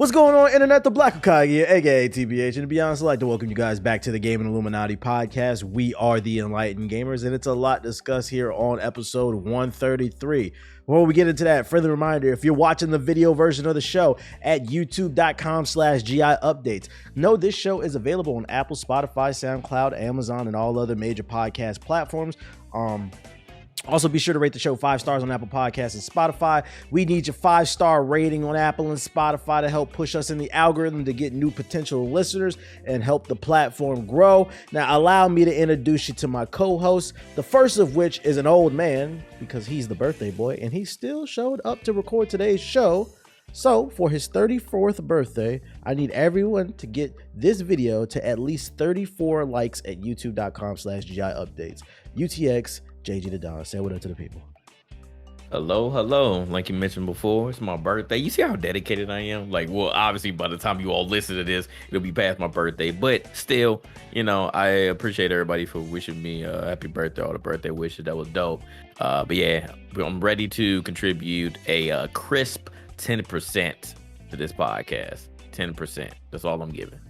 What's going on, Internet? The Black Okage, aka TBH, and to be honest, I'd like to welcome you guys back to the Game and Illuminati podcast. We are the Enlightened Gamers, and it's a lot to discuss here on episode 133. Before we get into that, friendly reminder, if you're watching the video version of the show at youtube.com/GI-updates, know this show is available on Apple, Spotify, SoundCloud, Amazon, and all other major podcast platforms. Also, be sure to rate the show 5 stars on Apple Podcasts and Spotify. We need your 5-star rating on Apple and Spotify to help push us in the algorithm to get new potential listeners and help the platform grow. Now, allow me to introduce you to my co-hosts, the first of which is an old man because he's the birthday boy and he still showed up to record today's show. So, for his 34th birthday, I need everyone to get this video to at least 34 likes at youtube.com/GI-updates. UTX JG the Don, say what up to the people. Hello. Like you mentioned before, it's my birthday. You see how dedicated I am? Like, well, obviously by the time you all listen to this, it'll be past my birthday. But still, you know, I appreciate everybody for wishing me a happy birthday, all the birthday wishes. That was dope. But yeah, I'm ready to contribute a crisp 10% to this podcast. 10%. That's all I'm giving.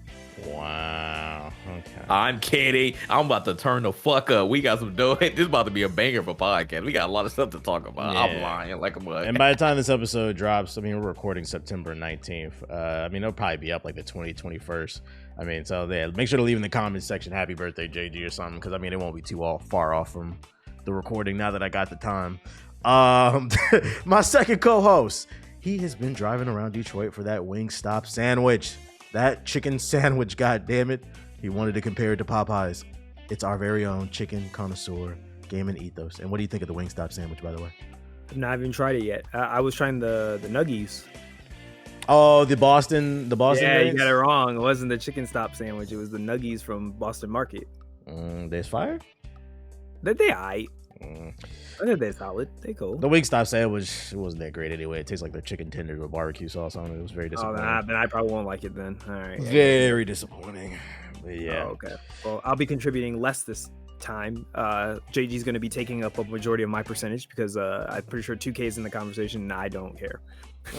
Wow. Okay. I'm kidding. I'm about to turn the fuck up. We got some dope. This is about to be a banger for podcast. We got a lot of stuff to talk about. Yeah. I'm lying like a mug. And by the time this episode drops, I mean, we're recording September 19th. I mean, it'll probably be up like the 21st. I mean, so yeah, make sure to leave in the comments section, happy birthday, JG, or something, because I mean, it won't be too far off from the recording now that I got the time. My second co-host, he has been driving around Detroit for that Wingstop sandwich. That chicken sandwich, god damn it. He wanted to compare it to Popeyes. It's our very own chicken connoisseur, Game and Ethos. And what do you think of the Wingstop sandwich, by the way? I've not even tried it yet. I was trying the nuggies. Oh, the Boston. Yeah, nuggets? You got it wrong. It wasn't the chicken stop sandwich. It was the nuggies from Boston Market. There's fire? They aight. I think they're solid. They cool. The Wingstop sandwich, it wasn't that great anyway. It tastes like their chicken tenders with barbecue sauce on it. It was very disappointing. Oh, then I probably won't like it then. All right. Very disappointing. But yeah. Oh, okay. Well, I'll be contributing less this time. JG's going to be taking up a majority of my percentage because I'm pretty sure 2K is in the conversation and I don't care.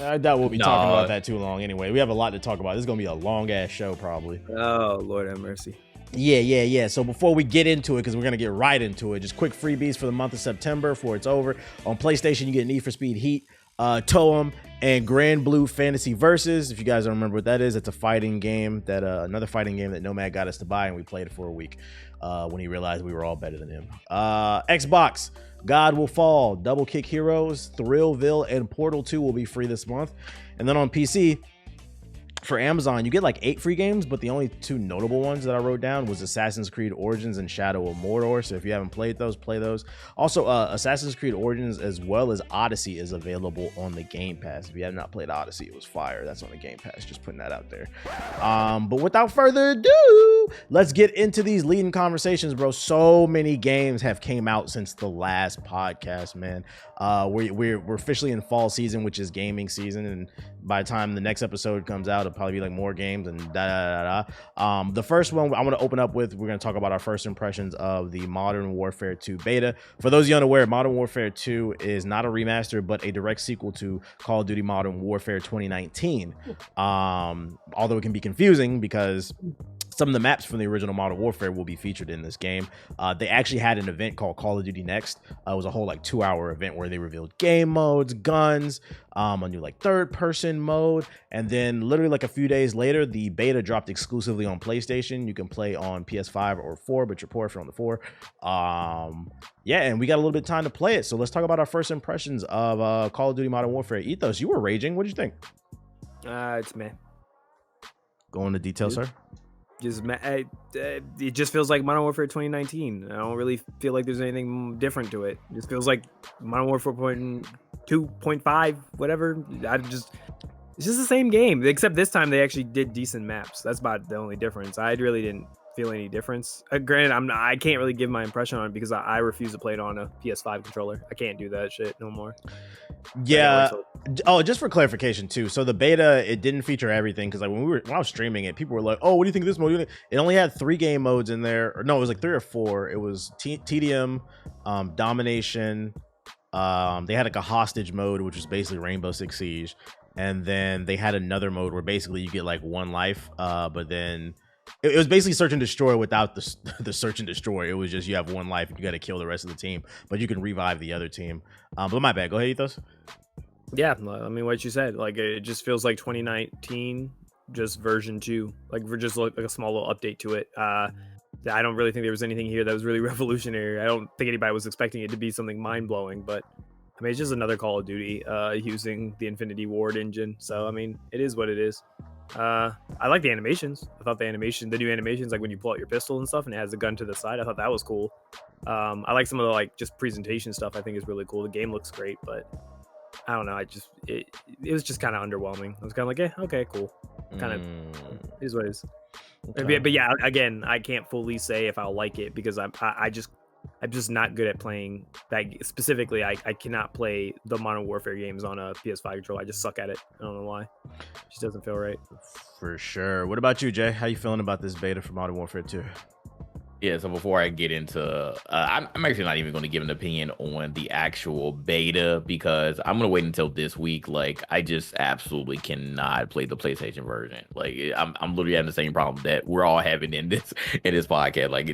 I doubt we'll be talking about that too long anyway. We have a lot to talk about. This is going to be a long-ass show probably. Oh, Lord have mercy. Yeah. So before we get into it, because we're going to get right into it, just quick freebies for the month of September before it's over. On PlayStation, you get Need for Speed Heat, Toem, and Grand Blue Fantasy Versus. If you guys don't remember what that is, it's a fighting game that another fighting game that Nomad got us to buy, and we played it for a week when he realized we were all better than him. Xbox, God Will Fall, Double Kick Heroes, Thrillville, and Portal 2 will be free this month. And then on PC, for Amazon, you get like 8 free games, but the only 2 notable ones that I wrote down was Assassin's Creed Origins and Shadow of Mordor. So if you haven't played those, play those. Also, Assassin's Creed Origins as well as Odyssey is available on the Game Pass. If you have not played Odyssey, it was fire. That's on the Game Pass. Just putting that out there. But without further ado, let's get into these leading conversations, bro. So many games have came out since the last podcast, man. We're officially in fall season, which is gaming season, and by the time the next episode comes out, it'll probably be like more games and the first one I want to open up with, we're going to talk about our first impressions of the Modern Warfare 2 beta. For those of you unaware, Modern Warfare 2 is not a remaster, but a direct sequel to Call of Duty Modern Warfare 2019. Although it can be confusing because some of the maps from the original Modern Warfare will be featured in this game. They actually had an event called Call of Duty Next. It was a whole like 2-hour event where they revealed game modes, guns, a new like third-person mode, and then literally like a few days later, the beta dropped exclusively on PlayStation. You can play on PS5 or 4, but you're poor if you're on the 4. Yeah, and we got a little bit of time to play it, so let's talk about our first impressions of Call of Duty Modern Warfare. Ethos, you were raging. What did you think? It's meh. Go into detail, sir. It just feels like Modern Warfare 2019. I don't really feel like there's anything different to it. It just feels like Modern Warfare 2.5, whatever. It's just the same game, except this time they actually did decent maps. That's about the only difference. I really didn't feel any difference. Granted, I can't really give my impression on it because I refuse to play it on a PS5 controller. I can't do that shit no more. Yeah. Oh, just for clarification too. So the beta, it didn't feature everything because like when I was streaming it, people were like, "Oh, what do you think of this mode?" It only had 3 game modes in there. Or no, it was like 3 or 4. It was TDM, Domination. They had like a hostage mode, which was basically Rainbow Six Siege. and then they had another mode where basically you get like 1 life, but then it was basically search and destroy without the search and destroy. It was just you have 1 life and you got to kill the rest of the team, but you can revive the other team. But my bad. Go ahead, Ethos. Yeah, I mean, what you said, like it just feels like 2019, just version 2. Like we're just like a small little update to it. I don't really think there was anything here that was really revolutionary. I don't think anybody was expecting it to be something mind blowing, but I mean, it's just another Call of Duty using the Infinity Ward engine. So I mean, it is what it is. I like the animations. I thought the new animations, like when you pull out your pistol and stuff and it has a gun to the side, I thought that was cool. I like some of the like just presentation stuff. I think is really cool. The game looks great, but I don't know. It was just kind of underwhelming. I was kind of like, yeah, okay, cool. Kind of is what it is. Okay. But yeah, again, I can't fully say if I'll like it because I'm just not good at playing that. Specifically, I cannot play the Modern Warfare games on a PS5 controller. I just suck at it. I don't know why. It just doesn't feel right. For sure. What about you, Jay? How you feeling about this beta for Modern Warfare 2? Yeah, so before I get into, I'm actually not even going to give an opinion on the actual beta because I'm going to wait until this week. Like, I just absolutely cannot play the PlayStation version. Like, I'm literally having the same problem that we're all having in this podcast. Like,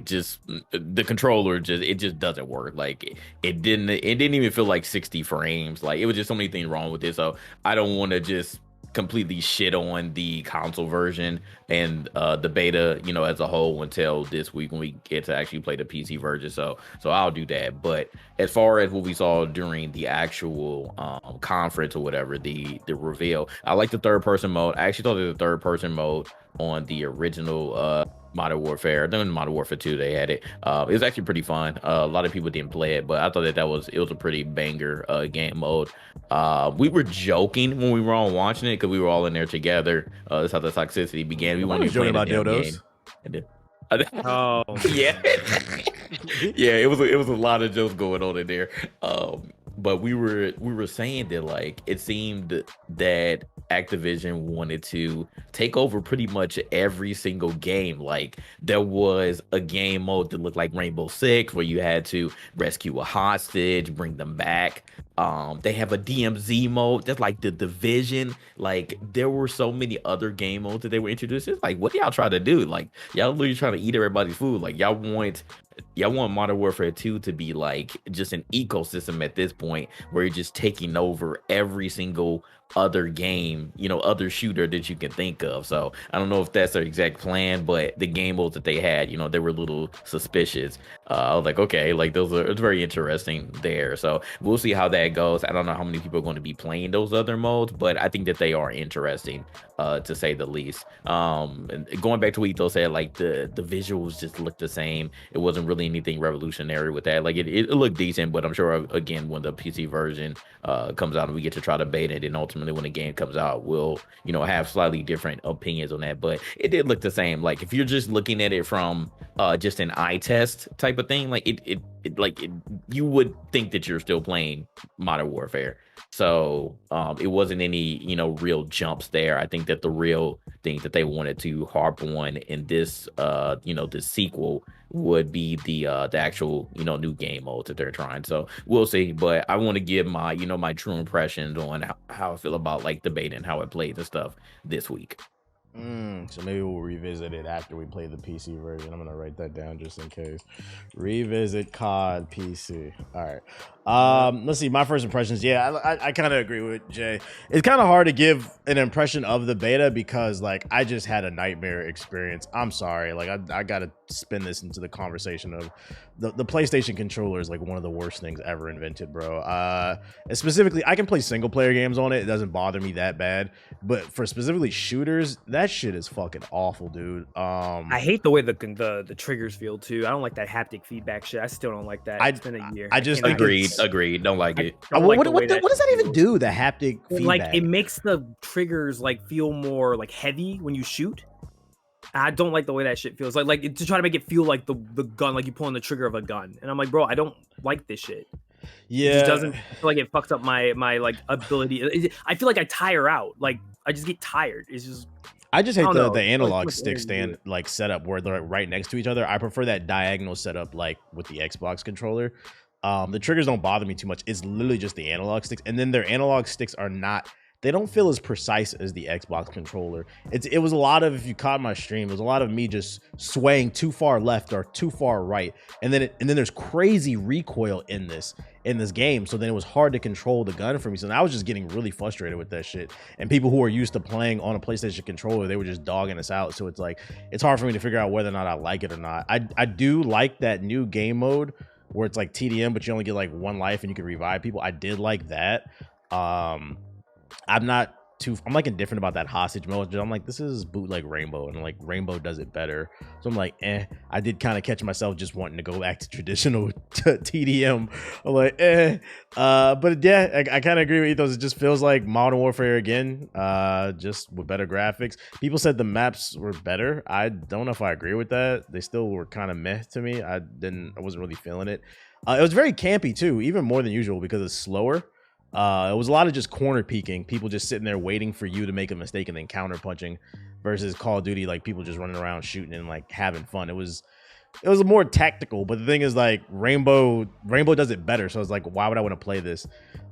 the controller it just doesn't work. Like, it didn't even feel like 60 frames. Like, it was just so many things wrong with it. So I don't want to just completely shit on the console version and the beta, as a whole until this week when we get to actually play the PC version. So I'll do that. But as far as what we saw during the actual conference or whatever, the reveal, I like the third person mode. I actually thought the third person mode on the original Modern Warfare, then in Modern Warfare 2 they had it. It was actually pretty fun. A lot of people didn't play it, but I thought it was a pretty banger game mode. We were joking when we were all watching it because we were all in there together. That's how the toxicity began. We weren't joking about dildos. Oh yeah. Yeah, it was a lot of jokes going on in there. But we were saying that like it seemed that Activision wanted to take over pretty much every single game. Like there was a game mode that looked like Rainbow Six where you had to rescue a hostage, bring them back. They have a DMZ mode that's like the Division. Like there were so many other game modes that they were introducing. It's like, what do y'all try to do? Like y'all literally trying to eat everybody's food. Like y'all want Modern Warfare 2 to be like just an ecosystem at this point where you're just taking over every single other game, other shooter that you can think of. So I don't know if that's their exact plan, but the game modes that they had, they were a little suspicious. I was like, okay, like it's very interesting there. So we'll see how that goes. I don't know how many people are going to be playing those other modes, but I think that they are interesting, to say the least. And going back to what Ethos said, like the visuals just looked the same. It wasn't really anything revolutionary with that. Like it looked decent, but I'm sure again when the PC version comes out and we get to try to beta it, and ultimately when the game comes out, we'll have slightly different opinions on that. But it did look the same. Like if you're just looking at it from just an eye test type of thing, like you would think that you're still playing Modern Warfare. So it wasn't any real jumps there. I think that the real thing that they wanted to harp on in this this sequel would be the actual new game mode that they're trying. So we'll see. But I want to give my my true impressions on how I feel about like the beta and how it plays and stuff this week. So maybe we'll revisit it after we play the PC version. I'm gonna write that down just in case. Revisit COD PC. All right. Let's see. My first impressions. Yeah, I kind of agree with Jay. It's kind of hard to give an impression of the beta because like I just had a nightmare experience. I'm sorry. Like I gotta spin this into the conversation of the PlayStation controller is like one of the worst things ever invented, bro. And specifically, I can play single player games on it. It doesn't bother me that bad. But for specifically shooters, that shit is fucking awful, dude. I hate the way the triggers feel too. I don't like that haptic feedback shit. I still don't like that. It's been a year. I just agreed. Don't like it. What does that even do? The haptic feedback? Like it makes the triggers like feel more like heavy when you shoot. I don't like the way that shit feels. Like to try to make it feel like the gun, like you pulling the trigger of a gun. And I'm like, bro, I don't like this shit. Yeah, it just doesn't feel like it fucks up my like ability. I feel like I tire out. Like I just get tired. It's just. I just hate the analog stick stand like setup where they're right next to each other. I prefer that diagonal setup like with the Xbox controller. The triggers don't bother me too much. It's literally just the analog sticks, and then their analog sticks are not they don't feel as precise as the Xbox controller. It was a lot of, if you caught my stream, it was a lot of me just swaying too far left or too far right, and then there's crazy recoil in this game. So then it was hard to control the gun for me. So I was just getting really frustrated with that shit. And people who are used to playing on a PlayStation controller, they were just dogging us out. So it's like, it's hard for me to figure out whether or not I like it or not. I do like that new game mode where it's like TDM, but you only get like one life and you can revive people. I did like that. I'm like indifferent about that hostage mode. I'm like, this is bootleg Rainbow, and like Rainbow does it better. So I'm like, I did kind of catch myself just wanting to go back to traditional TDM. I'm like, but yeah, I kind of agree with Ethos. It just feels like Modern Warfare again, just with better graphics. People said the maps were better. I don't know if I agree with that. They still were kind of meh to me. I wasn't really feeling it. It was very campy too, even more than usual because it's slower. It was a lot of just corner peeking, people just sitting there waiting for you to make a mistake and then counter punching, versus Call of Duty, like people just running around shooting and like having fun. It was more tactical, but the thing is, like, Rainbow does it better. So I was like, why would I want to play this?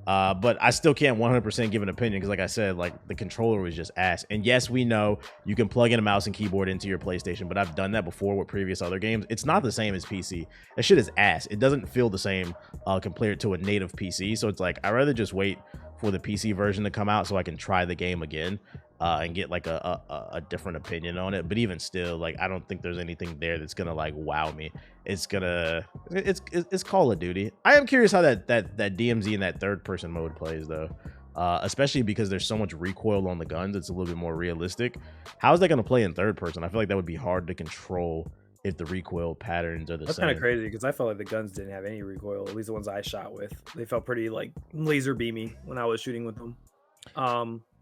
But I still can't 100% give an opinion because, like I said, like the controller was just ass. And yes, we know you can plug in a mouse and keyboard into your PlayStation, but I've done that before with previous other games. It's not the same as PC. That shit is ass. It doesn't feel the same compared to a native PC. So it's like, I'd rather just wait for the PC version to come out so I can try the game again and get like a different opinion on it. But even still, like, I don't think there's anything there that's gonna like wow me. It's Call of Duty. I am curious how that DMZ and that third person mode plays though, especially because there's so much recoil on the guns. It's a little bit more realistic. How is that gonna play in third person? I feel like that would be hard to control if the recoil patterns are the same. That's kind of crazy because I felt like the guns didn't have any recoil, at least the ones I shot with. They felt pretty like laser beamy when I was shooting with them.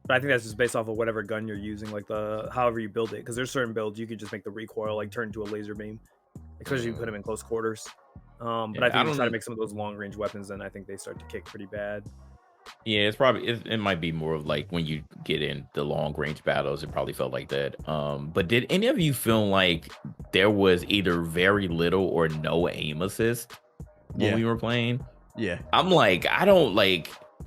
But I think that's just based off of whatever gun you're using, like however you build it. Because there's certain builds you could just make the recoil like turn into a laser beam, especially if you put them in close quarters. But I think if you try to make some of those long range weapons, then I think they start to kick pretty bad. Yeah, it's probably it might be more of like when you get in the long range battles, it probably felt like that. But did any of you feel like there was either very little or no aim assist when we were playing? Yeah, I'm like,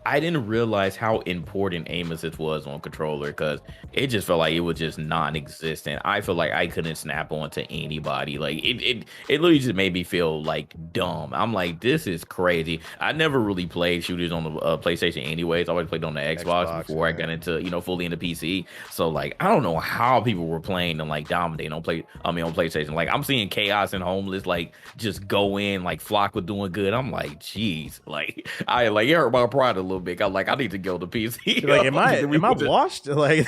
I didn't realize how important aim assist was on controller because it just felt like it was just non-existent. I feel like I couldn't snap onto anybody. Like it literally just made me feel like dumb. I'm like, this is crazy. I never really played shooters on the PlayStation anyways. I always played on the Xbox before I got into, fully into PC. So like, I don't know how people were playing and like dominating on PlayStation. Like I'm seeing Chaos and Homeless like just go in, like Flock was doing good. I'm like, geez, like I like it hurt my pride a little bit. I'm like, I need to go to PC. You're like, am I washed? Like,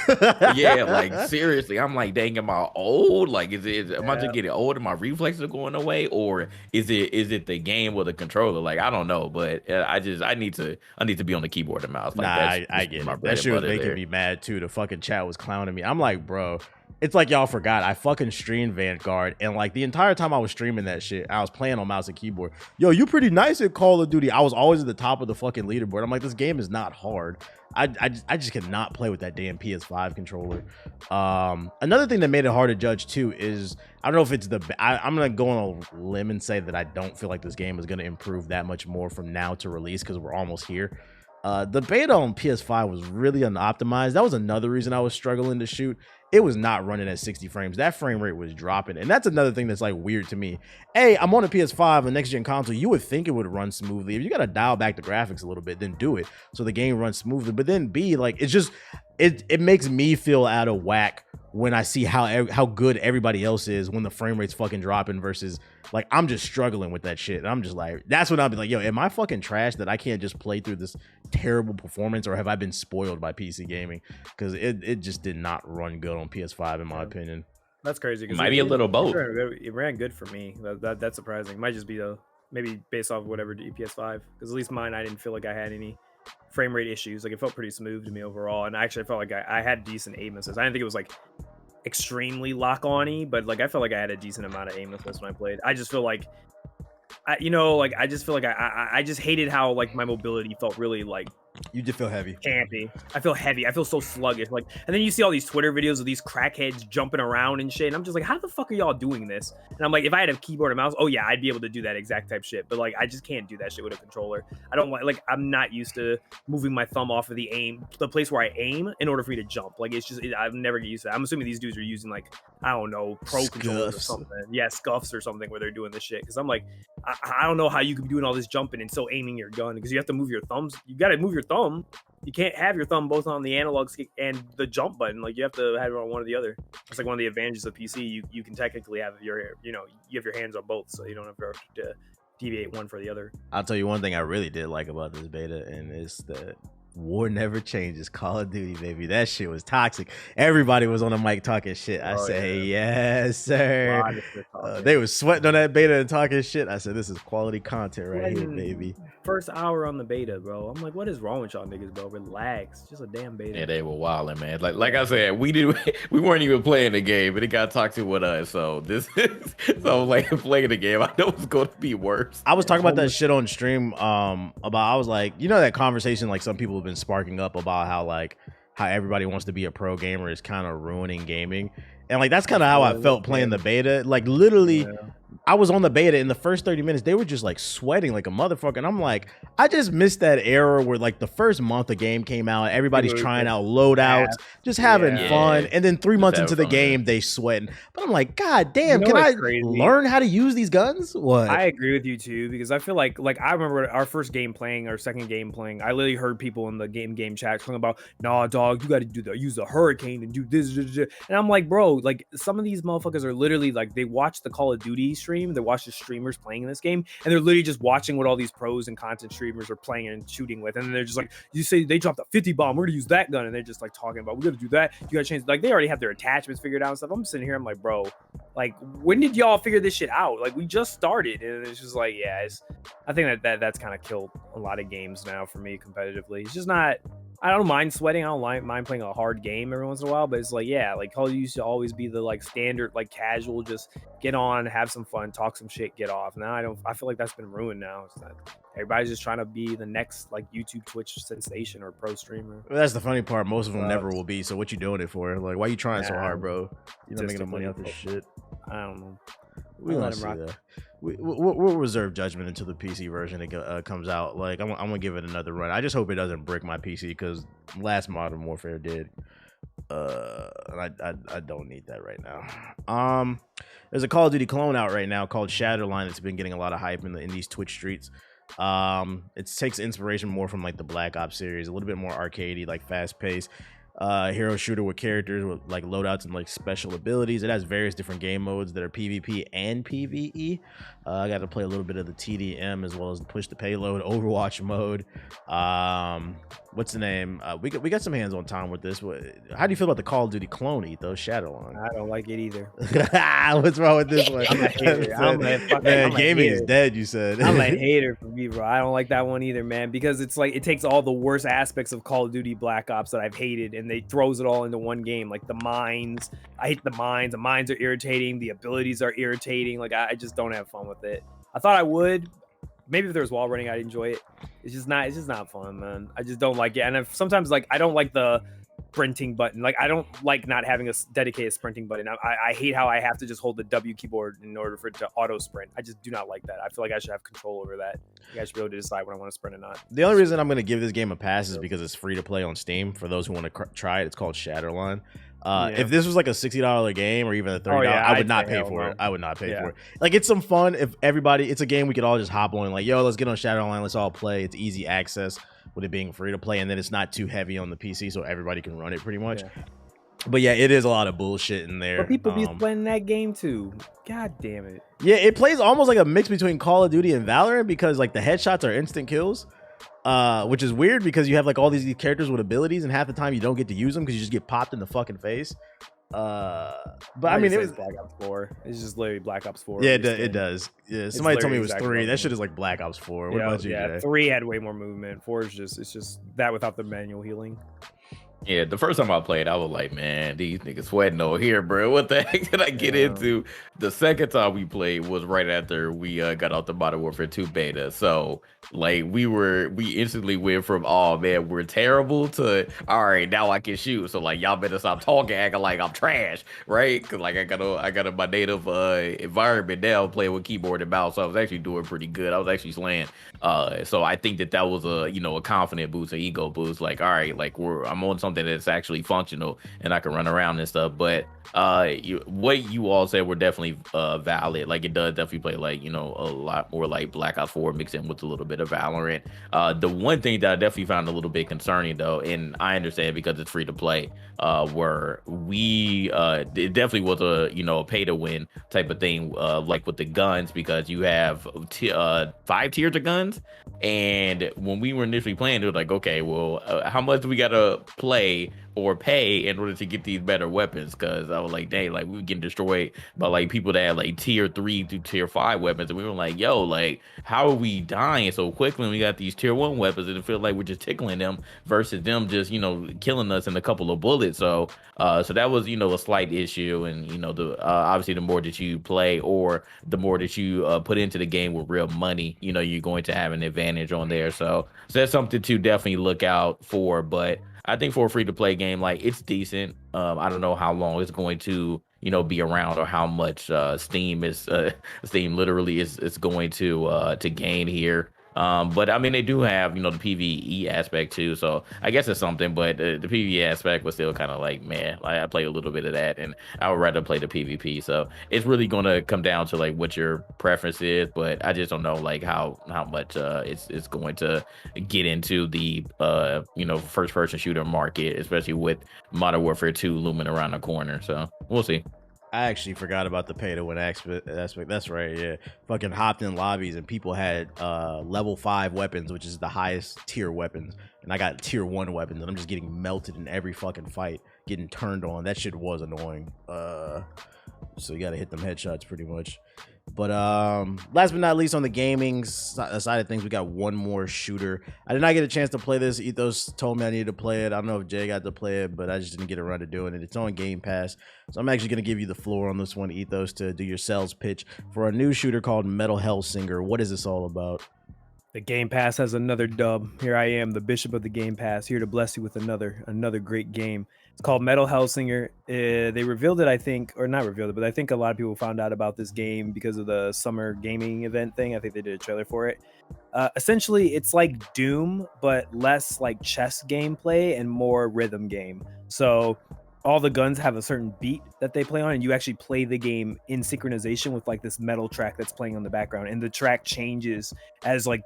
yeah, like seriously, I'm like, dang, am I old? Like, am I just getting old and my reflexes are going away, or is it the game with the controller? Like, I don't know, but I need to be on the keyboard and mouse. Like, I get it. That shit was making me mad too. The fucking chat was clowning me. I'm like, bro. It's like y'all forgot I fucking streamed Vanguard, and like the entire time I was streaming that shit, I was playing on mouse and keyboard. Yo, you pretty nice at Call of Duty. I was always at the top of the fucking leaderboard. I'm like, this game is not hard. I just cannot play with that damn PS5 controller. Another thing that made it hard to judge too is, I don't know if it's I'm gonna go on a limb and say that I don't feel like this game is gonna improve that much more from now to release because we're almost here. The beta on PS5 was really unoptimized. That was another reason I was struggling to shoot. It was not running at 60 frames. That frame rate was dropping. And that's another thing that's like weird to me. Hey, I'm on a PS5, a next gen console. You would think it would run smoothly. If you got to dial back the graphics a little bit, then do it so the game runs smoothly. But then B, like, it's just, it makes me feel out of whack when I see how good everybody else is when the frame rate's fucking dropping versus like I'm just struggling with that shit. And I'm just like, that's when I'll be like, yo, am I fucking trash that I can't just play through this terrible performance, or have I been spoiled by PC gaming? Because it just did not run good on PS5 in my opinion. That's crazy. It might be a little both. It ran good for me. That's surprising. It might just be maybe based off of whatever PS5, because at least mine, I didn't feel like I had any frame rate issues. Like it felt pretty smooth to me overall, and I actually felt like I had decent aim assist. I didn't think it was like extremely lock-on-y, but like I felt like I had a decent amount of aim assist when I played. I just feel like I just feel like I just hated how like my mobility felt really like You just feel heavy. Campy. I feel heavy. I feel so sluggish. Like, and then you see all these Twitter videos of these crackheads jumping around and shit. And I'm just like, how the fuck are y'all doing this? And I'm like, if I had a keyboard and mouse, oh yeah, I'd be able to do that exact type shit. But like, I just can't do that shit with a controller. I don't like. I'm not used to moving my thumb off of the place where I aim in order for me to jump. Like, it's just I've never get used to that. I'm assuming these dudes are using like, I don't know, pro controllers or something. Yeah, scuffs or something where they're doing this shit. Because I'm like, I don't know how you could be doing all this jumping and still aiming your gun, because you have to move your thumbs. You got to move your thumb. You can't have your thumb both on the analog stick and the jump button. Like, you have to have it on one or the other. It's like one of the advantages of PC. You can technically have you have your hands on both, so you don't have to deviate one for the other. I'll tell you one thing I really did like about this beta, and it's that war never changes. Call of Duty, baby. That shit was toxic. Everybody was on the mic talking shit. I say, yes, sir. They was sweating on that beta and talking shit. I said, this is quality content right here, baby. First hour on the beta, bro. I'm like, what is wrong with y'all niggas, bro? Relax. Just a damn beta. Yeah, they were wilding, man. Like I said, we weren't even playing the game, but it got toxic with us. So so like playing the game, I know it's going to be worse. I was talking about that shit on stream. I was like, you know, that conversation like some people have been sparking up about how everybody wants to be a pro gamer is kind of ruining gaming, and like that's kind of how I felt playing the beta. Like literally. Yeah. I was on the beta in the first 30 minutes. They were just like sweating like a motherfucker. And I'm like, I just missed that era where like the first month a game came out, everybody's trying out loadouts, just having fun. And then 3 months into the game, they sweating. But I'm like, God damn, can I learn how to use these guns? What? I agree with you too, because I feel like I remember our first game playing, our second game playing, I literally heard people in the game chat talking about, nah, dog, you got to use the hurricane and do this. And I'm like, bro, like some of these motherfuckers are literally like, they watch the Call of Duty stream. They watch the streamers playing in this game, and they're literally just watching what all these pros and content streamers are playing and shooting with, and then they're just like, you say they dropped a 50 bomb, we're gonna use that gun, and they're just like talking about, we gotta do that, you gotta change, like they already have their attachments figured out and stuff. I'm sitting here, I'm like, bro, like when did y'all figure this shit out? Like we just started, and it's just like, yeah, I think that's kind of killed a lot of games now for me competitively. It's just not, I don't mind sweating. I don't mind playing a hard game every once in a while, but it's like, yeah, like Call of Duty used to always be the like standard, like casual, just get on, have some fun, talk some shit, get off. Now I feel like that's been ruined now. It's not, everybody's just trying to be the next like YouTube, Twitch sensation or pro streamer. Well, that's the funny part. Most of them never will be. So what you doing it for? Like, why you trying so hard, bro? You're not making no money off this shit. I don't know. We let him rock. We'll reserve judgment until the PC version comes out. Like I'm gonna give it another run. I just hope it doesn't brick my PC, because last Modern Warfare did. I don't need that right now. There's a Call of Duty clone out right now called Shatterline. It's been getting a lot of hype in these Twitch streets. It takes inspiration more from like the Black Ops series, a little bit more arcadey, like fast paced. Hero shooter with characters with like loadouts and like special abilities. It has various different game modes that are PvP and PvE. I got to play a little bit of the TDM as well as push the payload Overwatch mode. What's the name? We got some hands on time with this. How do you feel about the Call of Duty clone, Ethos Shatterline? I don't like it either. What's wrong with this one? I'm a hater. Gaming is dead, you said. I'm a hater for me, bro. I don't like that one either, man, because it's like it takes all the worst aspects of Call of Duty Black Ops that I've hated, and they throws it all into one game. Like the mines, I hate the mines. The mines are irritating. The abilities are irritating. Like I just don't have fun with it. I thought I would. Maybe if there was wall running, I'd enjoy it. It's just not fun, man. I just don't like it. And sometimes like I don't like the sprinting button. Like I don't like not having a dedicated sprinting button. I hate how I have to just hold the W keyboard in order for it to auto sprint. I just do not like that. I feel like I should have control over that. I should be able to decide when I want to sprint or not. The only reason I'm going to give this game a pass is because it's free to play on Steam. For those who want to try it, it's called Shatterline. If this was like a $60 game or even a $30, I would not pay for it. I would not pay for it. Like it's some fun. If everybody, it's a game we could all just hop on. Like, yo, let's get on Shatterline. Let's all play. It's easy access with it being free to play, and then it's not too heavy on the PC, so everybody can run it pretty much. But yeah, it is a lot of bullshit in there. But people be playing that game too. God damn it. Yeah, it plays almost like a mix between Call of Duty and Valorant, because like the headshots are instant kills. Which is weird because you have like all these characters with abilities, and half the time you don't get to use them because you just get popped in the fucking face. But I mean, it was Black Ops 4. It's just literally Black Ops 4. Yeah, it does. Yeah, somebody told me it was 3. That shit is like Black Ops 4. What about you, Jay? 3 had way more movement. 4 is just, it's just that without the manual healing. Yeah, the first time I played, I was like, man, these niggas sweating over here, bro. What the heck did I get Yeah. into? The second time we played was right after we got off the Modern Warfare 2 beta. So like we instantly went from, oh man, we're terrible to, all right, now I can shoot. So like y'all better stop talking, acting like I'm trash, right? Cause like I got my native environment now, playing with keyboard and mouse. So I was actually doing pretty good. I was actually slaying. So I think that was a confident boost, an ego boost. Like, all right, like I'm on something that's actually functional and I can run around and stuff. But what you all said were definitely valid. Like it does definitely play like a lot more like Black Ops 4 mixed in with a little bit of Valorant. The one thing that I definitely found a little bit concerning though, and I understand because it's free to play, where it definitely was a pay to win type of thing, like with the guns, because you have 5 tiers of guns. And when we were initially playing, it was like, okay, well, how much do we gotta play or pay in order to get these better weapons? Because I was like, dang, like we were getting destroyed by like people that had like tier 3 to tier 5 weapons, and we were like, yo, like how are we dying so quickly when we got these tier 1 weapons, and it feels like we're just tickling them versus them just killing us in a couple of bullets. So that was a slight issue. And the obviously the more that you play or the more that you put into the game with real money, you're going to have an advantage on there. So that's something to definitely look out for. But I think for a free to play game, like it's decent. I don't know how long it's going to be around, or how much Steam literally is going to gain here. But I mean, they do have the PvE aspect too, so I guess it's something. But the PvE aspect was still kind of like, man, I played a little bit of that, and I would rather play the PvP. So it's really gonna come down to like what your preference is. But I just don't know like how much it's going to get into the first person shooter market, especially with Modern Warfare 2 looming around the corner. So we'll see. I actually forgot about the pay to win aspect. That's right. Yeah, fucking hopped in lobbies and people had level 5 weapons, which is the highest tier weapons, and I got tier 1 weapons, and I'm just getting melted in every fucking fight, getting turned on. That shit was annoying. So you got to hit them headshots pretty much. But last but not least, on the gaming side of things, we got one more shooter. I did not get a chance to play this. Ethos told me I needed to play it. I don't know if Jay got to play it, but I just didn't get around to doing it. It's on Game Pass. So I'm actually going to give you the floor on this one, Ethos, to do your sales pitch for a new shooter called Metal Hellsinger. What is this all about? The Game Pass has another dub. Here I am, the bishop of the Game Pass, here to bless you with another great game. It's called Metal Hellsinger. They revealed it, I think, or not revealed it, but I think a lot of people found out about this game because of the summer gaming event thing. I think they did a trailer for it. Essentially, it's like Doom, but less like chess gameplay and more rhythm game. So all the guns have a certain beat that they play on, and you actually play the game in synchronization with like this metal track that's playing on the background, and the track changes as like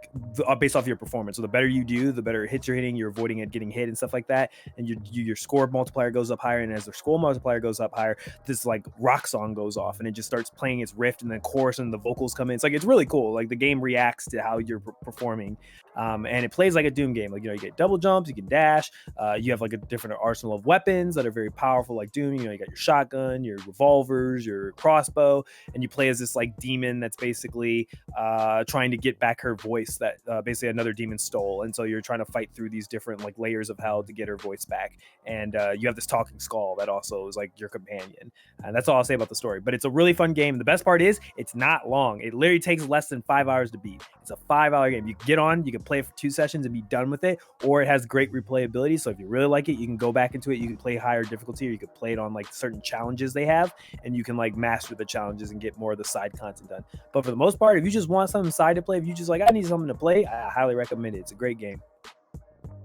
based off your performance. So the better you do, the better hits you're hitting, you're avoiding it getting hit and stuff like that, and your score multiplier goes up higher, and as the score multiplier goes up higher, this like rock song goes off, and it just starts playing its riff, and then chorus and the vocals come in. It's really cool. Like the game reacts to how you're performing, and it plays like a Doom game. Like you get double jumps, you can dash, you have like a different arsenal of weapons that are very powerful like Doom. You got your shotgun, your revolvers, your crossbow, and you play as this like demon that's basically trying to get back her voice that basically another demon stole, and so you're trying to fight through these different like layers of hell to get her voice back. And you have this talking skull that also is like your companion, and that's all I'll say about the story. But it's a really fun game. The best part is it's not long. It literally takes less than 5 hours to beat. It's a 5-hour game. You can get on, you can play it for 2 sessions and be done with it, or it has great replayability. So if you really like it, you can go back into it. You can play higher difficulty, or you could play it on like certain challenges they have, and you can like master the challenges and get more of the side content done. But for the most part, if you just want something side to play, if you just like, I need something to play, I highly recommend it. It's a great game.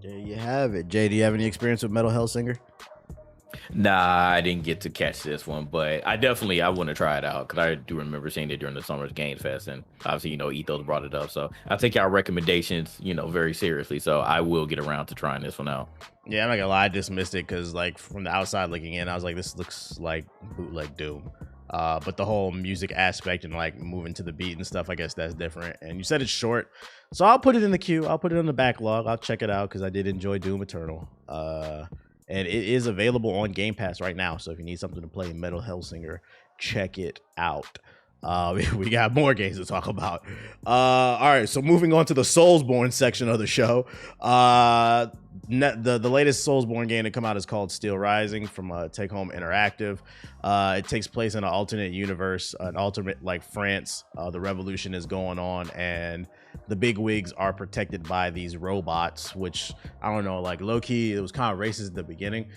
There you have it. Jay, do you have any experience with Metal Hellsinger? Nah, I didn't get to catch this one, but I want to try it out because I do remember seeing it during the summer's Games Fest, and obviously, Ethos brought it up, so I take y'all recommendations, very seriously. So I will get around to trying this one out. Yeah, I'm not gonna lie, I dismissed it because, like, from the outside looking in, I was like, this looks like bootleg Doom. But the whole music aspect and like moving to the beat and stuff, I guess that's different. And you said it's short, so I'll put it in the queue. I'll put it on the backlog. I'll check it out because I did enjoy Doom Eternal. And it is available on Game Pass right now. So if you need something to play Metal Hellsinger, check it out. We got more games to talk about. All right, so moving on to the Soulsborne section of the show. The latest Soulsborne game to come out is called Steel Rising from Take Home Interactive. It takes place in an alternate universe, an alternate like France. The revolution is going on, and the bigwigs are protected by these robots, which I don't know, like low key, it was kind of racist at the beginning.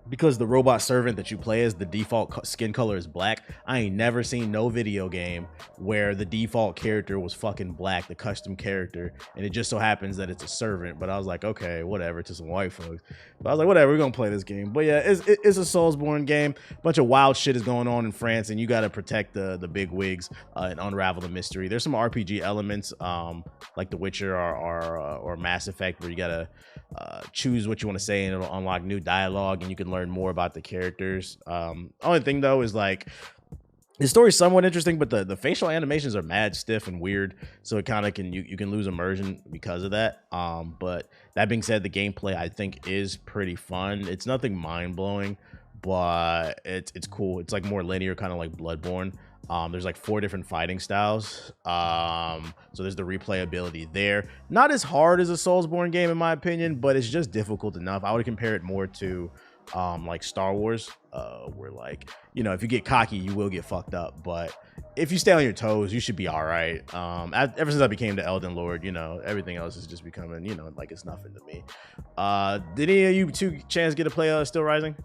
Because the robot servant that you play as, the default skin color is black. I ain't never seen no video game where the default character was fucking black, the custom character, and it just so happens that it's a servant. But I was like, okay, whatever, to some white folks. But I was like, whatever, we're gonna play this game. But yeah, it's a Soulsborne game. A bunch of wild shit is going on in France, and you gotta protect the big wigs and unravel the mystery. There's some RPG elements, like The Witcher or Mass Effect, where you gotta choose what you want to say, and it'll unlock new dialogue, and you can learn more about the characters. Only thing though is like the story's somewhat interesting, but the facial animations are mad stiff and weird, so it kind of you can lose immersion because of that. But that being said, the gameplay I think is pretty fun. It's nothing mind-blowing, but it's cool. It's like more linear, kind of like Bloodborne. There's like 4 different fighting styles. So there's the replayability there. Not as hard as a Soulsborne game in my opinion, but it's just difficult enough. I would compare it more to like Star Wars, where like, you know, if you get cocky, you will get fucked up. But if you stay on your toes, you should be all right. Ever since I became the Elden Lord, you know, everything else is just becoming, you know, like it's nothing to me. Did any of you two chance get to play Still Rising?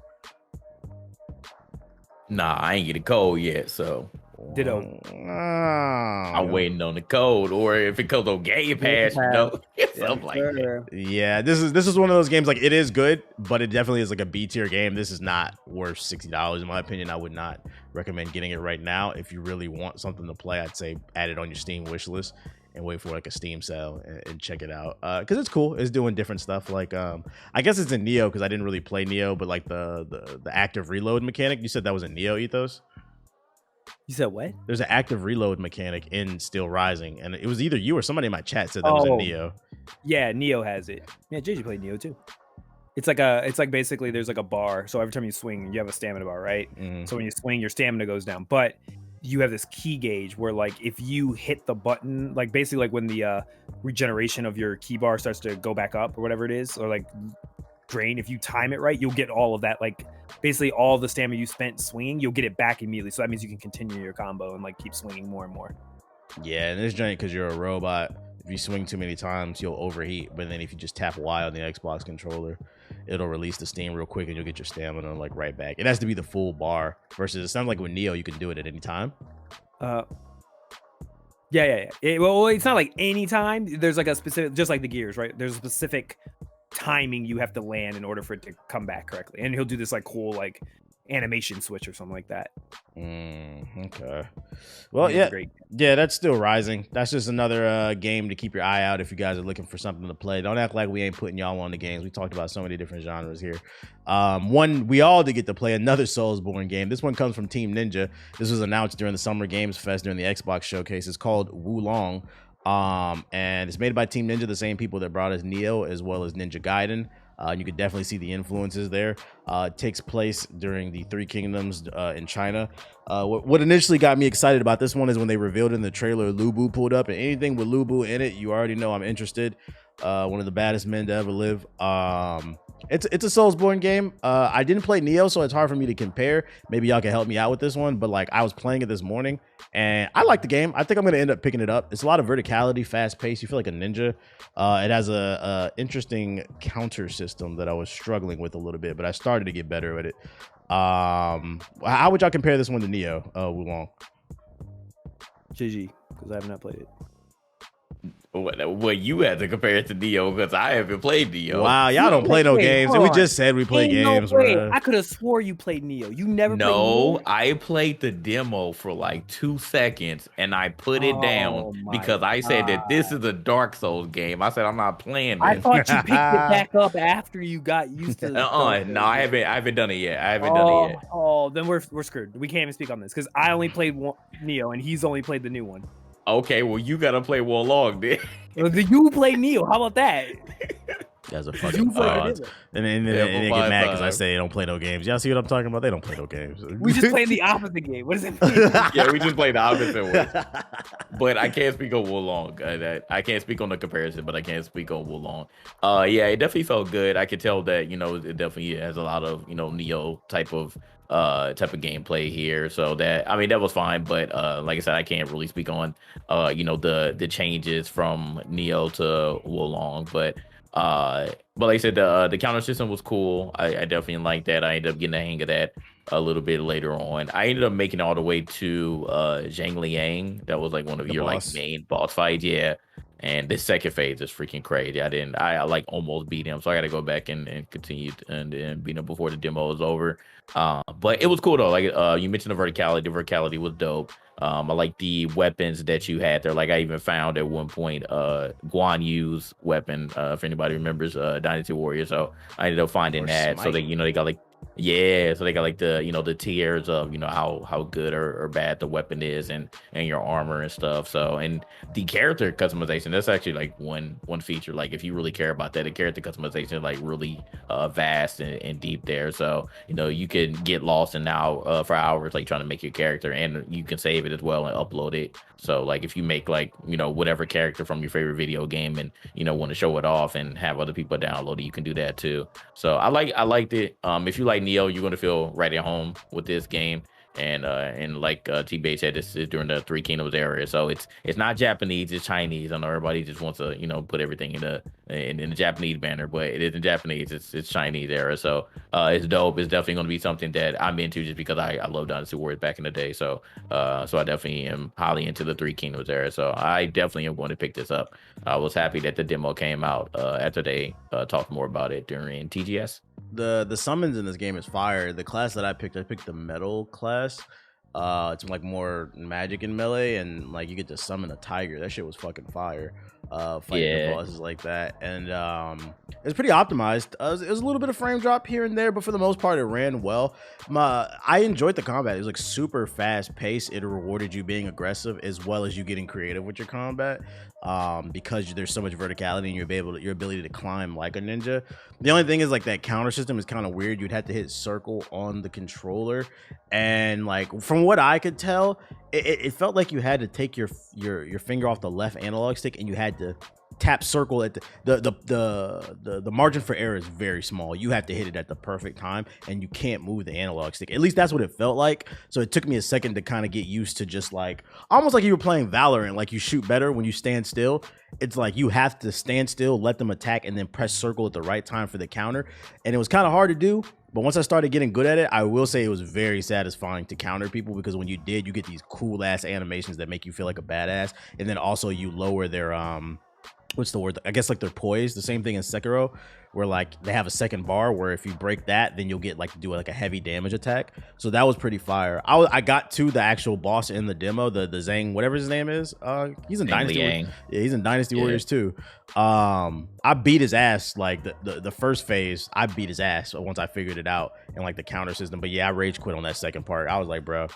Nah, I ain't get a code yet, so Ditto. I'm waiting on the code, or if it comes on Game Pass, you know, something like that. Yeah, this is one of those games, like it is good, but it definitely is like a B tier game. This is not worth $60 in my opinion. I would not recommend getting it right now. If you really want something to play, I'd say add it on your Steam wish list and wait for like a Steam sale and check it out, because it's cool. It's doing different stuff, like I guess it's in Neo, because I didn't really play Neo, but like the active reload mechanic, you said that was in Neo, Ethos? You said what? There's an active reload mechanic in Still Rising, and it was either you or somebody in my chat said that was in Neo. Yeah, Neo has it. Yeah, JJ played Neo too. It's like basically there's like a bar, so every time you swing, you have a stamina bar, right? So when you swing, your stamina goes down, but you have this key gauge where like if you hit the button, like basically like when the regeneration of your key bar starts to go back up or whatever it is, or like drain, if you time it right, you'll get all of that, like basically all the stamina you spent swinging, you'll get it back immediately. So that means you can continue your combo and like keep swinging more and more. Yeah, and this giant, because you're a robot, if you swing too many times, you'll overheat. But then if you just tap Y on the Xbox controller, it'll release the steam real quick and you'll get your stamina like right back. It has to be the full bar, versus it sounds like with Neo you can do it at any time. Yeah. Well, it's not like any time. There's like a specific, just like the gears, right? There's a specific timing you have to land in order for it to come back correctly, and he'll do this like cool like animation switch or something like that. Okay. Well, yeah, that's Still Rising. That's just another game to keep your eye out if you guys are looking for something to play. Don't act like we ain't putting y'all on the games. We talked about so many different genres here. One we all did get to play, another Soulsborne game. This one comes from Team Ninja. This was announced during the Summer Games Fest during the Xbox showcase. It's called Wulong. And it's made by Team Ninja, the same people that brought us Neo as well as Ninja Gaiden. You could definitely see the influences there. It takes place during the Three Kingdoms in China. What initially got me excited about this one is when they revealed in the trailer Lu Bu pulled up, and anything with Lu Bu in it, you already know I'm interested. One of the baddest men to ever live. It's a Soulsborne game. I didn't play Neo, so it's hard for me to compare. Maybe y'all can help me out with this one, but like I was playing it this morning and I like the game. I think I'm gonna end up picking it up. It's a lot of verticality, fast paced. You feel like a ninja. It has a interesting counter system that I was struggling with a little bit, but I started to get better at it. How would y'all compare this one to Neo, Wulong? GG, because I have not played it. Well, you have to compare it to Neo because I haven't played Neo. Wow, y'all don't play no games. And we just said we play games, bro. I could have swore you played Neo. You never played Neo? No, I played the demo for like 2 seconds and I put it down because I said that this is a Dark Souls game. I said I'm not playing this. I thought you picked it back up after you got used to no, I haven't done it yet. Oh, then we're screwed. We can't even speak on this because I only played Neo and he's only played the new one. Okay, well, you gotta play Wulong, then. You play Neo. How about that? guys are fucking frauds. And then they get mad because I say they don't play no games. Y'all see what I'm talking about? They don't play no games. We just playing the opposite game. What does it mean? Yeah, we just play the opposite way. But I can't speak on Wulong. I can't speak on the comparison, but I can speak on Wulong. Yeah, it definitely felt good. I could tell that, you know, it definitely has a lot of, you know, Neo type of gameplay here. So that, I mean, that was fine. But like I said, I can't really speak on you know, the changes from Neo to Wulong. But like I said, the counter system was cool. I definitely liked that. I ended up getting the hang of that a little bit later on. I ended up making it all the way to Zhang Liang. That was like one of your like main boss fights. Yeah. And this second phase is freaking crazy. I like almost beat him. So I got to go back and continue and beat him before the demo is over. But it was cool though. Like you mentioned the verticality. The verticality was dope. I like the weapons that you had there. Like I even found at one point Guan Yu's weapon, if anybody remembers Dynasty Warrior. So I ended up finding that. So they, you know, they got like, yeah, so they got like the, you know, the tiers of, you know, how good or bad the weapon is and your armor and stuff. So, and the character customization, that's actually like one feature. Like if you really care about that, the character customization is like really vast and deep there. So, you know, you can get lost in now for hours like trying to make your character, and you can save it as well and upload it. So like if you make like, you know, whatever character from your favorite video game and, you know, want to show it off and have other people download it, you can do that too. So I liked it. If you like Neo, you're gonna feel right at home with this game. And like T-Base said, this is during the Three Kingdoms era, so it's not Japanese, it's Chinese. I know everybody just wants to, you know, put everything in the Japanese banner, but it isn't Japanese, it's Chinese era. So it's dope. It's definitely going to be something that I'm into just because I love Dynasty Warriors back in the day. So I definitely am highly into the Three Kingdoms era. So I definitely am going to pick this up. I was happy that the demo came out after they talked more about it during TGS. The summons in this game is fire. The class that I picked the metal class. It's like more magic and melee, and like you get to summon a tiger. That shit was fucking fire. Fighting the bosses like that, and it's pretty optimized. It was a little bit of frame drop here and there, but for the most part, it ran well. I enjoyed the combat. It was like super fast paced. It rewarded you being aggressive as well as you getting creative with your combat. Because there's so much verticality and your ability to climb like a ninja. The only thing is like that counter system is kind of weird. You'd have to hit circle on the controller, and like from what I could tell, it felt like you had to take your finger off the left analog stick and you had to tap circle at the margin for error is very small. You have to hit it at the perfect time and you can't move the analog stick. At least that's what it felt like. So it took me a second to kind of get used to just like almost like you were playing Valorant. Like you shoot better when you stand still. It's like you have to stand still, let them attack, and then press circle at the right time for the counter. And it was kind of hard to do. But once I started getting good at it, I will say it was very satisfying to counter people, because when you did, you get these cool ass animations that make you feel like a badass. And then also you lower their what's the word? I guess like their poise. The same thing in Sekiro, where like they have a second bar where if you break that, then you'll get like to do like a heavy damage attack. So that was pretty fire. I got to the actual boss in the demo, the Zhang, whatever his name is. He's in Dynasty. Yeah, he's in Dynasty Warriors too. I beat his ass like the first phase. I beat his ass once I figured it out and like the counter system. But yeah, I rage quit on that second part. I was like, bro.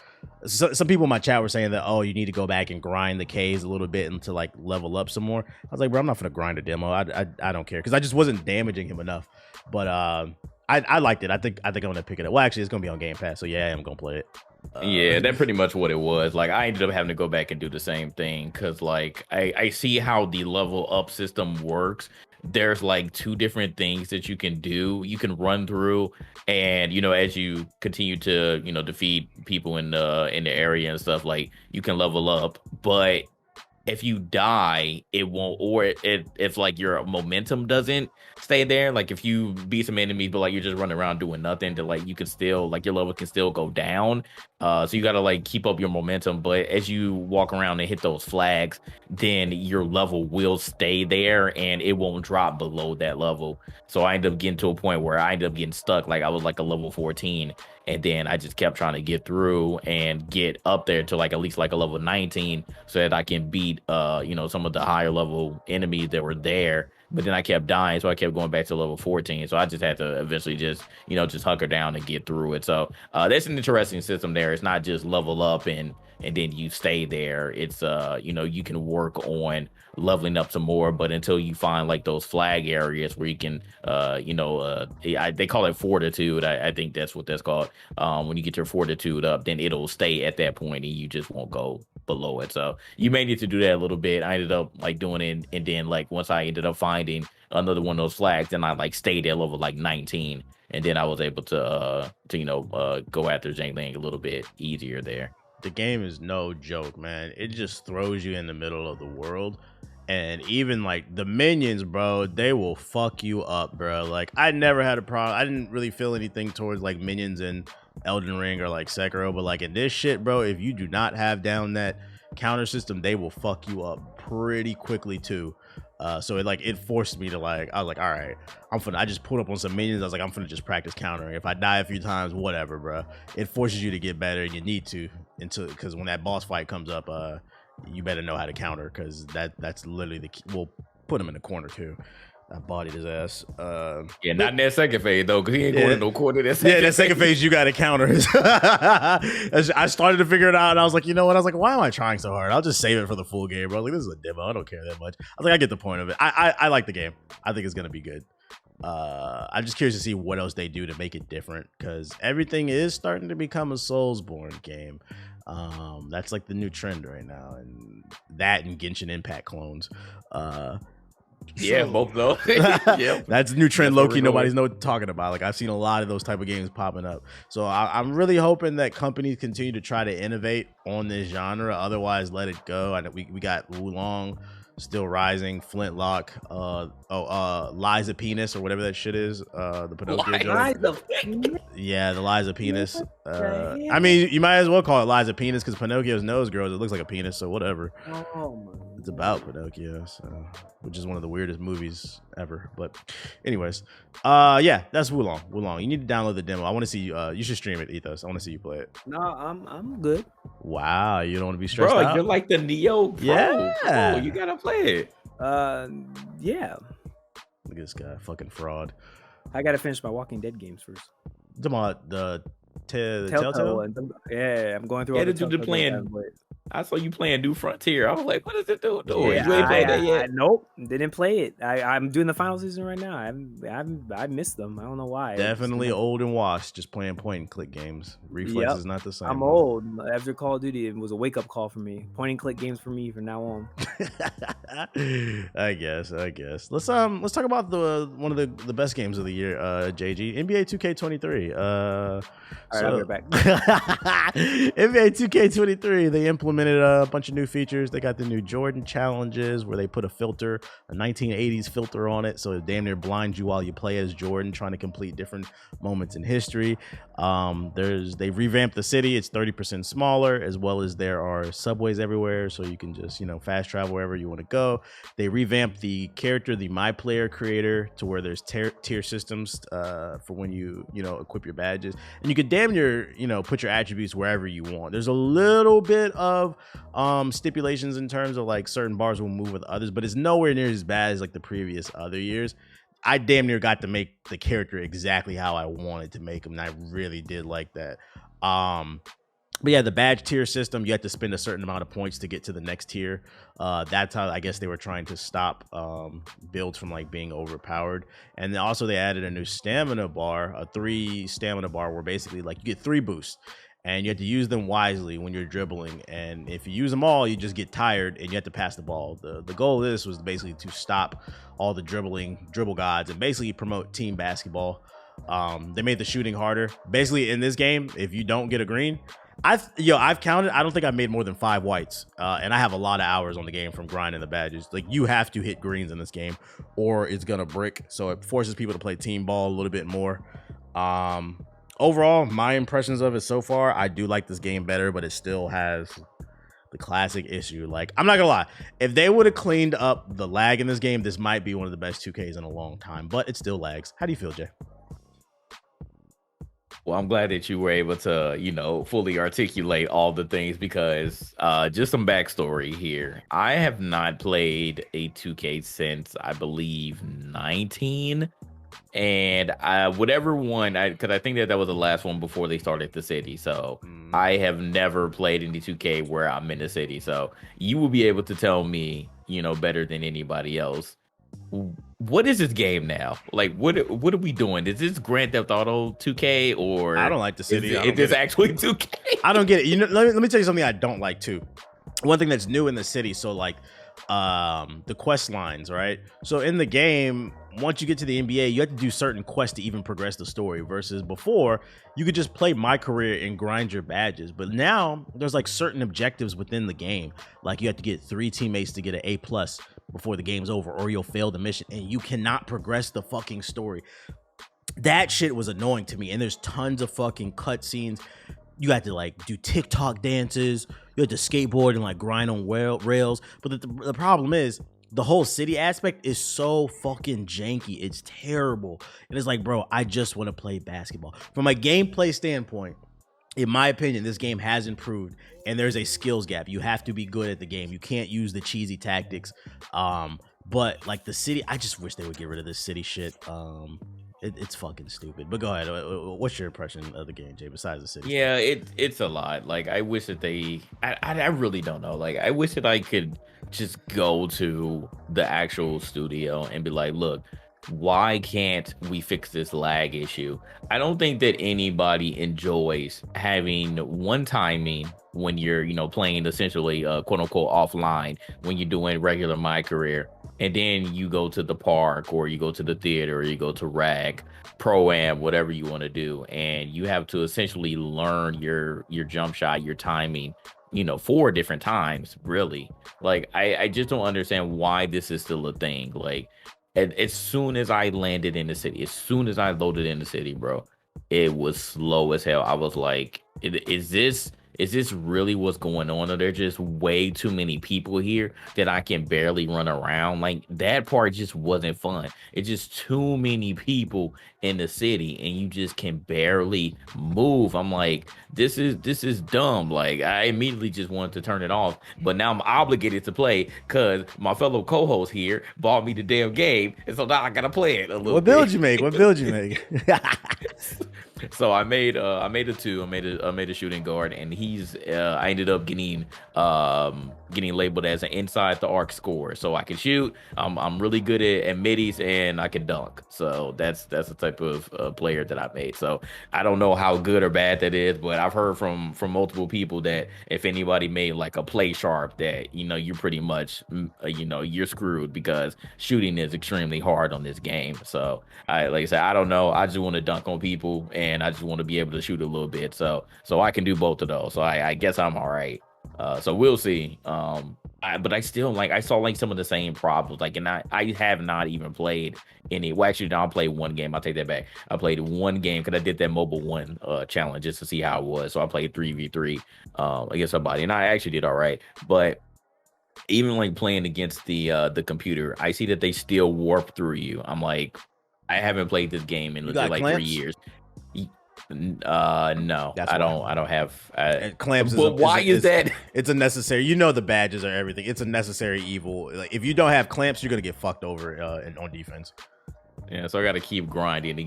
Some people in my chat were saying that, oh, you need to go back and grind the Ks a little bit and to like level up some more. I was like, bro, I'm not gonna grind a demo. I don't care, because I just wasn't damaging him enough. But I liked it. I think I'm gonna pick it up. Well, actually, it's gonna be on Game Pass, so yeah, I'm gonna play it. Yeah, that's pretty much what it was. Like I ended up having to go back and do the same thing because like I see how the level up system works. There's like two different things that you can do. You can run through, and you know, as you continue to, you know, defeat people in the area and stuff, like you can level up. But if you die, it won't, or if like your momentum doesn't stay there, like if you beat some enemies but like you're just running around doing nothing, to like you can still like your level can still go down. So you got to like keep up your momentum, but as you walk around and hit those flags, then your level will stay there and it won't drop below that level. So I ended up getting to a point where I ended up getting stuck. Like I was like a level 14, and then I just kept trying to get through and get up there to like at least like a level 19 so that I can beat you know, some of the higher level enemies that were there. but then I kept dying, so I kept going back to level 14. So I just had to eventually just hunker down and get through it. So that's an interesting system there. It's not just level up and then you stay there. It's you can work on leveling up some more, but until you find like those flag areas where you can they call it fortitude. I think that's what that's called. When you get your fortitude up, then it'll stay at that point and you just won't go below it. So you may need to do that a little bit. I ended up like doing it, and then like once I ended up finding another one of those flags, then I like stayed at level like 19, and then I was able to go after Jangling a little bit easier there. The game is no joke, man. It just throws you in the middle of the world. And even like the minions, bro, they will fuck you up, bro. Like I never had a problem. I didn't really feel anything towards like minions in Elden Ring or like Sekiro, but like in this shit, bro, if you do not have down that counter system, they will fuck you up pretty quickly too. So it forced me to I was like, all right, I just pulled up on some minions. I was like, I'm finna just practice countering. If I die a few times, whatever, bro. It forces you to get better, and you need to because when that boss fight comes up, you better know how to counter, because that's literally the key. We'll put him in the corner too. I bodied his ass. Yeah, not in that second phase though, because he ain't going in no corner. That second phase you got to counter. I started to figure it out, and I was like, you know what? I was like, why am I trying so hard? I'll just save it for the full game, bro. Like, this is a demo. I don't care that much. I was like, I get the point of it. I like the game. I think it's gonna be good. I'm just curious to see what else they do to make it different, because everything is starting to become a Soulsborne game. That's like the new trend right now, and that and Genshin Impact clones. Yeah, both though. Yep. That's the new trend. Low-key, nobody's talking about. Like, I've seen a lot of those type of games popping up. So I'm really hoping that companies continue to try to innovate on this genre. Otherwise, let it go. I know we got Wulong still rising, Flintlock, Liza Penis or whatever that shit is. The Pinocchio joke. Yeah, the Liza Penis. I mean, you might as well call it Liza Penis, because Pinocchio's nose grows. It looks like a penis, so whatever. It's about Pinocchio, so, which is one of the weirdest movies ever. But anyways, yeah, that's Wulong. You need to download the demo. I want to see you. You should stream it, Ethos. I want to see you play it. No, I'm good. Wow, you don't want to be stressed out? You're like the Neo Pro. Yeah, Bro, you gotta play it. Yeah. Look at this guy, fucking fraud. I gotta finish my Walking Dead games first. Talking about the Telltale? Yeah, I'm going through all the Telltale plan. I saw you playing New Frontier. I was like, what is it doing? Yeah, you ain't played that yet? Nope, didn't play it. I'm doing the final season right now. I missed them. I don't know why. Definitely old and washed, just playing point and click games. Reflex is not the same. I'm old. After Call of Duty, it was a wake up call for me. Point and click games for me from now on. I guess. Let's talk about one of the best games of the year, JG. NBA 2K23. All right, I'll be back. NBA 2K23, they implemented a bunch of new features. They got the new Jordan challenges where they put a 1980s filter on it, so it damn near blinds you while you play as Jordan, trying to complete different moments in history. They revamped the city. It's 30% smaller, as well as there are subways everywhere, so you can just fast travel wherever you want to go. They revamped the character, the My Player creator, to where there's tier systems for when you equip your badges, and you could damn near put your attributes wherever you want. There's a little bit of stipulations in terms of like certain bars will move with others, but it's nowhere near as bad as like the previous other years. I damn near got to make the character exactly how I wanted to make him, and I really did like that. But yeah, the badge tier system, you have to spend a certain amount of points to get to the next tier. That's how I guess they were trying to stop builds from like being overpowered. And then also they added a new stamina bar, a 3 stamina bar, where basically like you get 3 boosts, and you have to use them wisely when you're dribbling. And if you use them all, you just get tired and you have to pass the ball. The goal of this was basically to stop all the dribble gods and basically promote team basketball. They made the shooting harder. Basically in this game, if you don't get a green, I've counted. I don't think I've made more than 5 whites, and I have a lot of hours on the game from grinding the badges. Like, you have to hit greens in this game, or it's gonna brick. So it forces people to play team ball a little bit more. Overall, my impressions of it so far, I do like this game better, but it still has the classic issue. Like, I'm not gonna lie, if they would have cleaned up the lag in this game, this might be one of the best 2Ks in a long time. But it still lags. How do you feel, Jay? Well, I'm glad that you were able to, fully articulate all the things because just some backstory here. I have not played a 2K since I believe 19. And whatever one, because I think that was the last one before they started the city. So I have never played any 2K where I'm in the city. So you will be able to tell me, better than anybody else. What is this game now? Like, what are we doing? Is this Grand Theft Auto 2K or I don't like the city. Is this actually 2K? I don't get it. Let me tell you something I don't like too. One thing that's new in the city, so like the quest lines, right? So in the game, once you get to the NBA, you have to do certain quests to even progress the story, versus before you could just play My Career and grind your badges. But now there's like certain objectives within the game, like you have to get 3 teammates to get an A+ before the game's over, or you'll fail the mission and you cannot progress the fucking story. That shit was annoying to me. And there's tons of fucking cutscenes. You had to like do TikTok dances. You had to skateboard and like grind on rails. But the problem is the whole city aspect is so fucking janky. It's terrible. And it's like, bro, I just want to play basketball. From a gameplay standpoint, in my opinion, this game has improved, and there's a skills gap. You have to be good at the game. You can't use the cheesy tactics. But like the city, I just wish they would get rid of this city shit. It's fucking stupid. But go ahead. What's your impression of the game, Jay, besides the city? Yeah, it's a lot. Like, I wish that I really don't know. Like, I wish that I could just go to the actual studio and be like, look, why can't we fix this lag issue? I don't think that anybody enjoys having one timing when you're, playing essentially quote unquote offline, when you're doing regular My Career, and then you go to the park or you go to the theater or you go to rag, pro-am, whatever you want to do, and you have to essentially learn your jump shot, your timing, 4 different times, really. Like, I just don't understand why this is still a thing. Like, as soon as I landed in the city, as soon as I loaded in the city, bro, it was slow as hell. I was like, is this really what's going on? Or there's just way too many people here that I can barely run around? Like, that part just wasn't fun. It's just too many people in the city and you just can barely move. I'm like, this is dumb. Like, I immediately just wanted to turn it off, but now I'm obligated to play because my fellow co-host here bought me the damn game, and so now I gotta play it a little What bit. build you make? What build you make? So I made a 2. I made a shooting guard, and I ended up getting labeled as an inside the arc scorer. So I can shoot. I'm really good at middies, and I can dunk. So that's the type of player that I made. So I don't know how good or bad that is, but I've heard from multiple people that if anybody made like a play sharp, that you're pretty much you're screwed because shooting is extremely hard on this game. So like I said, I don't know. I just want to dunk on people, and I just want to be able to shoot a little bit. So I can do both of those. So I guess I'm all right. So we'll see. But I still I saw like some of the same problems. Like, and I have not even played any. Well, actually, no, I played one game. I'll take that back. I played one game because I did that mobile one challenge just to see how it was. So I played 3v3 against somebody, and I actually did all right. But even like playing against the computer, I see that they still warp through you. I'm like, I haven't played this game in like clamps? 3 years. No, That's I don't have clamps. But why is that? It's a necessary. The badges are everything. It's a necessary evil. Like, if you don't have clamps, you're gonna get fucked over on defense. Yeah, so I got to keep grinding to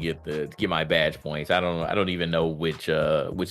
get my badge points. I don't even know which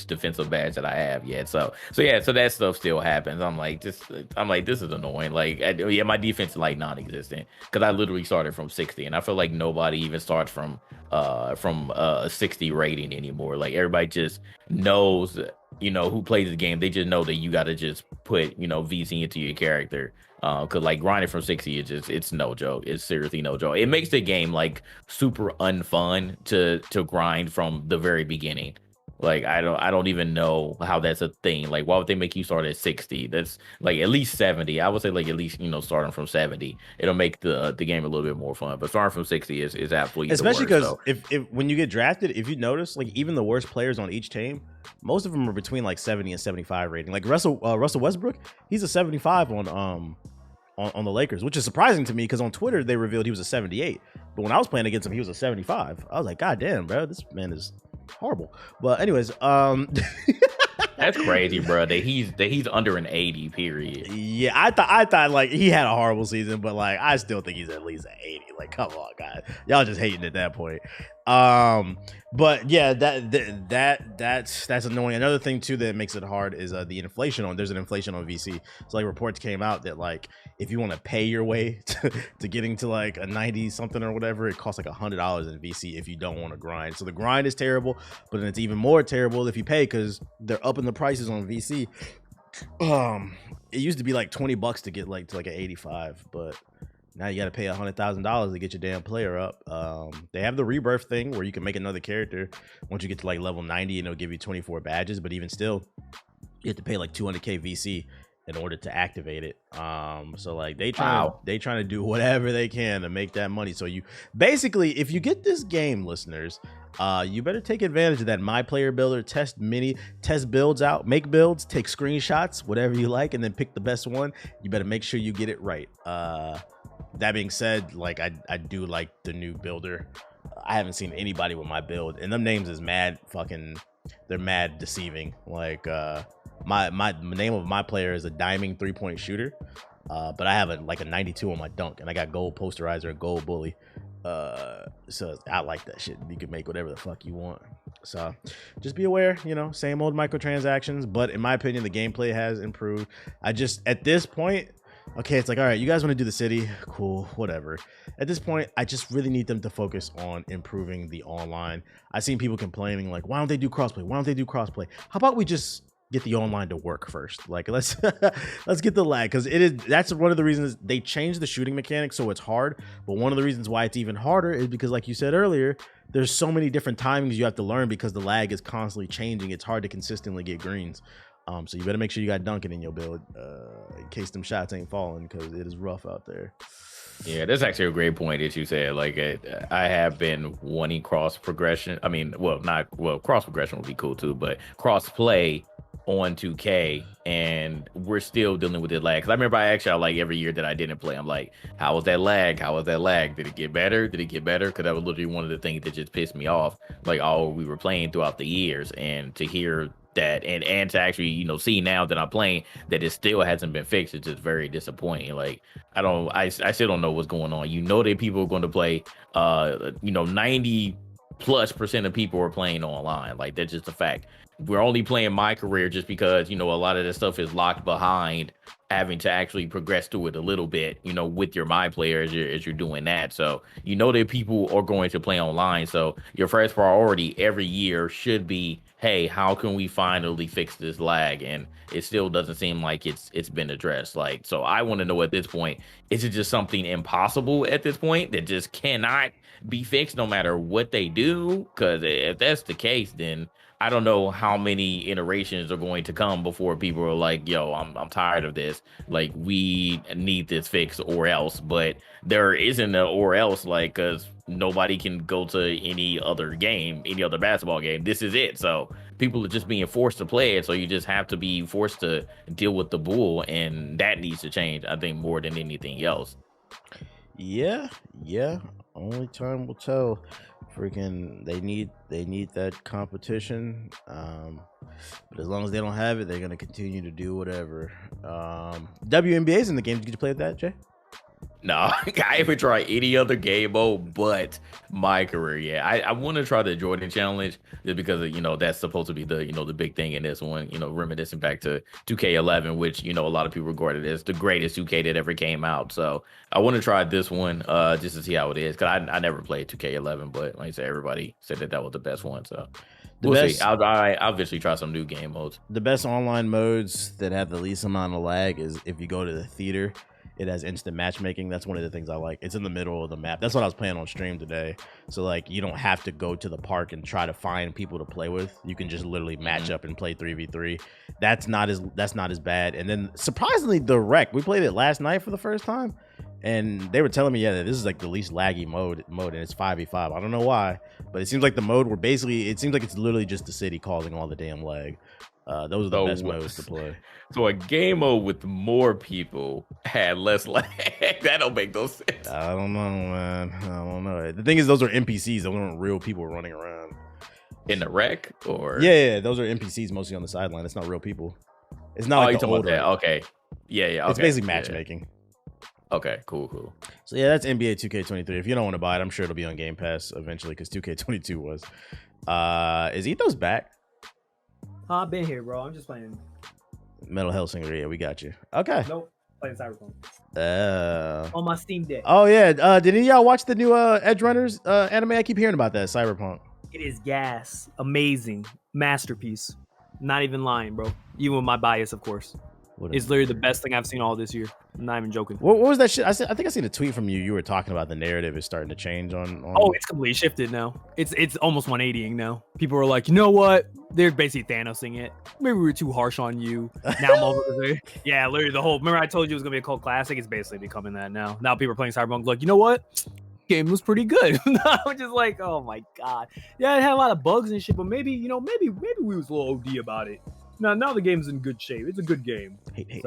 defensive badge that I have yet. So that stuff still happens. I'm like, this is annoying. Like, my defense is like non-existent because I literally started from 60, and I feel like nobody even starts from a 60 rating anymore. Like, everybody just knows, who plays the game. They just know that you got to just put VC into your character. Cause like grinding from 60 it's no joke. It's seriously no joke. It makes the game like super unfun to grind from the very beginning. Like, I don't even know how that's a thing. Like, why would they make you start at 60? That's like at least 70. I would say like at least starting from 70. It'll make the game a little bit more fun. But starting from 60 is absolutely especially the worst, because if when you get drafted, if you notice, like even the worst players on each team, most of them are between like 70 and 75 rating. Like Russell Westbrook, he's a 75 on the Lakers, which is surprising to me because on Twitter they revealed he was a 78. But when I was playing against him, he was a 75. I was like, God damn, bro, this man is horrible. But anyways, That's crazy, bro. That he's under an 80. Period. Yeah, I thought like he had a horrible season, but like I still think he's at least an 80. Like, come on, guys, y'all just hating at that point. But yeah, that's annoying. Another thing too that makes it hard is the inflation on. There's an inflation on VC. So like reports came out that like if you want to pay your way to getting to like a 90 something or whatever, it costs like $100 in VC if you don't want to grind. So the grind is terrible, but then it's even more terrible if you pay because they're upping the prices on VC. It used to be like $20 to get like to like an 85, but now you got to pay $100,000 to get your damn player up. They have the rebirth thing where you can make another character once you get to like level 90 and it'll give you 24 badges, but even still you have to pay like 200k VC in order to activate it. So like they trying to do whatever they can to make that money. So you basically, if you get this game, listeners, you better take advantage of that My Player Builder, test builds out, make builds, take screenshots, whatever you like, and then pick the best one. You better make sure you get it right. That being said, like I do like the new builder. I haven't seen anybody with my build, and them names is mad fucking, they're mad deceiving. Like my name of my player is a diming 3-point shooter, but I have a 92 on my dunk, and I got gold posterizer and gold bully. So I like that shit. You can make whatever the fuck you want. So just be aware, same old microtransactions, but in my opinion, the gameplay has improved. I just, at this point, okay, it's like, all right, you guys want to do the city, cool, whatever. At this point, I just really need them to focus on improving the online. I've seen people complaining like, why don't they do crossplay? How about we just get the online to work first? Like, let's get the lag, because that's one of the reasons they changed the shooting mechanics, so it's hard. But one of the reasons why it's even harder is because, like you said earlier, there's so many different timings you have to learn because the lag is constantly changing. It's hard to consistently get greens. So you better make sure you got dunking in your build in case them shots ain't falling, because it is rough out there. Yeah, that's actually a great point that you said. Like, I have been wanting cross progression. I mean, cross progression would be cool too, but cross play on 2K, and we're still dealing with the lag. Because I remember I asked y'all like every year that I didn't play, I'm like, how was that lag? Did it get better? Because that was literally one of the things that just pissed me off. Like, all we were playing throughout the years, and to hear that and to actually see now that I'm playing that it still hasn't been fixed, it's just very disappointing. Like, I still don't know what's going on. That people are going to play 90+% of people are playing online. Like, that's just a fact. We're only playing My Career just because a lot of this stuff is locked behind having to actually progress through it a little bit, with your My Player as you're doing that. So that people are going to play online. So your first priority every year should be, hey, how can we finally fix this lag? And it still doesn't seem like it's been addressed. Like, so I want to know at this point, is it just something impossible at this point that just cannot be fixed no matter what they do? Because if that's the case, then I don't know how many iterations are going to come before people are like, yo, I'm tired of this. Like, we need this fixed or else. But there isn't an or else, like, because nobody can go to any other basketball game. This is it. So people are just being forced to play it. So you just have to be forced to deal with the bull. And that needs to change, I think, more than anything else. Yeah. Only time will tell. Freaking, they need that competition. But as long as they don't have it, they're gonna continue to do whatever. WNBA's in the game. Did you play with that, Jay? No, I haven't tried any other game mode but My Career. Yeah, I want to try the Jordan Challenge just because that's supposed to be the the big thing in this one. Reminiscing back to 2K11, which a lot of people regarded as the greatest 2K that ever came out. So I want to try this one just to see how it is, because I never played 2K11, but like I said, everybody said that was the best one. So we'll see. I'll eventually try some new game modes. The best online modes that have the least amount of lag is if you go to the theater. It has instant matchmaking. That's one of the things I like. It's in the middle of the map. That's what I was playing on stream today. So like, you don't have to go to the park and try to find people to play with. You can just literally match up and play 3v3. That's not as bad. And then surprisingly, the Rec, we played it last night for the first time, and they were telling me, that this is like the least laggy mode, and it's 5v5. I don't know why, but it seems like the mode where basically it seems like it's literally just the city causing all the damn lag. Those are the best modes to play. So a game mode with more people had less lag. That don't make no sense. I don't know, man. I don't know. The thing is, those are NPCs. Those aren't real people running around. In the wreck or Yeah, those are NPCs mostly on the sideline. It's not real people. It's not oh, like you the talking old about that? wreck. Okay, yeah, okay. It's basically matchmaking. Okay, cool. So yeah, that's NBA 2K23. If you don't want to buy it, I'm sure it'll be on Game Pass eventually because 2K22 was. Is Ethos back? I've been here, bro. I'm just playing. Metal Hellsinger, yeah, we got you. Okay. Nope, playing Cyberpunk Uh, on my Steam Deck. oh yeah. Did any of y'all watch the new Edge Runners anime? I keep hearing about that Cyberpunk. It is gas, amazing, masterpiece. Not even lying, bro. Even with my bias, of course. It's literally the best thing I've seen all this year. I'm not even joking. What was that shit? I think I seen a tweet from you. You were talking about the narrative is starting to change on. Oh, it's completely shifted now. It's almost 180ing now. People are like, you know what? They're basically Thanosing it. Maybe we were too harsh on you. Now I'm over there. Yeah, literally the whole. Remember I told you it was gonna be a cult classic? It's basically becoming that now. Now people are playing Cyberpunk like, you know what? Game was pretty good. I'm just like, oh my god. Yeah, it had a lot of bugs and shit, but maybe we was a little OD about it. Now the game's in good shape. It's a good game. Hate.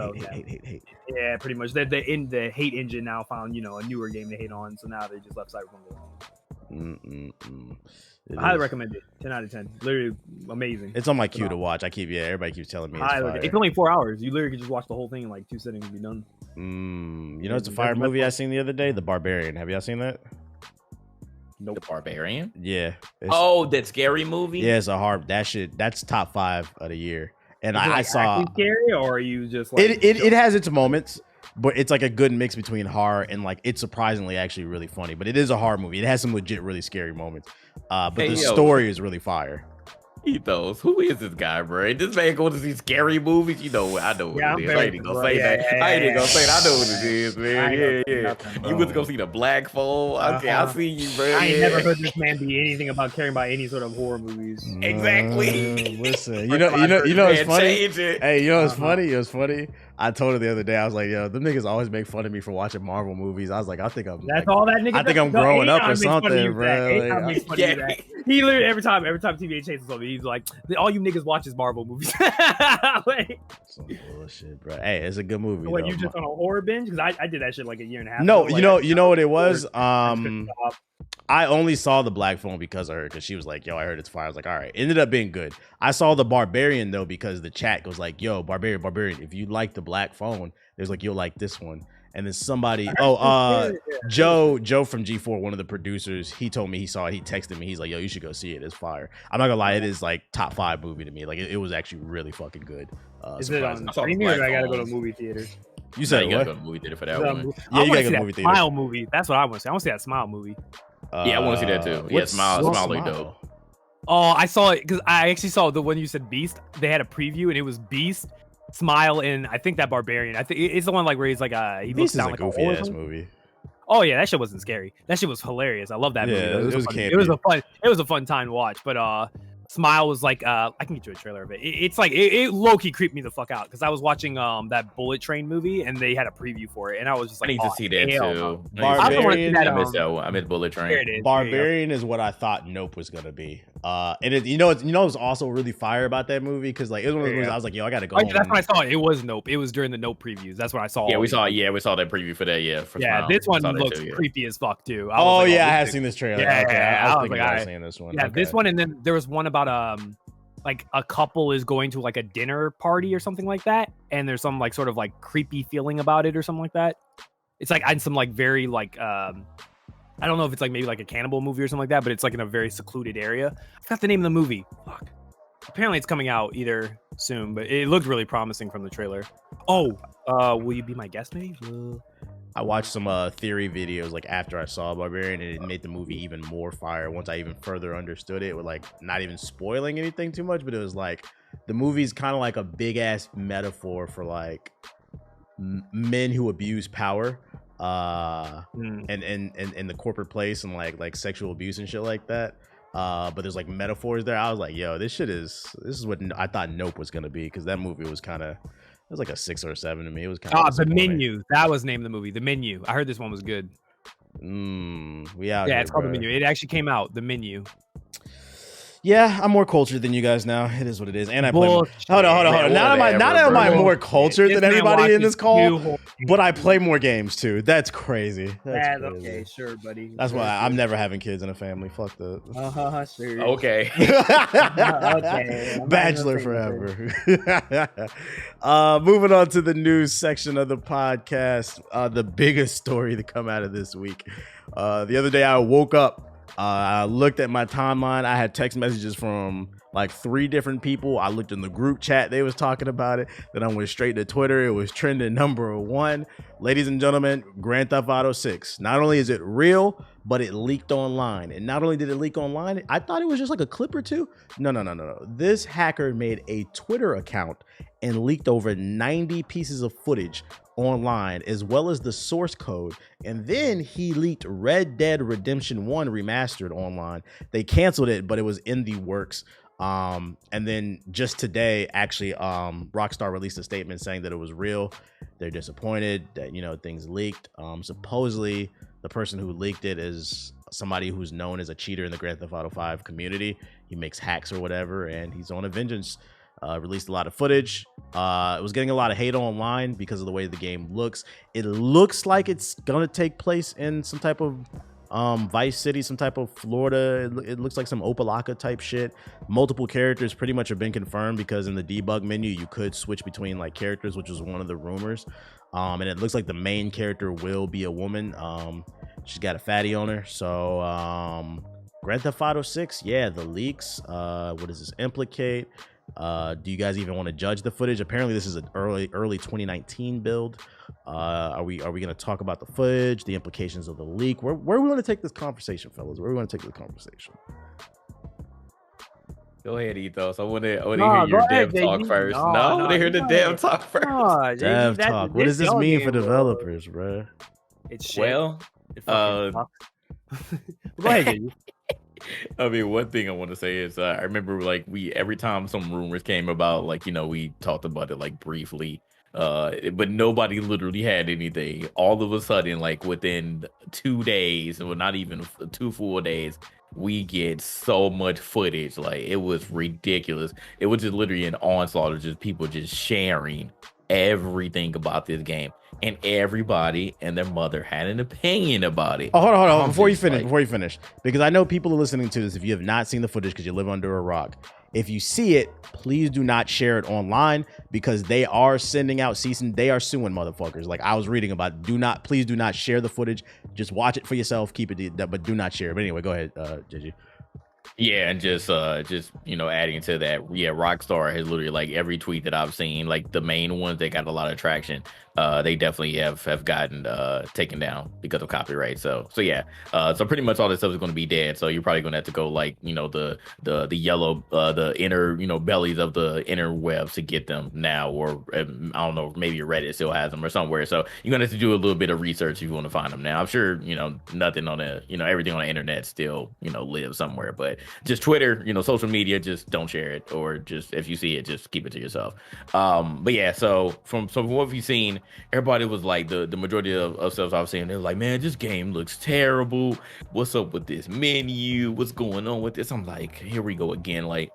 Yeah, pretty much. The hate engine now found, a newer game to hate on, so now they just left Cyberpunk alone. I highly recommend it. 10 out of 10. Literally amazing. It's on my queue to watch. Everybody keeps telling me it's fire. It's only 4 hours. You literally could just watch the whole thing in like 2 sittings and be done. You know, it's a fire movie I seen the other day, The Barbarian. Have y'all seen that? Nope. The Barbarian? Yeah. That scary movie? Yeah, it's a hard. That's top 5 of the year. And I like saw scary, or are you just like it has its moments, but it's like a good mix between horror and like it's surprisingly actually really funny. But it is a horror movie. It has some legit really scary moments. But the story is really fire. Ethos, who is this guy, bro? This man going to see scary movies. You know, I know what it is. I ain't gonna say that. I ain't gonna say that. I know what it is, man. Yeah. You went to go see the Black Phone. Okay, I see you, bro. I ain't never heard this man be anything about caring about any sort of horror movies. Exactly. Listen, you know it's funny. Hey, you know what's funny? It was funny. I told her the other day, I was like, yo, them niggas always make fun of me for watching Marvel movies. I was like, I think I'm all that nigga. I think I'm growing up or something, bro. He literally every time TVA chases something, he's like, all you niggas watch is Marvel movies. Some bullshit, bro. Hey, it's a good movie. What, you just on a horror binge? Because I did that shit like a year and a half No, ago. you know what it was? I only saw the Black Phone because of her, because she was like, yo, I heard it's fire. I was like, all right. It ended up being good. I saw the Barbarian though, because the chat goes like, yo, Barbarian, if you like the Black Phone, there's like, you'll like this one. And then somebody, Joe from G4, one of the producers, he told me he saw it. He texted me. He's like, yo, you should go see it. It's fire. I'm not gonna lie, it is like top 5 movie to me. Like it was actually really fucking good. Is it on streaming, or I gotta go to movie theater? You said you what? gotta go to movie theater for that one. Yeah, you gotta go to movie theater. Smile movie. That's what I want to see. I want to see that Smile movie. Yeah, I want to see that too. Yeah, Smile look dope. Oh, I saw it because I actually saw the one you said Beast. They had a preview and it was Beast, Smile, and I think that Barbarian. I think it's the one like where he's like he looks down like a goofy ass movie. Oh yeah, that shit wasn't scary. That shit was hilarious. I love that movie. It was a fun time to watch. But Smile was like I can get you a trailer of it. It's like it low key creeped me the fuck out because I was watching that Bullet Train movie and they had a preview for it and I was just like, I need to see that too. Barbarian, I missed that one. I missed Bullet Train. Barbarian is what I thought Nope was gonna be. And it was also really fire about that movie because like it was one of those movies I was like, yo, I gotta go. That's when I saw it. It was Nope. It was during the Nope previews. That's what I saw. Yeah, we saw that preview for that. Yeah, for Smile. This one looks creepy as fuck too. I have seen this trailer. Yeah, I was thinking about seeing this one. Yeah, this one, and then there was one about like a couple is going to like a dinner party or something like that, and there's some like sort of like creepy feeling about it or something like that. It's like on some like very like I don't know if it's like maybe like a cannibal movie or something like that, but it's like in a very secluded area. I forgot the name of the movie. Fuck. Apparently it's coming out either soon, but it looked really promising from the trailer. Will you be my guest maybe? I watched some theory videos like after I saw Barbarian, and it made the movie even more fire once I even further understood it, with like not even spoiling anything too much, but it was like the movie's kind of like a big ass metaphor for like men who abuse power and the corporate place and like sexual abuse and shit like that. But there's like metaphors there. I was like, yo, this is what I thought Nope was gonna be, because that movie was kind of, it was like a 6 or a 7 to me. It was kind of The Menu. That was the name of the movie. The Menu. I heard this one was good. It's called The Menu. It actually came out. The Menu. Yeah, I'm more cultured than you guys now. It is what it is. And I play more. Bullshit. Hold on. Man, Not am I bro. more cultured This than man everybody in watches this call, 2 whole but I games. play more games too. That's crazy. That's Yeah, crazy. okay, sure, buddy. That's Sure, why sure. I'm never having kids in a family. Fuck that. Sure. Okay. Okay. I'm not Bachelor gonna say forever. Moving on to the news section of the podcast. The biggest story to come out of this week. The other day I woke up. I looked at my timeline. I had text messages from like 3 different people. I looked in the group chat. They was talking about it. Then I went straight to Twitter. It was trending number 1. Ladies and gentlemen, Grand Theft Auto 6. Not only is it real, but it leaked online. And not only did it leak online, I thought it was just like a clip or 2. No. This hacker made a Twitter account and leaked over 90 pieces of footage online, as well as the source code. And then he leaked Red Dead Redemption 1 remastered online. They canceled it, but it was in the works. And then just today, actually, Rockstar released a statement saying that it was real. They're disappointed that, things leaked. Supposedly the person who leaked it is somebody who's known as a cheater in the Grand Theft Auto 5 community. He makes hacks or whatever, and he's on a vengeance. Released a lot of footage. It was getting a lot of hate online because of the way the game looks. It looks like it's gonna take place in some type of Vice City, some type of Florida. It looks like some Opalaka type shit. Multiple characters pretty much have been confirmed because in the debug menu you could switch between like characters, which was one of the rumors. And it looks like the main character will be a woman. She's got a fatty on her. So Grand Theft Auto 6, yeah, the leaks. What does this implicate? Do you guys even want to judge the footage? Apparently this is an early 2019 build. Are we going to talk about the footage, the implications of the leak? Where are we going to take this conversation, fellas? Where are we going to take this conversation? Go ahead, Ethos. I want to hear go your ahead, dev talk JD. first. No, No, I want to hear you the go dev ahead. talk first. JD, Dev talk. What does this your mean for game, bro. developers, bro? It's shit. Well, It fucking sucks. Go ahead, JD. I mean, one thing I want to say is I remember like every time some rumors came about, like, we talked about it like briefly, but nobody literally had anything. All of a sudden, like within 2 days, or not even 2 full days, we get so much footage. Like, it was ridiculous. It was just literally an onslaught of just people just sharing everything about this game. And everybody and their mother had an opinion about it. Oh, hold on. I'm Before you just finish, because I know people are listening to this. If you have not seen the footage because you live under a rock, if you see it, please do not share it online because they are sending out they are suing motherfuckers. Like I was reading about, please do not share the footage. Just watch it for yourself. Keep it, but do not share it. But anyway, go ahead, JG. Yeah, and just adding to that, yeah, Rockstar has literally, like, every tweet that I've seen, like the main ones that got a lot of traction, they definitely have gotten taken down because of copyright. So yeah, so pretty much all this stuff is going to be dead. So you're probably going to have to go like the yellow the inner bellies of the interwebs to get them now, or I don't know, maybe Reddit still has them or somewhere. So you're going to have to do a little bit of research if you want to find them now. I'm sure nothing on the everything on the internet still lives somewhere, but just Twitter, social media, just don't share it, or just if you see it, just keep it to yourself. But yeah, so from what we've seen, everybody was like, the majority of stuff I've seen, they're like, man, this game looks terrible. What's up with this menu? What's going on with this? I'm like, here we go again. Like,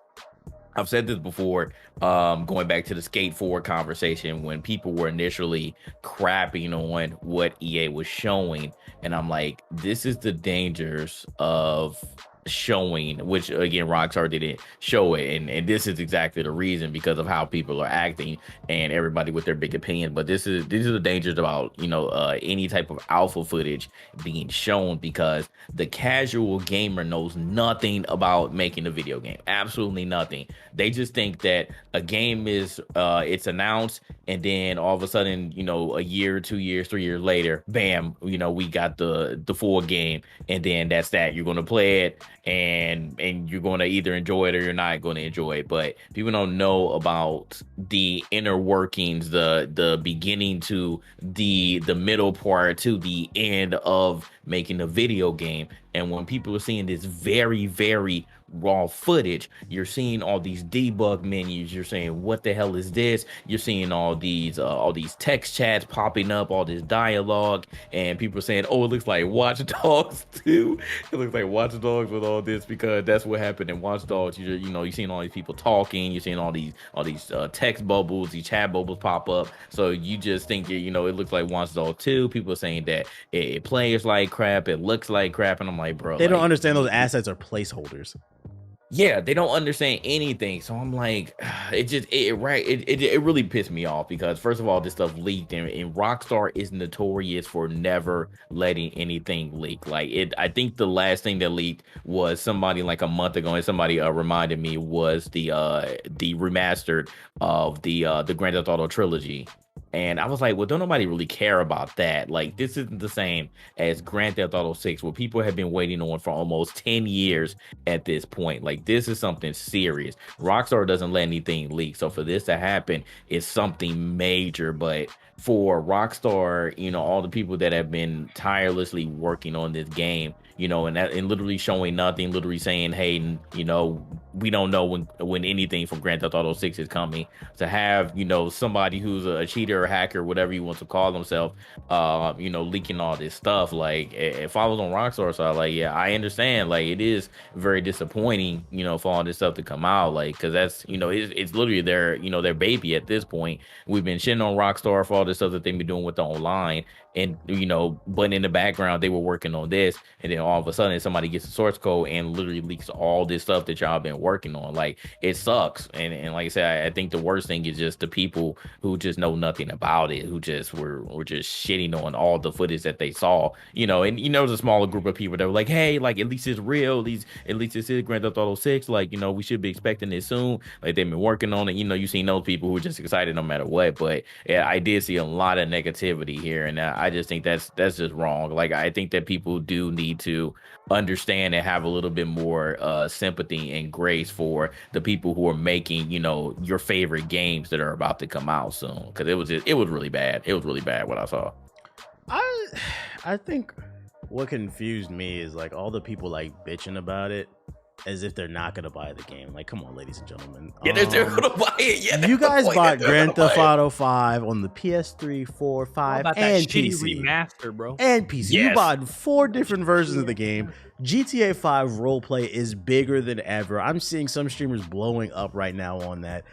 I've said this before, going back to the Skate 4 conversation when people were initially crapping on what EA was showing. And I'm like, this is the dangers of showing, which again Rockstar didn't show it, and this is exactly the reason, because of how people are acting and everybody with their big opinion. But these are the dangers about any type of alpha footage being shown, because the casual gamer knows nothing about making a video game, absolutely nothing. They just think that a game is it's announced, and then all of a sudden, a year, 2 years, 3 years later, bam, we got the full game, and then that's that. You're gonna play it, and you're going to either enjoy it or you're not going to enjoy it. But people don't know about the inner workings, the beginning to the middle part to the end of making a video game. And when people are seeing this very, very raw footage. You're seeing all these debug menus. You're saying, what the hell is this? You're seeing all these text chats popping up, all this dialogue, and people saying, oh, it looks like Watch Dogs too. It looks like Watch Dogs with all this, because that's what happened in Watch Dogs. You're seeing all these people talking. You're seeing all these text bubbles, these chat bubbles pop up. So you just think it looks like Watch Dogs 2. People are saying that it plays like crap, it looks like crap, and I'm like, bro, they don't understand those assets are placeholders. Yeah, they don't understand anything. So I'm like, it really pissed me off, because first of all, this stuff leaked, and Rockstar is notorious for never letting anything leak. I think the last thing that leaked was somebody like a month ago, and somebody reminded me, was the remastered of the Grand Theft Auto trilogy. And I was like, well, don't nobody really care about that. Like, this isn't the same as Grand Theft Auto 6, where people have been waiting on for almost 10 years at this point. Like, this is something serious. Rockstar doesn't let anything leak. So for this to happen is something major. But for Rockstar, all the people that have been tirelessly working on this game, and literally showing nothing, literally saying, hey, we don't know when anything from Grand Theft Auto 6 is coming, to have, somebody who's a cheater or hacker, whatever you want to call themselves, leaking all this stuff. Like, if I was on Rockstar side, like, yeah, I understand. Like, it is very disappointing, for all this stuff to come out. Like, because that's, it's literally their baby at this point. We've been shitting on Rockstar for all this stuff that they've been doing with the online. And, but in the background, they were working on this. And then all of a sudden, somebody gets the source code and literally leaks all this stuff that y'all been working on. Like, it sucks. And like I said, I think the worst thing is just the people who just know nothing about it, who just were just shitting on all the footage that they saw, and there's a smaller group of people that were like, hey, like, at least it's real. At least this is Grand Theft Auto 6. Like, we should be expecting it soon. Like, they've been working on it. You seen those people who are just excited no matter what. But yeah, I did see a lot of negativity here. And I just think that's just wrong. Like, I think that people do need to understand and have a little bit more sympathy and grace for the people who are making, your favorite games that are about to come out soon. Because it was really bad. It was really bad what I saw. I think what confused me is, like, all the people like bitching about it as if they're not gonna buy the game. Like, come on, ladies and gentlemen. Yeah, they're gonna buy it. Yeah, you guys bought Grand Theft Auto 5 on the PS3, 4, 5, and PC. Remaster, bro. And PC. Yes. You bought 4 different versions of the game. GTA 5 roleplay is bigger than ever. I'm seeing some streamers blowing up right now on that.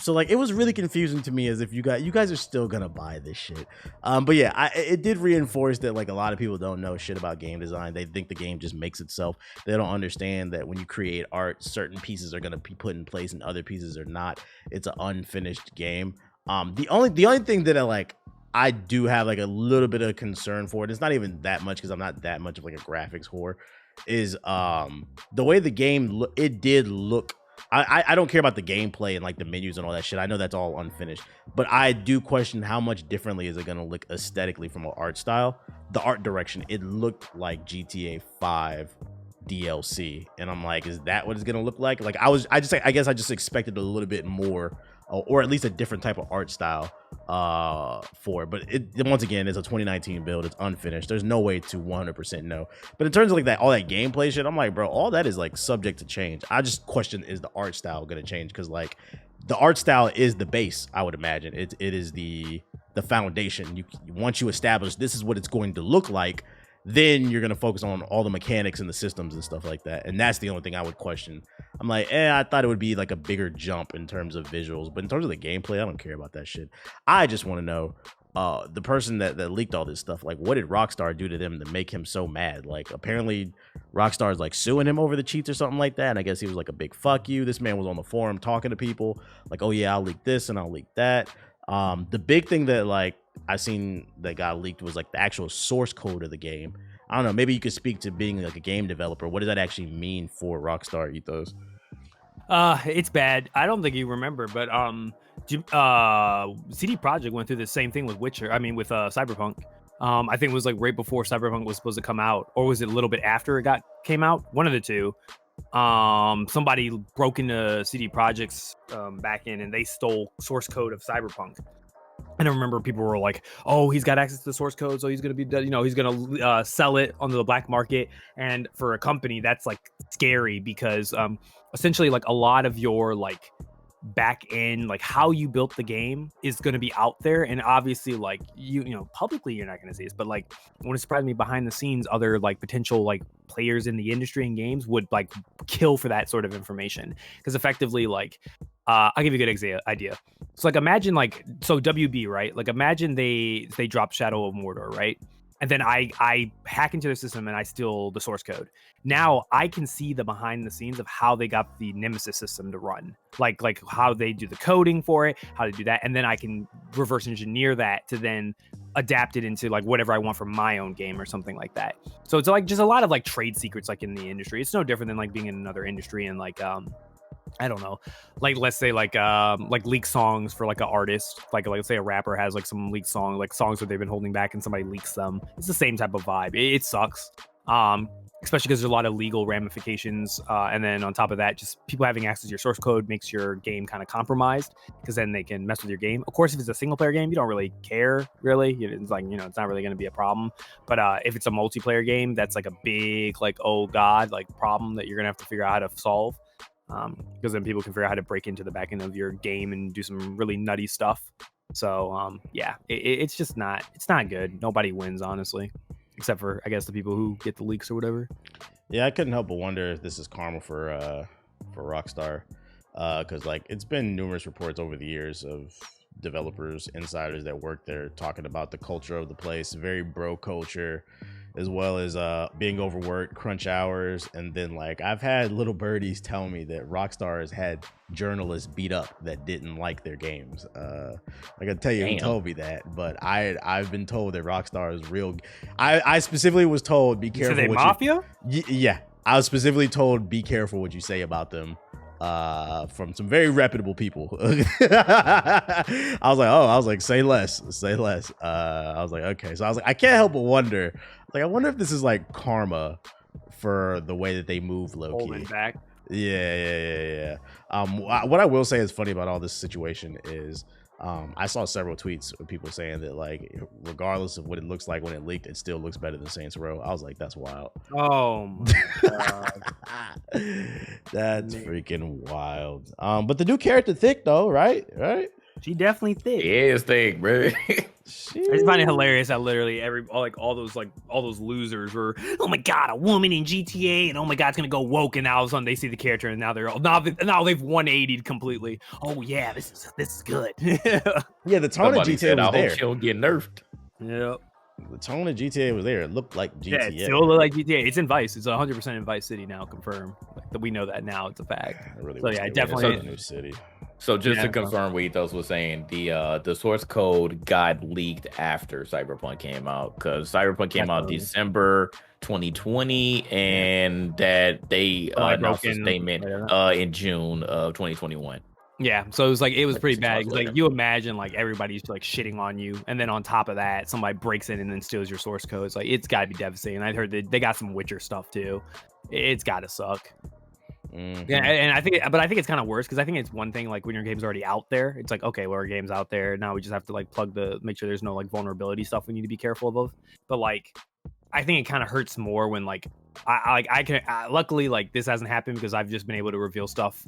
So like, it was really confusing to me, as if you guys are still gonna buy this shit. But yeah, it did reinforce that, like, a lot of people don't know shit about game design. They think the game just makes itself. They don't understand that when you create art, certain pieces are gonna be put in place and other pieces are not. It's an unfinished game. The only thing that I do have like a little bit of concern for it. It's not even that much, because I'm not that much of like a graphics whore. Is the way the game it did look. I don't care about the gameplay and like the menus and all that shit. I know that's all unfinished, but I do question how much differently is it going to look aesthetically from an art style. The art direction, it looked like GTA 5 DLC, and I'm like, is that what it's going to look like? Like, I guess I just expected a little bit more, or at least a different type of art style for it. But it once again is a 2019 build. It's unfinished. There's no way to 100% know. But in terms of like that, all that gameplay shit, I'm like, bro, all that is like subject to change. I just question, is the art style gonna change? Because like, the art style is the base, I would imagine. It is the foundation. Once you establish this is what it's going to look like, then you're going to focus on all the mechanics and the systems and stuff like that. And that's the only thing I would question. I'm like, I thought it would be like a bigger jump in terms of visuals, but in terms of the gameplay, I don't care about that shit. I just want to know, the person that leaked all this stuff, like, what did Rockstar do to them to make him so mad? Like, apparently Rockstar is like suing him over the cheats or something like that. And I guess he was like a big fuck you. This man was on the forum talking to people like, oh yeah, I'll leak this and I'll leak that. The big thing that like I seen that got leaked was like the actual source code of the game. I don't know, maybe you could speak to being like a game developer. What does that actually mean for Rockstar Ethos? It's bad. I don't think you remember, but CD Projekt went through the same thing with Cyberpunk. I think it was like right before Cyberpunk was supposed to come out, or was it a little bit after it came out? One of the two. Somebody broke into CD Projekt's back end, and they stole source code of Cyberpunk. And I remember people were like, "Oh, he's got access to the source code, so he's gonna be, he's gonna sell it onto the black market." And for a company, that's like scary because essentially, like a lot of your like back end, like how you built the game, is gonna be out there, and obviously, like publicly, you're not gonna see this, but like it wouldn't surprise me behind the scenes, other like potential like players in the industry and games would like kill for that sort of information because effectively, like, I'll give you a good idea. So like imagine WB, right? Like imagine they drop Shadow of Mordor, right? And then I hack into their system and I steal the source code. Now I can see the behind the scenes of how they got the Nemesis system to run, like how they do the coding for it, how to do that, and then I can reverse engineer that to then adapt it into like whatever I want for my own game or something like that. So it's like just a lot of like trade secrets like in the industry. It's no different than like being in another industry and like I don't know, like let's say like leak songs for like an artist, like let's say a rapper has like some leaked song, like songs that they've been holding back and somebody leaks them. It's the same type of vibe. It sucks, especially because there's a lot of legal ramifications, and then on top of that, just people having access to your source code makes your game kind of compromised because then they can mess with your game. Of course, if it's a single player game, you don't really care, really. It's like, it's not really going to be a problem. But if it's a multiplayer game, that's like a big like, oh god, like problem that you're gonna have to figure out how to solve. Because then people can figure out how to break into the back end of your game and do some really nutty stuff. So it's just not good. Nobody wins, honestly, except for I guess the people who get the leaks or whatever. Yeah, I couldn't help but wonder if this is karma for Rockstar, because like it's been numerous reports over the years of developers, insiders that work there talking about the culture of the place, very bro culture, as well as being overworked, crunch hours. And then like I've had little birdies tell me that Rockstar has had journalists beat up that didn't like their games. I can tell you who told me that, but I've been told that Rockstar is real. I specifically was told be careful. So they mafia? Yeah, I was specifically told be careful what you say about them. From some very reputable people. I was like, say less. I was like, okay. So I was like, I can't help but wonder. Like, I wonder if this is like karma for the way that they move low key. Holding back. Yeah. What I will say is funny about all this situation is I saw several tweets of people saying that like regardless of what it looks like when it leaked, it still looks better than Saints Row. I was like, that's wild. Oh my god. That's freaking wild. But the new character thick though, right? She definitely thick. He is thick, bro. I just find it hilarious that literally all those losers were, oh my god, a woman in GTA, and oh my god, it's gonna go woke, and now all of a sudden they see the character, and now they're all now they've 180'd completely. Oh yeah, this is good. Yeah, the tone of GTA was I there. hope she don't get nerfed. Yep. The tone of GTA was there. It looked like GTA. Yeah, it still looked like GTA. It's in Vice. It's 100% in Vice City now, confirmed. Like, we know that now. It's a fact. Really so yeah, definitely a new city. So just to confirm what Ethos was saying, the source code got leaked after Cyberpunk came out, because Cyberpunk came out December 2020, and that they announced a statement in June of 2021. Yeah, so it was pretty bad. Like you imagine like everybody's like shitting on you, and then on top of that, somebody breaks in and then steals your source code. It's like it's got to be devastating. I heard they got some Witcher stuff too. It's got to suck. Mm-hmm. Yeah, and I think it's kind of worse because I think it's one thing like when your game's already out there, it's like okay, well our game's out there now, we just have to like make sure there's no like vulnerability stuff we need to be careful of. But like I think it kind of hurts more when like I luckily like this hasn't happened because I've just been able to reveal stuff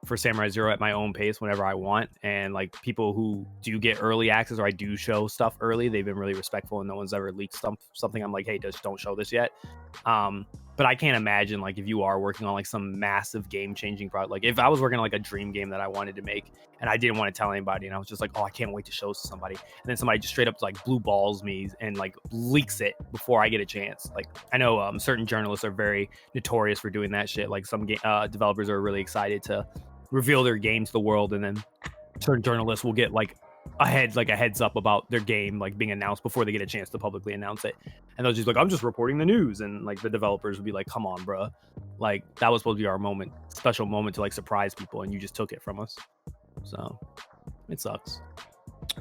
for Samurai Zero at my own pace whenever I want, and like people who do get early access or I do show stuff early, they've been really respectful and no one's ever leaked something. I'm like, hey, just don't show this yet. But I can't imagine like if you are working on like some massive game-changing product, like if I was working on like a dream game that I wanted to make and I didn't want to tell anybody, and I was just like, oh, I can't wait to show this to somebody, and then somebody just straight up like blue balls me and like leaks it before I get a chance. Like I know certain journalists are very notorious for doing that shit. Like some developers are really excited to reveal their game to the world, and then certain journalists will get like a heads up about their game like being announced before they get a chance to publicly announce it, and they'll just like, I'm just reporting the news, and like the developers would be like, come on bro, like that was supposed to be our special moment to like surprise people, and you just took it from us. So it sucks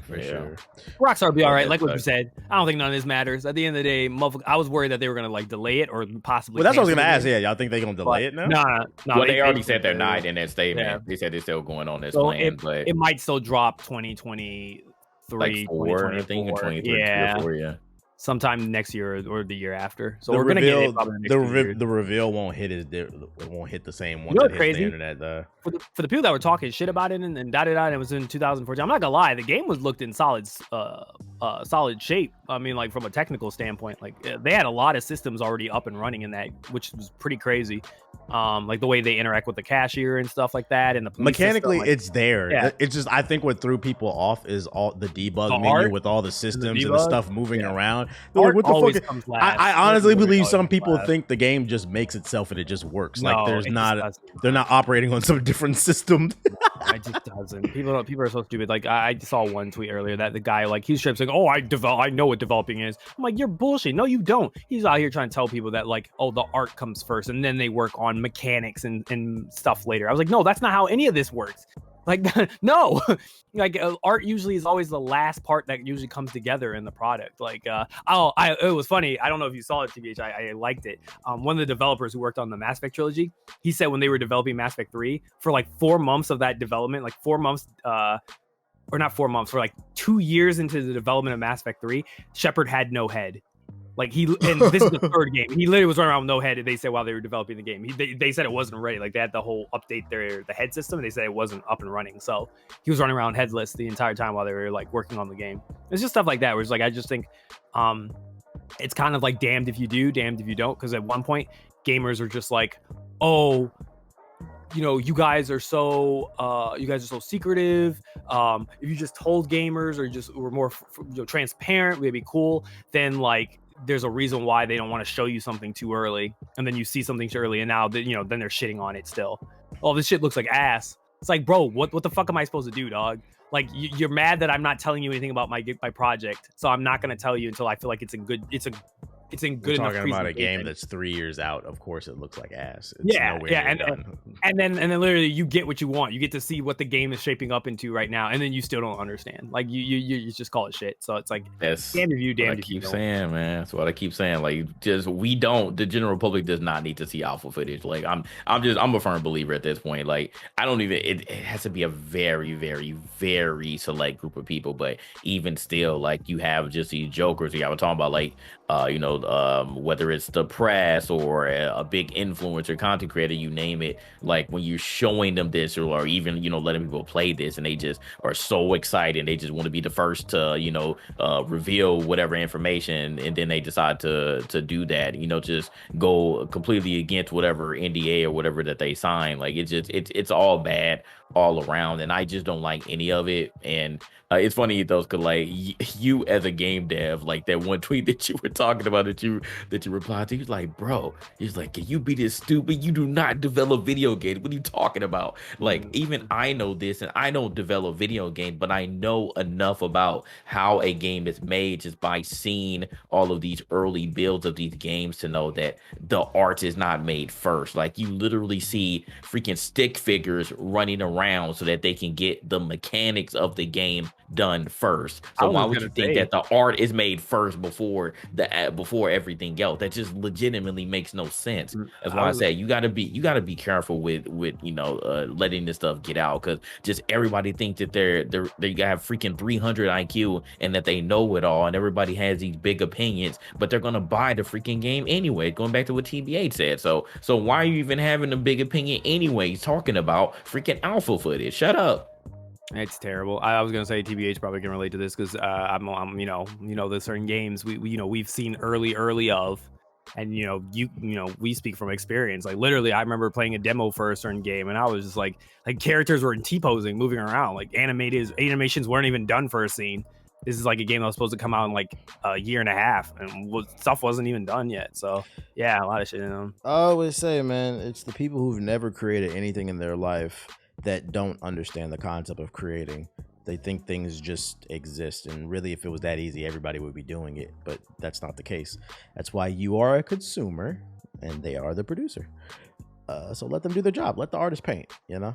for sure. Rockstar will be all right, like what you said. I don't think none of this matters at the end of the day. I was worried that they were gonna like delay it or possibly. Well, that's what I was gonna ask. Yeah, y'all think they're gonna delay it now? No. Well, they already said they're not in that statement. Yeah. They said they're still going on this plan, but it might still drop 2023 like 4, I think, or 23 Yeah, or 4, yeah. sometime next year or the year after. So The we're gonna get it reveal, probably in the next 2 years. the reveal won't hit it won't hit the same one You know that what's hits the crazy? internet though. For the people that were talking shit about it and da-da-da, and it was in 2014. I'm not gonna lie, the game was looked in solid shape. I mean, like from a technical standpoint, like they had a lot of systems already up and running in that, which was pretty crazy. Like the way they interact with the cashier and stuff like that, and the police Mechanically, system, like, it's there. yeah. It's just, I think what threw people off is all the debug The menu art with all the systems and the debug? stuff moving Yeah. around. They're like, Art what the always fuck? comes last. I honestly Literally believe always some comes people last. think the game just makes itself and it just works. No, Like there's it just not, doesn't. they're not operating on some different system. It just doesn't. People are so stupid. Like I saw one tweet earlier that the guy, like, he's straight saying, "Oh, I know what developing is." I'm like, you're bullshit. No, you don't. He's out here trying to tell people that, like, oh, the art comes first and then they work on mechanics and stuff later. I was like, no, that's not how any of this works. Like, no. Like art usually is always the last part that usually comes together in the product. Like it was funny. I don't know if you saw it, TBH. I liked it. One of the developers who worked on the Mass Effect trilogy, he said when they were developing Mass Effect 3, for like 4 months of that development, like 4 months, or not 4 months, for like 2 years into the development of Mass Effect 3, Shepard had no head. Like and this is the third game. He literally was running around with no head. They said while they were developing the game, they said it wasn't ready. Like they had the whole update the head system, and they said it wasn't up and running. So he was running around headless the entire time while they were like working on the game. It's just stuff like that. Where it's like, I just think, it's kind of like damned if you do, damned if you don't. Because at one point, gamers are just like, oh, you guys are so secretive. If you just told gamers or were more transparent, would be cool. Then like, there's a reason why they don't want to show you something too early, and then you see something too early, and now that then they're shitting on it still. Oh, this shit looks like ass. It's like, bro, what the fuck am I supposed to do, dog? Like, you're mad that I'm not telling you anything about my project, so I'm not gonna tell you until I feel like it's in good We're enough. talking about a game that's 3 years out. Of course, it looks like ass. It's Yeah, nowhere yeah, near done. and then literally you get what you want. You get to see what the game is shaping up into right now, and then you still don't understand. Like you just call it shit. So it's like, That's damn if you, damn what I if you keep don't. saying, man. That's what I keep saying. Like, just the general public does not need to see alpha footage. Like, I'm a firm believer at this point. Like, I don't even. It has to be a very, very, very select group of people. But even still, like, you have just these jokers. I was talking about, like, whether it's the press or a big influencer, content creator, you name it. Like, when you're showing them this, or even letting people play this, and they just are so excited, they just want to be the first to reveal whatever information, and then they decide to do that. Just go completely against whatever NDA or whatever that they sign. Like, it's all bad all around, and I just don't like any of it. And it's funny though, because like you as a game dev, like that one tweet that you were talking about that you replied to, he's like, bro, he's like, can you be this stupid? You do not develop video games. What are you talking about? Like, even I know this, and I don't develop video games, but I know enough about how a game is made just by seeing all of these early builds of these games to know that the art is not made first. Like, you literally see freaking stick figures running around so that they can get the mechanics of the game done first. So why would you think that the art is made first before everything else? That just legitimately makes no sense. That's why I say you gotta be careful with letting this stuff get out, because just everybody thinks that they have freaking 300 IQ and that they know it all, and everybody has these big opinions, but they're gonna buy the freaking game anyway. Going back to what TBH said. So why are you even having a big opinion anyways, talking about freaking alpha footage? Shut up. It's terrible. I was gonna say TBH probably can relate to this, because I'm there's certain games we've seen early of, and we speak from experience. Like, literally, I remember playing a demo for a certain game, and I was just like characters were in T-posing, moving around, like animations weren't even done for a scene. This is like a game that was supposed to come out in like a year and a half, and stuff wasn't even done yet. So yeah, a lot of shit in them. I always say, man, it's the people who've never created anything in their life that don't understand the concept of creating. They think things just exist, and really, if it was that easy, everybody would be doing it, but that's not the case. That's why you are a consumer and they are the producer. So let them do their job. Let the artist paint, and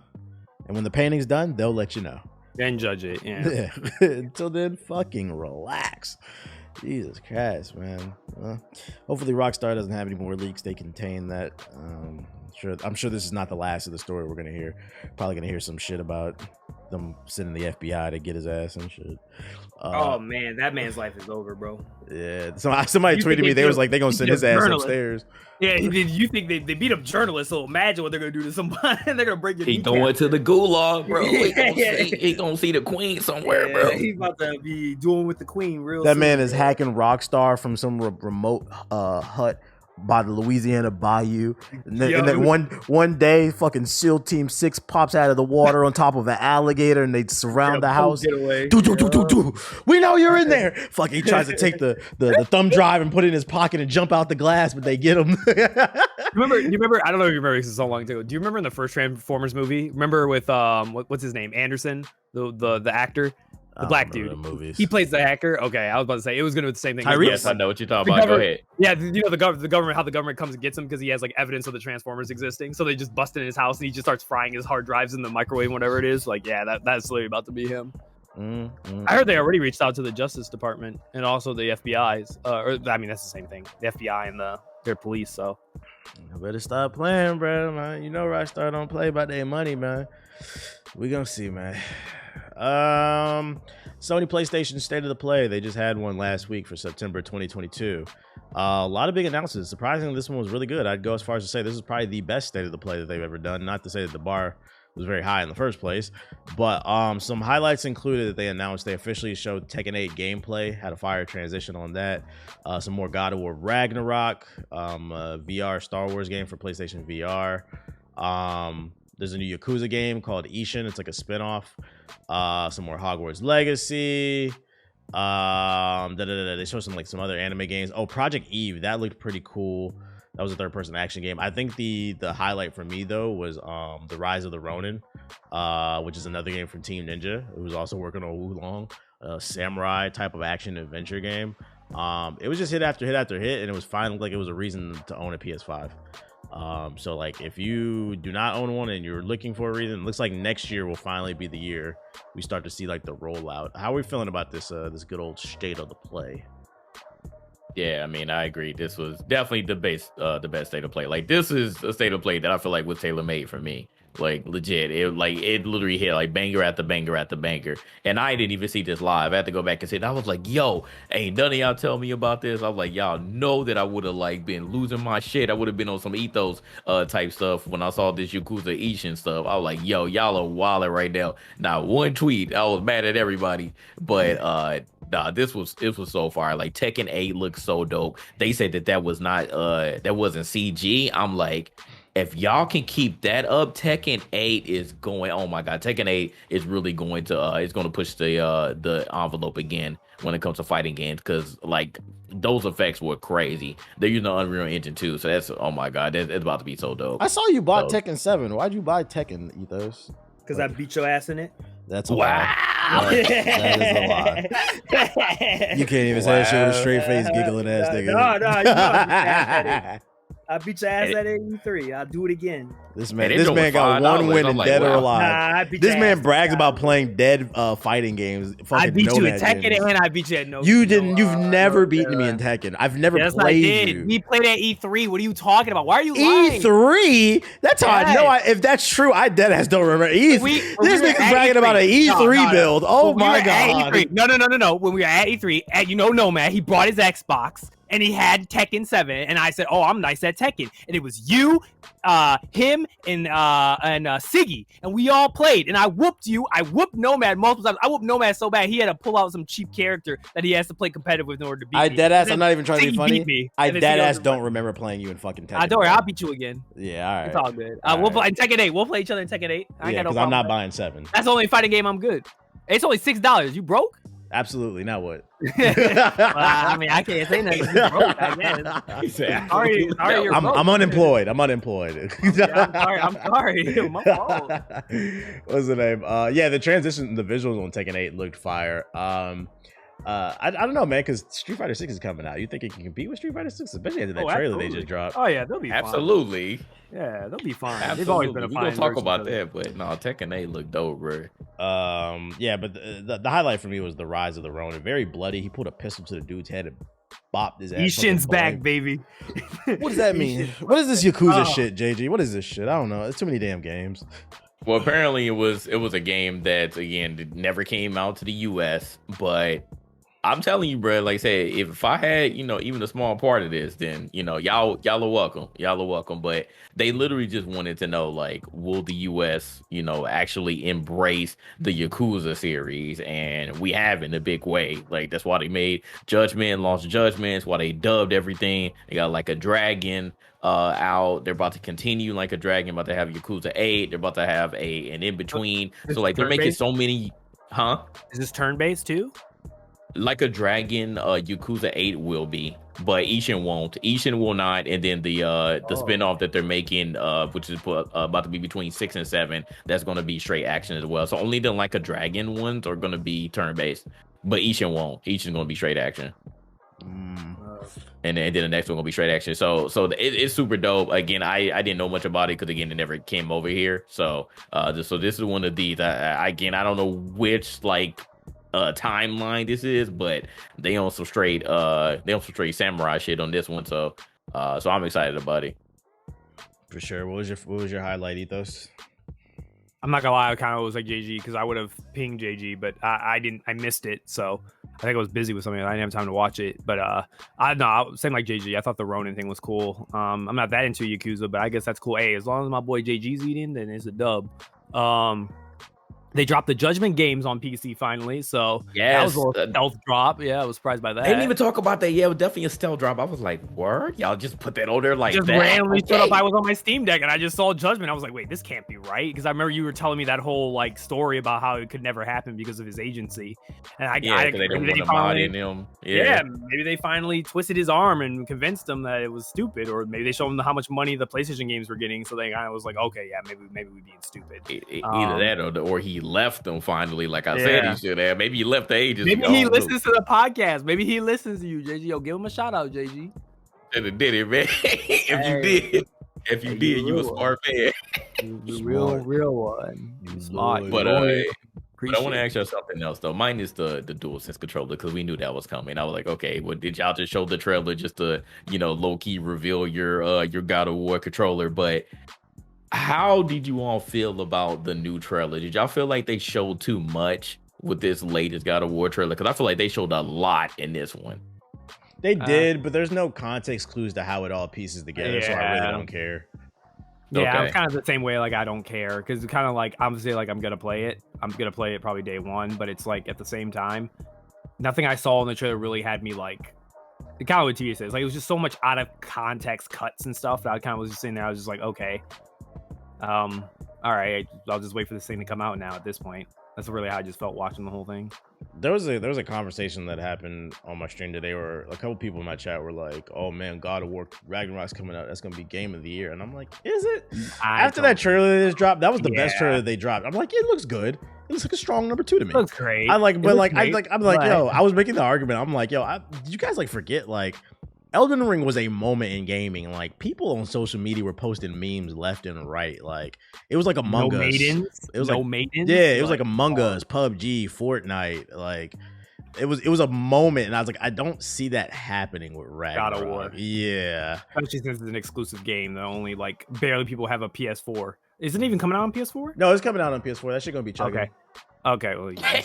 when the painting's done, they'll let you know. Then judge it. Yeah. Until then, fucking relax. Jesus Christ, man. Hopefully Rockstar doesn't have any more leaks. They contain that. I'm sure this is not the last of the story we're gonna hear. Probably gonna hear some shit about them sending the FBI to get his ass and shit. Oh man, that man's life is over, bro. Yeah. Somebody tweeted me. They was like, they gonna send his ass upstairs. Yeah, you think they beat up journalists? So imagine what they're gonna do to somebody. They're gonna break your. He going to the gulag, bro. He gonna see the queen somewhere, bro. He's about to be doing with the queen real. That soon, man is bro. hacking Rockstar from some remote hut by the Louisiana Bayou, and then one day, fucking SEAL Team 6 pops out of the water on top of an alligator, and they surround the house. Do. We know you're in there. Fuck, he tries to take the thumb drive and put it in his pocket and jump out the glass, but they get him. You remember? I don't know if you remember. This is so long ago. Do you remember in the first Transformers movie? Remember with what's his name? Anderson, the actor. The black dude. He plays the hacker. Okay, I was about to say it was gonna be the same thing. Yes, I know what you're talking about. Go ahead. Yeah, you know the government, how the government comes and gets him because he has like evidence of the Transformers existing. So they just bust in his house and he just starts frying his hard drives in the microwave, whatever it is. Like, yeah, that's literally about to be him. I heard they already reached out to the Justice Department and also the FBI's. I mean, that's the same thing. The FBI and their police. So I better stop playing, bro, man. You know Rockstar don't play about their money, man. We gonna see, man. Sony PlayStation State of the Play. They just had one last week for September 2022. A lot of big announcements. Surprisingly, this one was really good. I'd go as far as to say this is probably the best State of the Play that they've ever done. Not to say that the bar was very high in the first place, but some highlights included that they announced they officially showed Tekken 8 gameplay, had a fire transition on that, some more God of War Ragnarok, VR Star Wars game for PlayStation VR. There's a new Yakuza game called Ishin. It's like a spinoff. Some more Hogwarts Legacy. They showed some other anime games. Oh, Project Eve, that looked pretty cool. That was a third-person action game. I think the highlight for me though was the Rise of the Ronin, which is another game from Team Ninja, who's also working on Wulong, a samurai type of action adventure game. It was just hit after hit after hit, and it was finally like it was a reason to own a PS5. So like if you do not own one and you're looking for a reason, it looks like next year will finally be the year we start to see like the rollout. How are we feeling about this this good old State of the Play? Yeah, I mean, I agree. This was definitely the best State of Play. Like, this is a State of Play that I feel like was tailor-made for me. Like, legit. It literally hit like banger after banger after banger. And I didn't even see this live. I had to go back and see it. I was like, yo, ain't none of y'all tell me about this. I was like, y'all know that I would have like been losing my shit. I would have been on some ethos type stuff when I saw this Yakuza Ishin stuff. I was like, yo, y'all are wilding right now. Not one tweet. I was mad at everybody. But nah, this was so far. Like, Tekken 8 looks so dope. They said that wasn't CG. I'm like, if y'all can keep that up, Tekken 8 is going. Oh my god, Tekken 8 is really going to it's going to push the envelope again when it comes to fighting games, because like those effects were crazy. They're using the Unreal Engine too, so that's, oh my god, it's about to be so dope. I saw you bought Tekken 7. Why'd you buy Tekken, Ethos? Because I beat your ass in it. That's a lie. That is a lie. You can't even say that shit with a straight face, giggling ass nigga. No, you know I beat your ass at E3. I'll do it again. This man got one win in Dead or Alive. This man brags about playing dead fighting games. I beat you in Tekken and I beat you at You've never beaten me in Tekken. I've never played you. We played at E3. What are you talking about? Why are you lying? E3? That's how I know. If that's true, I dead ass don't remember. This nigga's bragging about an E3 build. Oh my god. No. When we were at E3, Nomad, he brought his Xbox. And he had Tekken 7, and I said, "Oh, I'm nice at Tekken." And it was you, him, and Siggy, and we all played. And I whooped you. I whooped Nomad multiple times. I whooped Nomad so bad he had to pull out some cheap character that he has to play competitive with in order to beat me. Deadass. I'm not even trying to be funny. I deadass don't remember playing you in fucking Tekken. Don't worry, I'll beat you again. Yeah, all right. It's all good. We'll play in Tekken 8. We'll play each other in Tekken 8. Because I'm not buying 7. That's the only fighting game I'm good. It's only $6. You broke? Absolutely. Now what? Well, I mean, I can't say nothing. You broke, I guess. I'm unemployed. I'm sorry. My fault. What's the name? Yeah, the transition, the visuals on Tekken 8 looked fire. I don't know, man, because Street Fighter 6 is coming out. You think it can compete with Street Fighter 6, especially after that trailer they just dropped? Oh yeah, they'll be absolutely. Fine. Yeah, they'll be fine. Absolutely. They've always been a fine. We're gonna talk about that, but no, Tekken 8 look dope, bro. Yeah, but the highlight for me was the Rise of the Ronin. Very bloody. He pulled a pistol to the dude's head and bopped his ass. Ishin's fucking back, blank. baby. What does that mean? What is this Yakuza shit, JG? What is this shit? I don't know. It's too many damn games. Well, apparently it was a game that again never came out to the US, but I'm telling you, bro, like I said, if I had, even a small part of this, then, y'all are welcome. Y'all are welcome. But they literally just wanted to know, like, will the US, actually embrace the Yakuza series? And we have in a big way. Like, that's why they made Judgment, Lost Judgments, why they dubbed everything. They got like a dragon out. They're about to continue like a dragon, about to have Yakuza 8. They're about to have an in-between. So, like, they're making so many, huh? Is this turn-based too? Like a dragon, Yakuza 8 will be, but Ishin won't. Ishin will not, and then the spinoff that they're making, which is about to be between 6 and 7, that's going to be straight action as well. So only the like a dragon ones are going to be turn based, but Ishin won't. Ishin's going to be straight action, and then the next one going to be straight action. So it's super dope. Again, I didn't know much about it because again it never came over here. So this is one of these. I don't know which like timeline this is, but they on some straight samurai shit on this one, so I'm excited about it for sure. What was your highlight, Ethos? I'm not gonna lie, I kind of was like JG because I would have pinged JG, but I didn't. I missed it, so I think I was busy with something. I didn't have time to watch it, but same like JG. I thought the Ronin thing was cool. I'm not that into Yakuza, but I guess that's cool. Hey, as long as my boy JG's eating, then it's a dub. They dropped the Judgment games on PC finally, so that was a little stealth drop. Yeah, I was surprised by that. They didn't even talk about that. Yeah, it was definitely a stealth drop. I was like, word? Y'all just put that on there like just that? randomly showed up. I was on my Steam Deck and I just saw Judgment. I was like, wait, this can't be right. Because I remember you were telling me that whole like story about how it could never happen because of his agency. And they didn't want to mod in him. Yeah, maybe they finally twisted his arm and convinced him that it was stupid, or maybe they showed him how much money the PlayStation games were getting. So they kind of was like, okay, yeah, maybe we're being stupid. Either that or he left them finally. Like I said, he should have. Maybe he left the agency. Maybe he listens to the podcast. Maybe he listens to you, JG. Yo, give him a shout out, JG. Should have did it, man. If you did, you a smart fan. real one. You smart. But I want to ask you something else though. Mine is the DualSense controller because we knew that was coming. I was like, okay, well, did y'all just show the trailer just to low key reveal your God of War controller? But how did you all feel about the new trailer? Did y'all feel like they showed too much with this latest God of War trailer? Because I feel like they showed a lot in this one. They did, but there's no context clues to how it all pieces together, so I really don't care. Yeah, Okay. I'm kind of the same way. Like, I don't care because it's kind of like obviously, like I'm gonna play it. I'm gonna play it probably day one, but it's like at the same time, nothing I saw in the trailer really had me like. Kind of what Tia says, like it was just so much out of context cuts and stuff that I kind of was just sitting there. I was just like, okay. All right, I'll just wait for this thing to come out now at this point. That's really how I just felt watching the whole thing. There was a conversation that happened on my stream today where a couple people in my chat were like, oh man, God of War Ragnarok's coming out, that's gonna be game of the year. And I'm like, is it? After that trailer they just dropped, that was the best trailer they dropped. I'm like, it looks good. It looks like a strong number 2 to me. It looks great. I'm like, yo, I was making the argument. I'm like, yo, did you guys like forget like Elden Ring was a moment in gaming. Like people on social media were posting memes left and right. Like it was like Among Us. Maidens. It was maidens. Yeah, it was like Among Us, PUBG, Fortnite. Like it was a moment, and I was like, I don't see that happening with Ragnarok. God of War. Yeah, especially since it's an exclusive game that only like barely people have a PS4. Isn't it even coming out on PS4? No, it's coming out on PS4. That shit gonna be chugging. Okay, well, yeah.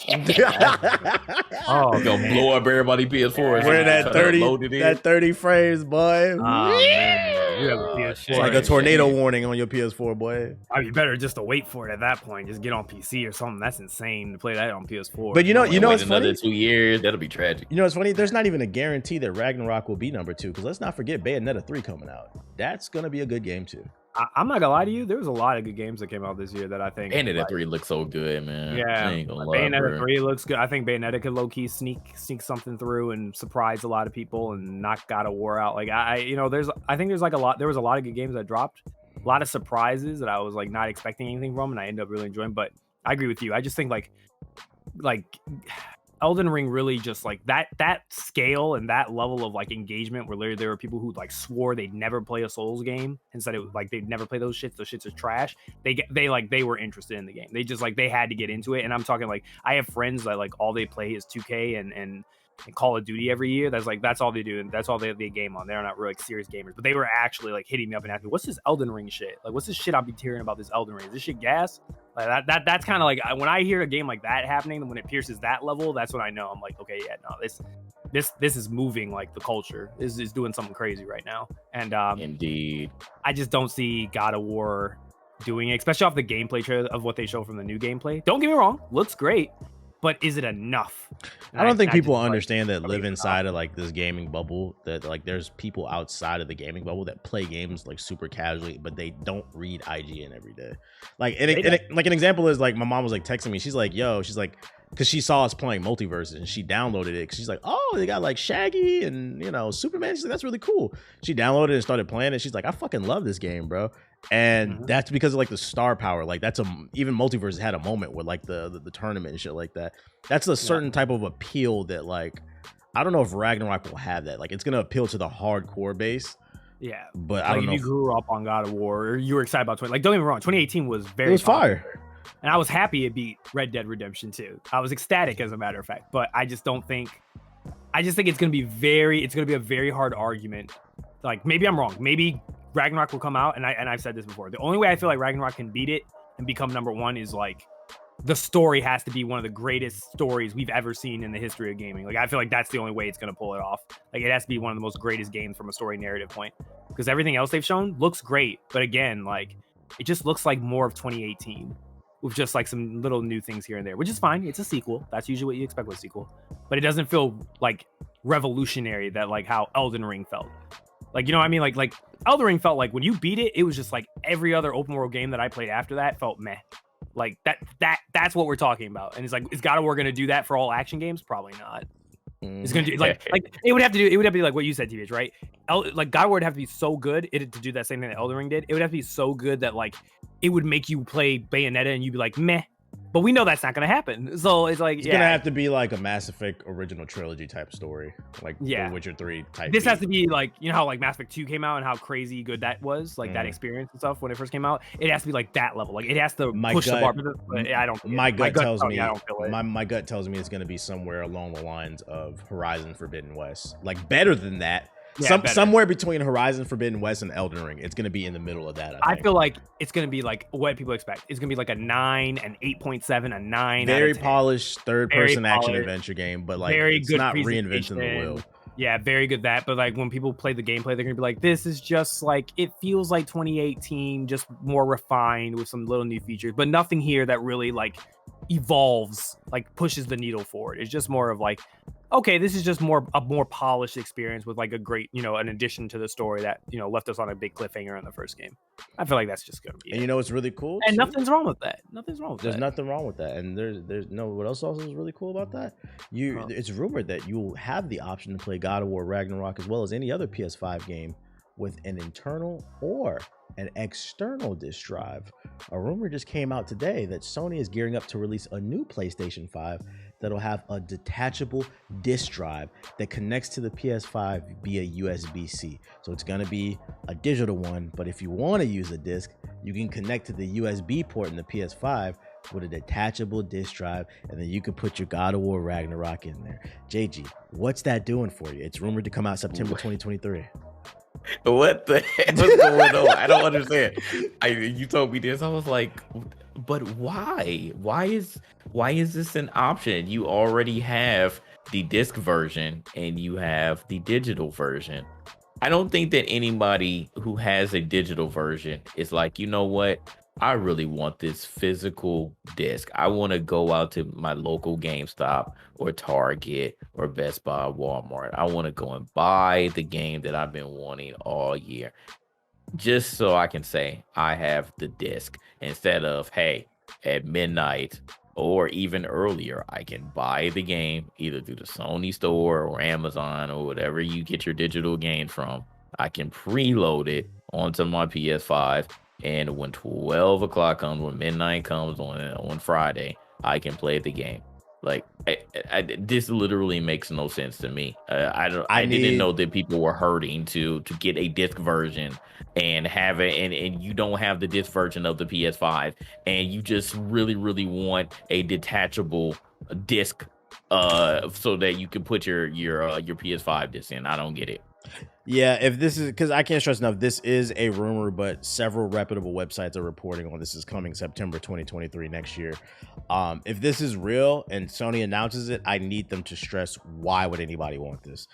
Oh, gonna blow up everybody PS4. We're that 30 frames, boy. Oh, man. You have a PS4. It's like a tornado warning on your PS4, boy. I mean, you better just to wait for it at that point. Just get on PC or something. That's insane to play that on PS4. But you know, it's another funny. 2 years. That'll be tragic. You know, it's funny. There's not even a guarantee that Ragnarok will be number 2 because let's not forget Bayonetta 3 coming out. That's gonna be a good game too. I'm not gonna lie to you. There was a lot of good games that came out this year that I think. Bayonetta 3 looks so good, man. Yeah, I ain't gonna lie, Bayonetta 3 looks good. I think Bayonetta could low key sneak something through and surprise a lot of people and knock God of War out. Like I think there's like a lot. There was a lot of good games that dropped. A lot of surprises that I was like not expecting anything from, and I ended up really enjoying. But I agree with you. I just think like Elden Ring really just like that scale and that level of like engagement where literally there were people who like swore they'd never play a Souls game and said it was like they'd never play those shits are trash. They were interested in the game. They just like they had to get into it. And I'm talking like I have friends that like all they play is 2K and and Call of Duty every year. That's all they do, and that's all they game on. They're not really like serious gamers, but they were actually like hitting me up and asking me, "What's this Elden Ring shit? Like, what's this shit I've been hearing about this Elden Ring? Is this shit gas?" Like that's kind of like when I hear a game like that happening, when it pierces that level, that's when I know I'm like, okay, yeah, no, this is moving. Like the culture is doing something crazy right now, and indeed, I just don't see God of War doing it, especially off the gameplay trailer of what they show from the new gameplay. Don't get me wrong, looks great, but is it enough? And I don't think people understand that live inside of like this gaming bubble, that like there's people outside of the gaming bubble that play games like super casually, but they don't read IGN every day. Like like an example is like my mom was like texting me, she's like, yo, she's like, because she saw us playing Multiverse and she downloaded it because she's like, oh, they got like Shaggy and, you know, Superman. She's like, that's really cool. She downloaded it and started playing it. She's like, I fucking love this game, bro. And that's because of like the star power. Like that's even Multiverse had a moment with like the tournament and shit like that. That's a certain type of appeal that like, I don't know if Ragnarok will have that. Like it's going to appeal to the hardcore base. Yeah. But I don't know. If you grew up on God of War, or you were excited about like, don't get me wrong, 2018 was very It was fire. And I was happy it beat Red Dead Redemption 2. I was ecstatic, as a matter of fact. But I just think it's going to be a very hard argument. Like, maybe I'm wrong. Maybe Ragnarok will come out, and I've said this before. The only way I feel like Ragnarok can beat it and become number one is, like, the story has to be one of the greatest stories we've ever seen in the history of gaming. Like, I feel like that's the only way it's going to pull it off. Like, it has to be one of the most greatest games from a story narrative point. Because everything else they've shown looks great. But again, like, it just looks like more of 2018. With just like some little new things here and there, which is fine. It's a sequel. That's usually what you expect with a sequel. But it doesn't feel like revolutionary that like how Elden Ring felt. Like, you know what I mean? Like Elden Ring felt like when you beat it, it was just like every other open world game that I played after that felt meh. Like that's what we're talking about. And it's like, is God of War gonna do that for all action games? Probably not. It's gonna do like it would have to be like what you said, TVH, right? Like God of War would have to be so good to do that same thing that Elden Ring did. It would have to be so good that like it would make you play Bayonetta and you'd be like, meh. But we know that's not gonna happen. So it's like, it's gonna have to be like a Mass Effect original trilogy type story, like the Witcher 3 type. This has to be like, you know how like Mass Effect 2 came out and how crazy good that was, like that experience and stuff when it first came out. It has to be like that level. Like it has to push the bar. But I don't. My gut tells me I don't feel it. My gut tells me it's gonna be somewhere along the lines of Horizon Forbidden West, like better than that. Yeah, somewhere between Horizon Forbidden West and Elden Ring. It's going to be in the middle of that. I feel like it's going to be like what people expect. It's going to be like a 9, an 8.7, a 9. Very polished third-person action adventure game, but like it's not reinventing the wheel. Yeah, very good that. But like when people play the gameplay, they're going to be like, this is just like, it feels like 2018, just more refined with some little new features, but nothing here that really like evolves, like pushes the needle forward. It's just more of like, okay, this is just a more polished experience with like a great, you know, an addition to the story that, you know, left us on a big cliffhanger in the first game. I feel like that's just gonna be and you know, it's really cool. And nothing's wrong with that. There's nothing wrong with that. And there's no, what else also is really cool about that? It's rumored that you'll have the option to play God of War Ragnarok as well as any other PS5 game with an internal or an external disk drive. A rumor just came out today that Sony is gearing up to release a new PlayStation 5 that'll have a detachable disk drive that connects to the PS5 via USB-C. So it's gonna be a digital one, but if you wanna use a disc, you can connect to the USB port in the PS5 with a detachable disk drive, and then you can put your God of War Ragnarok in there. JG, what's that doing for you? It's rumored to come out September 2023. What the heck was going on? I don't understand. You told me this. I was like, but why? Why is this an option? You already have the disc version and you have the digital version. I don't think that anybody who has a digital version is like, you know what? I really want this physical disc. I want to go out to my local GameStop or Target or Best Buy, Walmart. I want to go and buy the game that I've been wanting all year, just so I can say I have the disc instead of, hey, at midnight or even earlier, I can buy the game either through the Sony store or Amazon or whatever you get your digital games from. I can preload it onto my PS5. And when 12 o'clock comes, when midnight comes on Friday, I can play the game. Like, this literally makes no sense to me. I didn't know that people were hurting to get a disc version and have it, and you don't have the disc version of the PS5, and you just really, really want a detachable disc so that you can put your PS5 disc in. I don't get it. Yeah, if this is, because I can't stress enough, this is a rumor, but several reputable websites are reporting on this is coming September 2023 next year. If this is real and Sony announces it, I need them to stress why would anybody want this.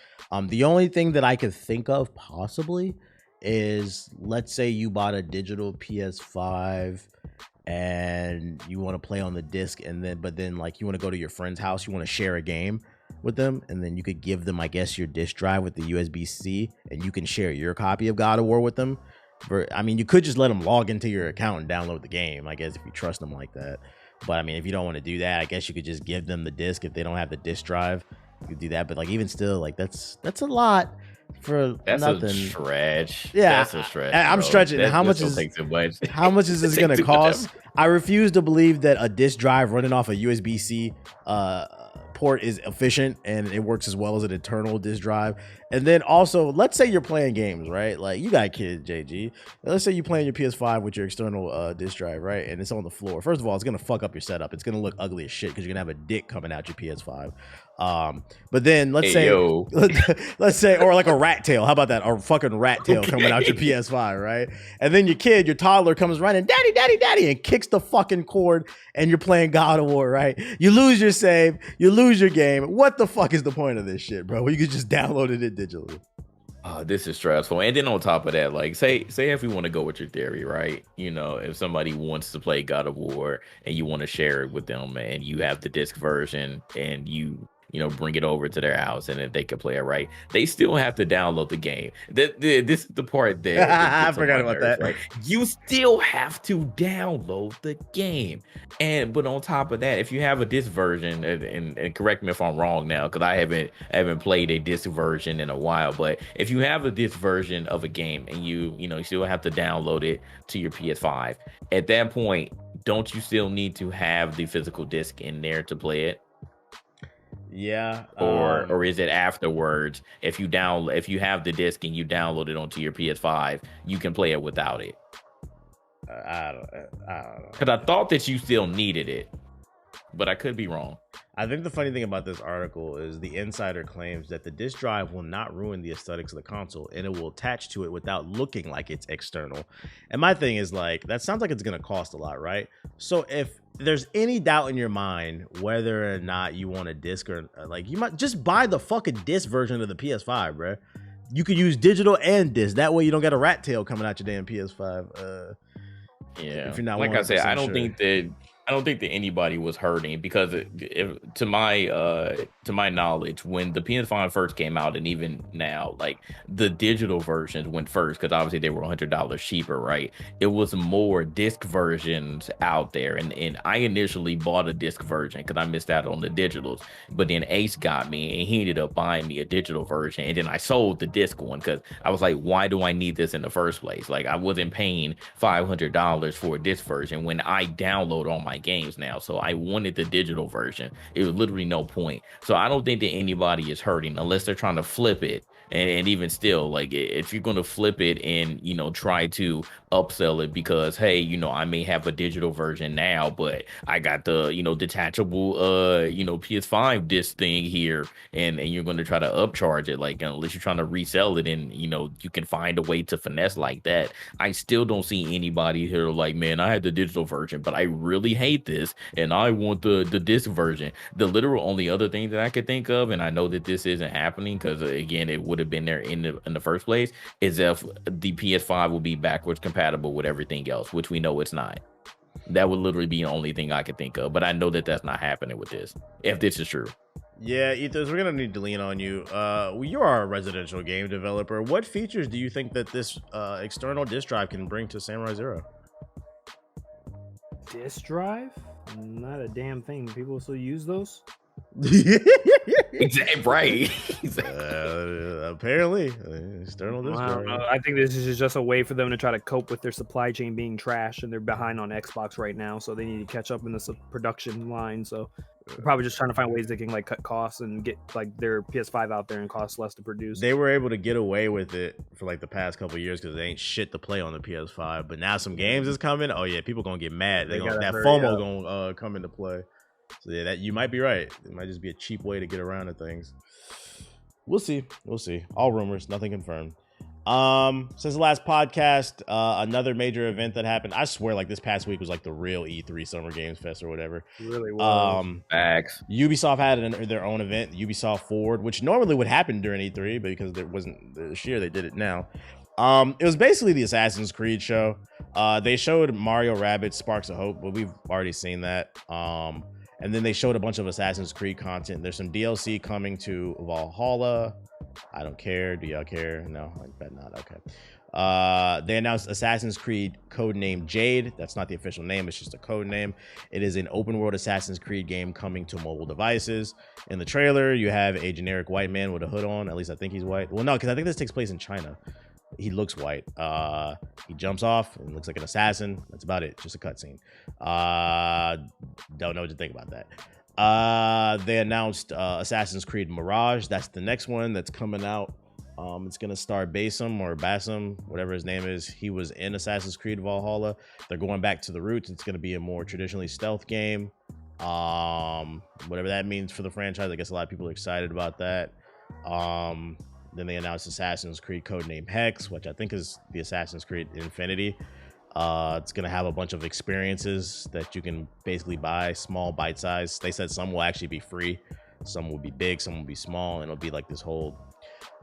The only thing that I could think of possibly is, let's say you bought a digital PS5 and you want to play on the disc, and then like you want to go to your friend's house, you want to share a game with them, and then you could give them, I guess, your disk drive with the USB-C, and you can share your copy of God of War with them. I mean, you could just let them log into your account and download the game, I guess, if you trust them like that. But I mean, if you don't want to do that, I guess you could just give them the disc. If they don't have the disc drive, you could do that. But like, even still, like that's a lot for nothing. A stretch. Yeah, that's a stretch. I'm stretching. How much is this going to cost? I refuse to believe that a disc drive running off a USB-C port is efficient and it works as well as an internal disk drive. And then also, let's say you're playing games, right? Like, you got kids, JG. Let's say you're playing your PS5 with your external disk drive, right? And it's on the floor. First of all, it's gonna fuck up your setup. It's gonna look ugly as shit because you're gonna have a dick coming out your PS5. But then let's say, or like a rat tail. How about that? Or fucking rat tail coming out your PS5, right? And then your toddler comes running, daddy, daddy, daddy, and kicks the fucking cord, and you're playing God of War, right? You lose your save, you lose your game. What the fuck is the point of this shit, bro? Well, you could just download it digitally. This is stressful. And then on top of that, like, say if we want to go with your theory, right? You know, if somebody wants to play God of War and you want to share it with them, and you have the disc version, and you bring it over to their house, and if they can play it, right, they still have to download the game. This is the part that I forgot about that. Right? You still have to download the game, but on top of that, if you have a disc version, and correct me if I'm wrong now, because I haven't played a disc version in a while, but if you have a disc version of a game and you still have to download it to your PS5, at that point, don't you still need to have the physical disc in there to play it? Yeah. Or is it afterwards? If you have the disc and you download it onto your PS5, you can play it without it. I don't know. Because I thought that you still needed it, but I could be wrong. I think the funny thing about this article is the insider claims that the disc drive will not ruin the aesthetics of the console, and it will attach to it without looking like it's external. And my thing is, like, that sounds like it's going to cost a lot, right? So if there's any doubt in your mind whether or not you want a disc, or like, you might just buy the fucking disc version of the PS5, bro. You could use digital and disc. That way you don't get a rat tail coming out your damn PS5. Yeah, if you're not, like I said, I don't sure. I don't think that anybody was hurting, because to my knowledge, when the PS5 first came out, and even now, like, the digital versions went first because obviously they were $100 cheaper, right? It was more disc versions out there, and I initially bought a disc version because I missed out on the digitals, but then Ace got me and he ended up buying me a digital version, and then I sold the disc one because I was like, why do I need this in the first place? Like, I wasn't paying $500 for a disc version when I download all my games now, so I wanted the digital version. It was literally no point. So I don't think that anybody is hurting unless they're trying to flip it. And even still, like, if you're going to flip it and, try to upsell it because, hey, I may have a digital version now, but I got the, detachable, PS5 disc thing here, and you're going to try to upcharge it, like, unless you're trying to resell it, and, you can find a way to finesse like that. I still don't see anybody here like, man, I had the digital version, but I really hate this, and I want the disc version. The literal only other thing that I could think of, and I know that this isn't happening because, again, it would have been there in the first place, is if the PS5 will be backwards compatible with everything else, which we know it's not. That would literally be the only thing I could think of, but I know that that's not happening with this, if this is true. Yeah, Ethos, we're gonna need to lean on you. You are a residential game developer. What features do you think that this external disk drive can bring to Samurai Zero? Disk drive? Not a damn thing. People still use those? Exactly right. Apparently, external disk drive. I think this is just a way for them to try to cope with their supply chain being trash, and they're behind on Xbox right now, so they need to catch up in the production line. So they're probably just trying to find ways they can, like, cut costs and get, like, their PS5 out there and cost less to produce. They were able to get away with it for, like, the past couple of years because they ain't shit to play on the PS5. But now some games is coming. Oh yeah, people gonna get mad. That FOMO gonna come into play. So yeah, that you might be right. It might just be a cheap way to get around to things. We'll see. All rumors, nothing confirmed. Since the last podcast, another major event that happened. I swear, like this past week was like the real E3 Summer Games Fest or whatever. It really was. Facts. Ubisoft had their own event, Ubisoft Forward, which normally would happen during E3, but because there wasn't this year, they did it now. It was basically the Assassin's Creed show. They showed Mario Rabbids Sparks of Hope, but we've already seen that. And then they showed a bunch of Assassin's Creed content. There's some DLC coming to Valhalla. I don't care. Do y'all care? No, I bet not. Okay. They announced Assassin's Creed codename Jade. That's not the official name. It's just a code name. It is an open world Assassin's Creed game coming to mobile devices. In the trailer, you have a generic white man with a hood on. At least I think he's white. Well, no, because I think this takes place in China. He looks white. He jumps off and looks like an assassin. That's about it. Just a cutscene. Don't know what to think about that. They announced Assassin's Creed Mirage. That's the next one that's coming out. It's gonna star Basim or Basim, whatever his name is. He was in Assassin's Creed Valhalla. They're going back to the roots. It's gonna be a more traditionally stealth game. Whatever that means for the franchise. I guess a lot of people are excited about that. Then they announced Assassin's Creed codename Hex, which I think is the Assassin's Creed Infinity. It's going to have a bunch of experiences that you can basically buy, small bite size. They said some will actually be free. Some will be big, some will be small. And it'll be like this whole,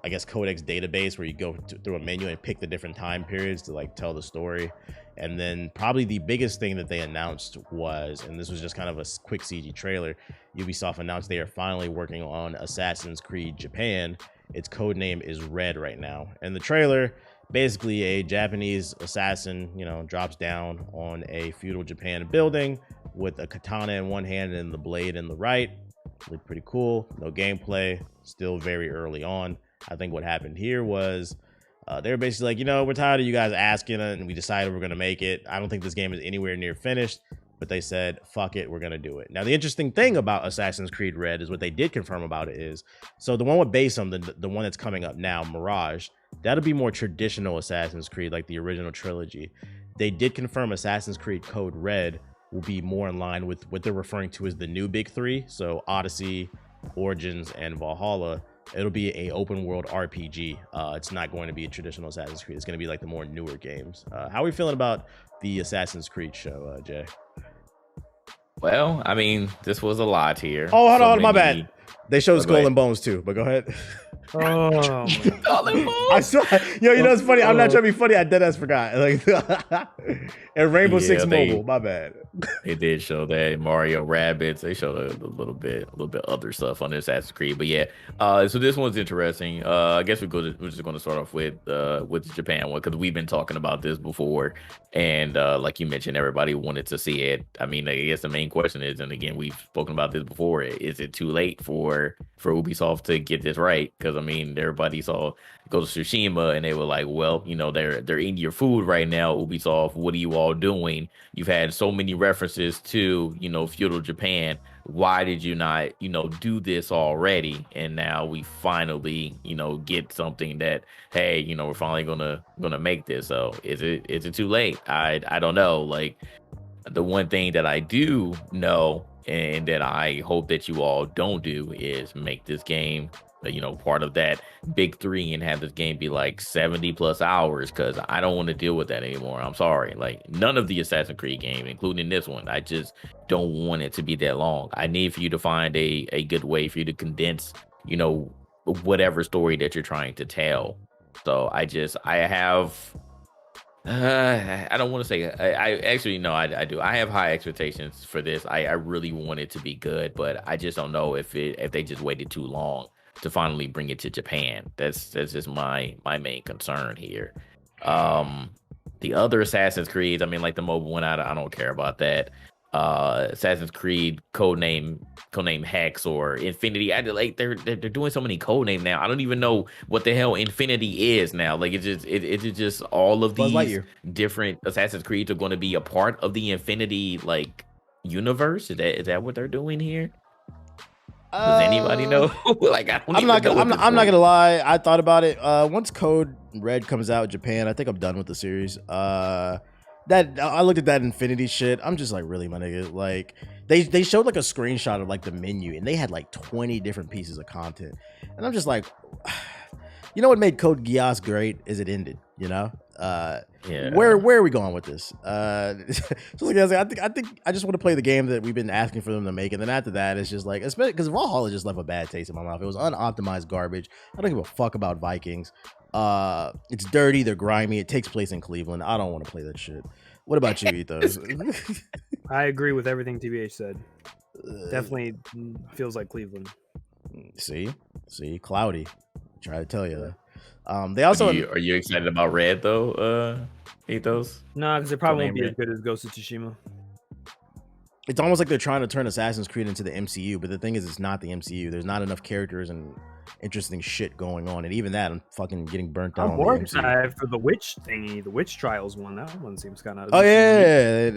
I guess, codex database where you go through a menu and pick the different time periods to like tell the story. And then probably the biggest thing that they announced was, and this was just kind of a quick CG trailer, Ubisoft announced they are finally working on Assassin's Creed Japan. Its code name is Red right now. And the trailer, basically a Japanese assassin, drops down on a feudal Japan building with a katana in one hand and the blade in the right. Looked pretty cool. No gameplay. Still very early on. I think what happened here was they were basically like, we're tired of you guys asking and we decided we're going to make it. I don't think this game is anywhere near finished. But they said, fuck it, we're going to do it. Now, the interesting thing about Assassin's Creed Red is what they did confirm about it is, so the one with Basim, the one that's coming up now, Mirage, that'll be more traditional Assassin's Creed, like the original trilogy. They did confirm Assassin's Creed Code Red will be more in line with what they're referring to as the new big three. So Odyssey, Origins, and Valhalla. It'll be a open world RPG. It's not going to be a traditional Assassin's Creed. It's going to be like the more newer games. How are we feeling about the Assassin's Creed show, Jay? Well, I mean, this was a lot here. Oh, hold on, my bad. They showed Skull and Bones too, but go ahead. Oh, Skull and Bones. I saw. It's funny. I'm not trying to be funny. I deadass forgot. And Rainbow Six Mobile. My bad. They did show that Mario Rabbids. They showed a little bit other stuff on Assassin's Creed, but yeah. So this one's interesting. I guess we're just going to start off with the Japan one because we've been talking about this before, and like you mentioned, everybody wanted to see it. I mean, I guess the main question is, and again, we've spoken about this before: is it too late for Ubisoft to get this right? Because I mean, everybody saw Ghost of Tsushima, and they were like, well, they're eating your food right now, Ubisoft. What are you all doing? You've had so many references to, feudal Japan. Why did you not, do this already? And now we finally, get something that, hey, we're finally gonna make this. So is it too late? I don't know. Like, the one thing that I do know and that I hope that you all don't do is make this game part of that big three and have this game be like 70 plus hours, because I don't want to deal with that anymore. I'm sorry. Like, none of the Assassin's Creed game, including this one, I just don't want it to be that long. I need for you to find a good way for you to condense whatever story that you're trying to tell. So I have I don't want to say I actually no I do. I have high expectations for this. I really want it to be good, but I just don't know if they just waited too long to finally bring it to Japan. That's just my main concern here. The other Assassin's Creed, I mean, like the mobile one, I don't care about that. Assassin's Creed codename Hex or Infinity. They're doing so many codename now. I don't even know what the hell Infinity is now. Like, it's just all of these different Assassin's Creeds are going to be a part of the Infinity universe. Is that what they're doing here? Does anybody know? I'm not gonna lie. I thought about it. Once Code Red comes out in Japan, I think I'm done with the series. that I looked at that Infinity shit. I'm just like, really, my nigga? Like, they showed like a screenshot of like the menu, and they had like 20 different pieces of content, and I'm just like, you know what made Code Geass great is it ended. You know, Yeah. Where are we going with this? So like, I think I just want to play the game that we've been asking for them to make, and then after that, it's just like, especially because Valhalla just left a bad taste in my mouth. It was unoptimized garbage. I don't give a fuck about Vikings. It's dirty, they're grimy. It takes place in Cleveland. I don't want to play that shit. What about you, Ethos? I agree with everything TBH said. Definitely feels like Cleveland. See, cloudy. Try to tell you. They also Are you excited about Red though, Ethos? No, because it probably won't be as good as Ghost of Tsushima. It's almost like they're trying to turn Assassin's Creed into the MCU, but the thing is, it's not the MCU. There's not enough characters and interesting shit going on, and even that, I'm fucking getting burnt out. I'm more excited for the Witch thingy, the Witch Trials one. That one seems kind of. Oh yeah,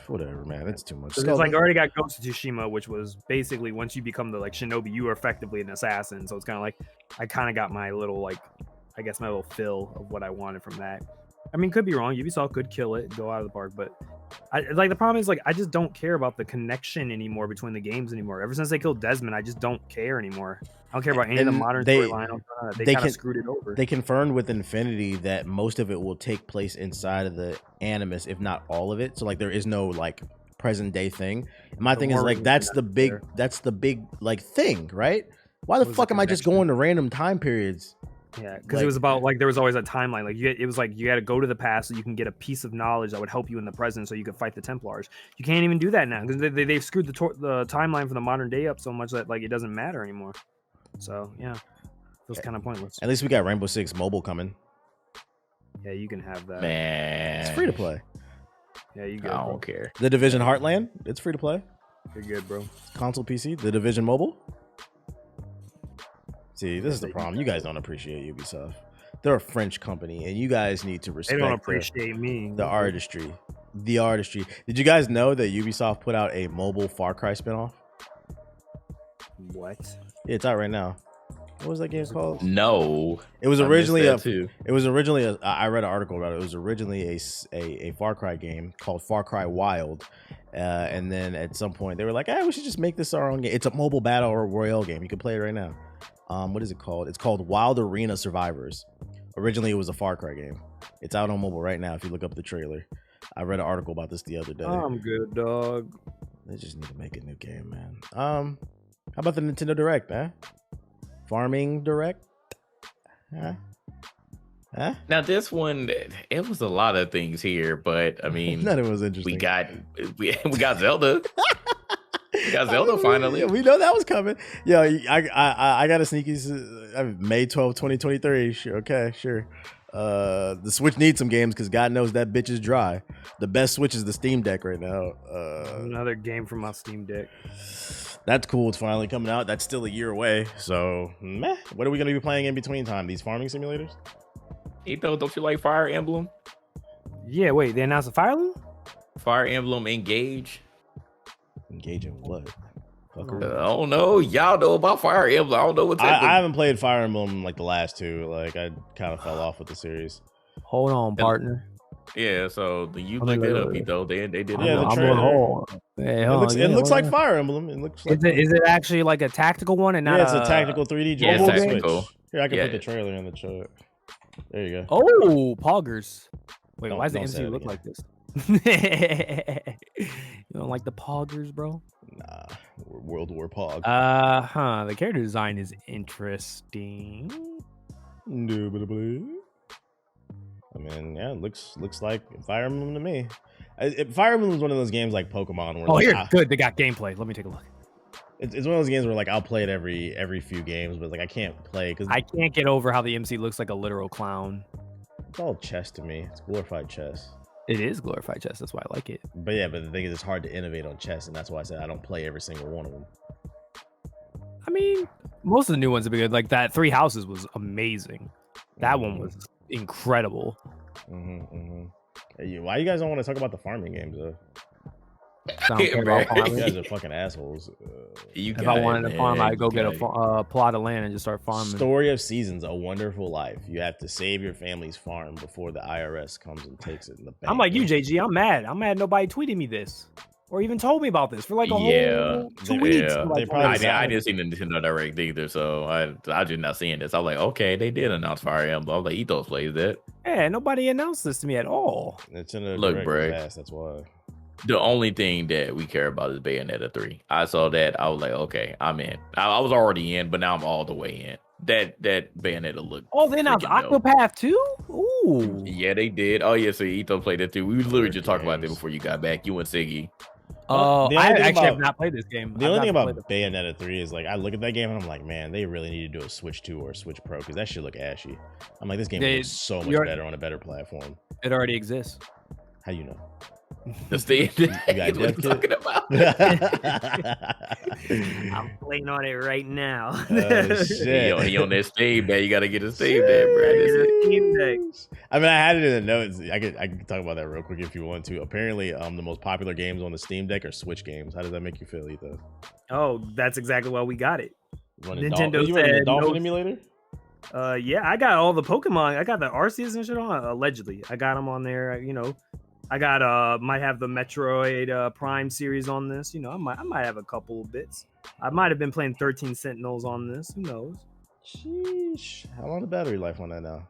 whatever, man. It's too much. It's like already got Ghost of Tsushima, which was basically once you become the like shinobi, you are effectively an assassin. So it's kind of like I kind of got my little like, I guess my little fill of what I wanted from that. I mean, could be wrong. Ubisoft could kill it, go out of the park, but the problem is like I just don't care about the connection anymore between the games anymore. Ever since they killed Desmond, I just don't care anymore. I don't care about any of the modern storyline. They kind of screwed it over. They confirmed with Infinity that most of it will take place inside of the Animus, if not all of it. So like there is no like present day thing. And my thing is like that's the big like thing, right? Why the fuck am I just going to random time periods? Yeah, because it was about like there was always a timeline. Like it was like you got to go to the past so you can get a piece of knowledge that would help you in the present, so you could fight the Templars. You can't even do that now because they've screwed the timeline for the modern day up so much that like it doesn't matter anymore. So yeah, feels kind of pointless. At least we got Rainbow Six Mobile coming. Yeah, you can have that. Man, it's free to play. Yeah, you good. I don't care. The Division Heartland, it's free to play. You're good, bro. Console, PC, The Division Mobile. See, this is the problem. You guys don't appreciate Ubisoft. They're a French company, and you guys need to respect. They don't appreciate me. The artistry. The artistry. Did you guys know that Ubisoft put out a mobile Far Cry spinoff? What? Yeah, it's out right now. What was that game called? No. It was originally a. I read an article about it. It was originally a Far Cry game called Far Cry Wild, and then at some point they were like, we should just make this our own game. It's a mobile battle royale game. You can play it right now. What is it called? It's called Wild Arena Survivors. Originally, it was a Far Cry game. It's out on mobile right now. If you look up the trailer, I read an article about this the other day. I'm good, dog. They just need to make a new game, man. How about the Nintendo Direct, man? Farming Direct? Huh? Now this one, it was a lot of things here, but I mean, none of it was interesting. We got Zelda. We got Zelda finally. We know that was coming. Yo, I got a sneaky May 12, 2023. Sure, okay, sure. The Switch needs some games because God knows that bitch is dry. The best Switch is the Steam Deck right now. Another game from my Steam Deck. That's cool. It's finally coming out. That's still a year away. So, what are we going to be playing in between time? These farming simulators? Etho, don't you like Fire Emblem? Yeah, wait. They announced a Fire Emblem? Fire Emblem Engage. Engage in what? I don't know. Y'all know about Fire Emblem. I don't know what's I haven't played Fire Emblem like the last two. Like I kind of fell off with the series. Hold on, partner. Yeah, so you looked it up, Etho. They did. Yeah, the trailer. It looks like Fire Emblem. It looks. Like is it actually like a tactical one and not? Yeah, it's a tactical 3D. Yeah, it's tactical. Here, I can put the trailer in the chat. There you go. Oh, poggers. Wait, why does the MCU look like this? You don't like the poggers, bro? Nah, World War Pog. The character design is interesting. Indubitably. I mean, yeah, it looks like Fire Emblem to me. Fire Emblem is one of those games like Pokemon. Where here, good. They got gameplay. Let me take a look. It's one of those games where like I'll play it every few games, but like I can't play because I can't get over how the MC looks like a literal clown. It's all chess to me. It's glorified chess. It is glorified chess. That's why I like it. But yeah, but the thing is, it's hard to innovate on chess, and that's why I said I don't play every single one of them. I mean, most of the new ones have been good. Like that Three Houses was amazing. That one was incredible. Why you guys don't want to talk about the farming games though? So I don't care about You farming. guys are fucking assholes. If I wanted to farm, I'd go get a plot of land and just start farming. Story of Seasons, A Wonderful Life. You have to save your family's farm before the IRS comes and takes it in the bank. I'm like you, JG. I'm mad. Nobody tweeted me this or even told me about this for like a whole 2 weeks. They probably I didn't see the Nintendo Direct either, so I did not seeing this. I was like, okay, they did announce Fire Emblem. I was like, Ethos plays that. Yeah, nobody announced this to me at all. It's in a Look, bro. That's why. The only thing that we care about is Bayonetta 3. I saw that. I was like, okay, I'm in. I was already in, but now I'm all the way in. That Bayonetta looked. Oh, they announced Octopath too? Ooh. Yeah, they did. Oh, yeah, so Ethos played that too. We literally just talked about that before you got back. You and Siggy. Oh, I actually have not played this game. The only thing about Bayonetta 3 is like I look at that game and I'm like, man, they really need to do a Switch 2 or a Switch Pro because that shit look ashy. I'm like, this game looks so much better on a better platform. It already exists. How you know? The Steam. You got what talking about? I'm playing on it right now. Shit. He on that Steam Deck. You gotta get a Steam Deck, bro. I mean, I had it in the notes. I could talk about that real quick if you want to. Apparently, the most popular games on the Steam Deck are Switch games. How does that make you feel, Ethan? Oh, that's exactly why we got it. Nintendo said the Dolphin emulator? Yeah, I got all the Pokemon. I got the Arceus and shit on. Allegedly, I got them on there. You know, I got might have the Metroid Prime series on this. You know, I might have a couple of bits. I might have been playing 13 Sentinels on this. Who knows? Sheesh. How long the battery life on that now?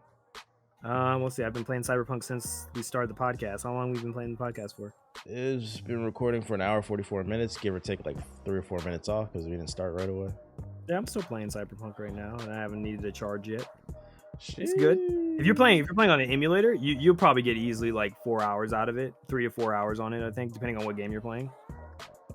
We'll see. I've been playing Cyberpunk since we started the podcast. How long have we been playing the podcast for? It's been recording for an hour 44 minutes, give or take like 3 or 4 minutes off because we didn't start right away. Yeah, I'm still playing Cyberpunk right now, and I haven't needed to charge yet. It's good. If you're playing on an emulator, you'll probably get easily like 4 hours out of it, 3 to 4 hours on it, I think, depending on what game you're playing.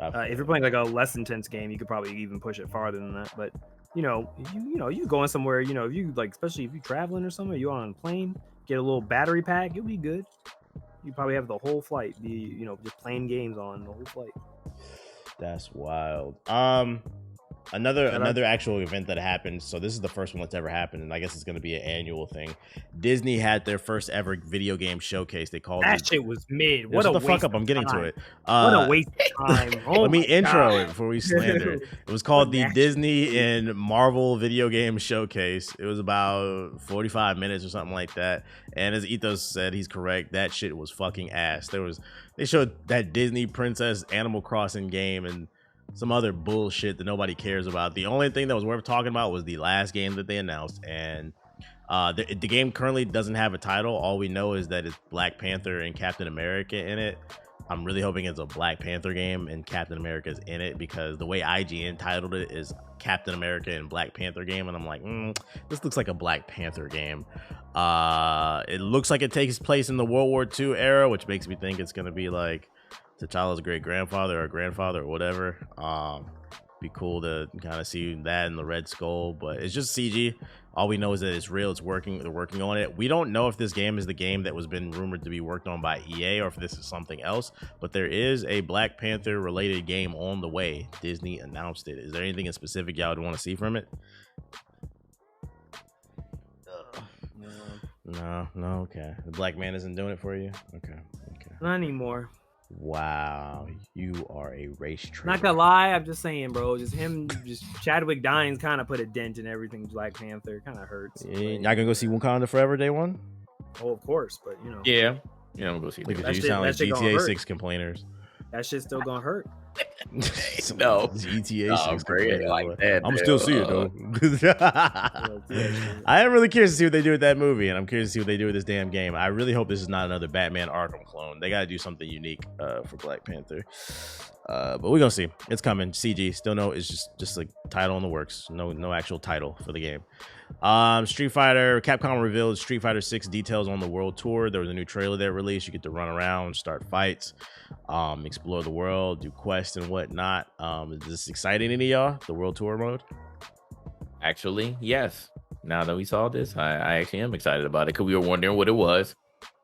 If you're playing like a less intense game, you could probably even push it farther than that. But you going somewhere, if you like, especially if you're traveling or somewhere, you're on a plane, get a little battery pack, you'll be good. You probably have the whole flight just playing games on the whole flight. That's wild. Another actual event that happened. So this is the first one that's ever happened, and I guess it's going to be an annual thing. Disney had their first ever video game showcase. They called that shit was mid. What a fuck up! I'm getting to it. What a waste of time. Let me intro it before we slander it. It was called the Disney and Marvel Video Game Showcase. It was about 45 minutes or something like that. And as Ethos said, he's correct. That shit was fucking ass. They showed that Disney Princess Animal Crossing game and some other bullshit that nobody cares about. The only thing that was worth talking about was the last game that they announced, and the game currently doesn't have a title. All we know is that it's Black Panther and Captain America in it. I'm really hoping it's a Black Panther game and Captain America's in it, because the way IGN titled it is Captain America and Black Panther game, and I'm like, this looks like a Black Panther game. It looks like it takes place in the World War II era, which makes me think it's gonna be like T'Challa's great grandfather or grandfather or whatever. Be cool to kind of see that in the Red Skull, but it's just CG. All we know is that it's real. It's working. They're working on it. We don't know if this game is the game that was been rumored to be worked on by EA or if this is something else, but there is a Black Panther related game on the way. Disney announced it. Is there anything in specific y'all would want to see from it? No. Okay. The Black Man isn't doing it for you? Okay. Not anymore. Wow, you are a race traitor. Not gonna lie, I'm just saying, bro. Just Chadwick dying's kind of put a dent in everything. Black Panther kind of hurts. Y'all gonna go see Wakanda Forever day one? Oh, of course, but Yeah, I'm gonna go see. Look at you, sound like GTA 6 complainers. That shit's still gonna hurt. No, GTA 6 great. Like that. I'm still seeing it though. I am really curious to see what they do with that movie, and I'm curious to see what they do with this damn game. I really hope this is not another Batman Arkham clone. They gotta do something unique for Black Panther. But we're gonna see. It's coming. CG. Still no. It's just like title in the works. No actual title for the game. Street Fighter. Capcom revealed Street Fighter 6 details on the world tour. There was a new trailer that released. You get to run around, start fights, explore the world, do quests and whatnot. Is this exciting any of y'all? The world tour mode? Actually, yes. Now that we saw this, I actually am excited about it because we were wondering what it was.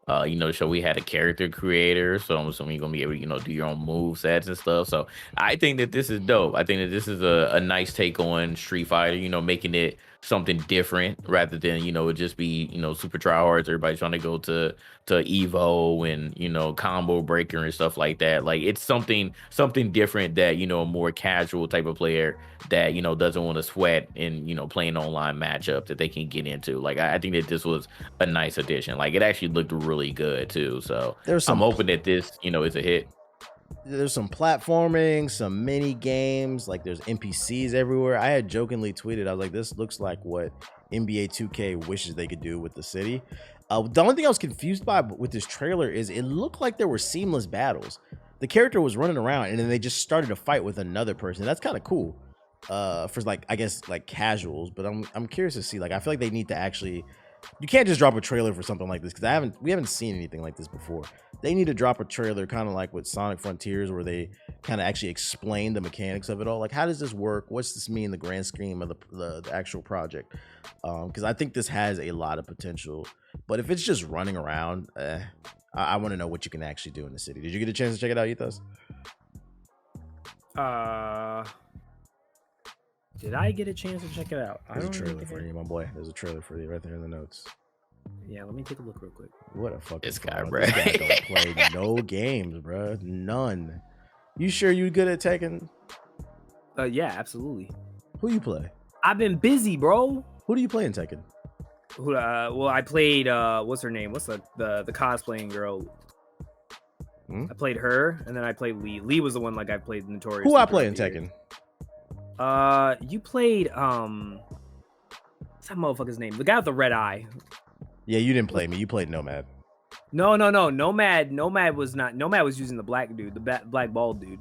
So we had a character creator, so I'm assuming you're gonna be able to, do your own move sets and stuff. So I think that this is dope. I think that this is a nice take on Street Fighter, making it something different rather than, it just be, super tryhards. Everybody's trying to go to Evo and, combo breaker and stuff like that. Like it's something different that, a more casual type of player that, doesn't want to sweat in, playing online matchup that they can get into. Like I think that this was a nice addition. Like it actually looked really good too. So I'm hoping that this, is a hit. There's some platforming, some mini games, like there's NPCs everywhere. I had jokingly tweeted, I was like, this looks like what NBA 2K wishes they could do with the city. The only thing I was confused by with this trailer is it looked like there were seamless battles. The character was running around and then they just started a fight with another person. That's kind of cool for like, I guess like casuals, but I'm curious to see, like, I feel like they need to actually, you can't just drop a trailer for something like this because we haven't seen anything like this before. They need to drop a trailer kind of like with Sonic Frontiers where they kind of actually explain the mechanics of it all. Like, how does this work? What's this mean in the grand scheme of the actual project? Because I think this has a lot of potential. But if it's just running around, I want to know what you can actually do in the city. Did you get a chance to check it out, Ethos? Did I get a chance to check it out? There's a trailer for you, my boy. There's a trailer for you right there in the notes. Yeah, let me take a look real quick. What a fucking this guy, fraud. bro. This guy don't play no games, bro. None. You sure you good at Tekken? Yeah, absolutely. Who you play? I've been busy, bro. Who do you play in Tekken? Well, I played what's her name? What's the cosplaying girl? I played her, and then I played Lee. Lee was the one like I played Notorious. Who I play in Tekken? You played what's that motherfucker's name? The guy with the red eye. Yeah, you didn't play me. You played Nomad. No. Nomad was not. Nomad was using the black dude, the black bald dude.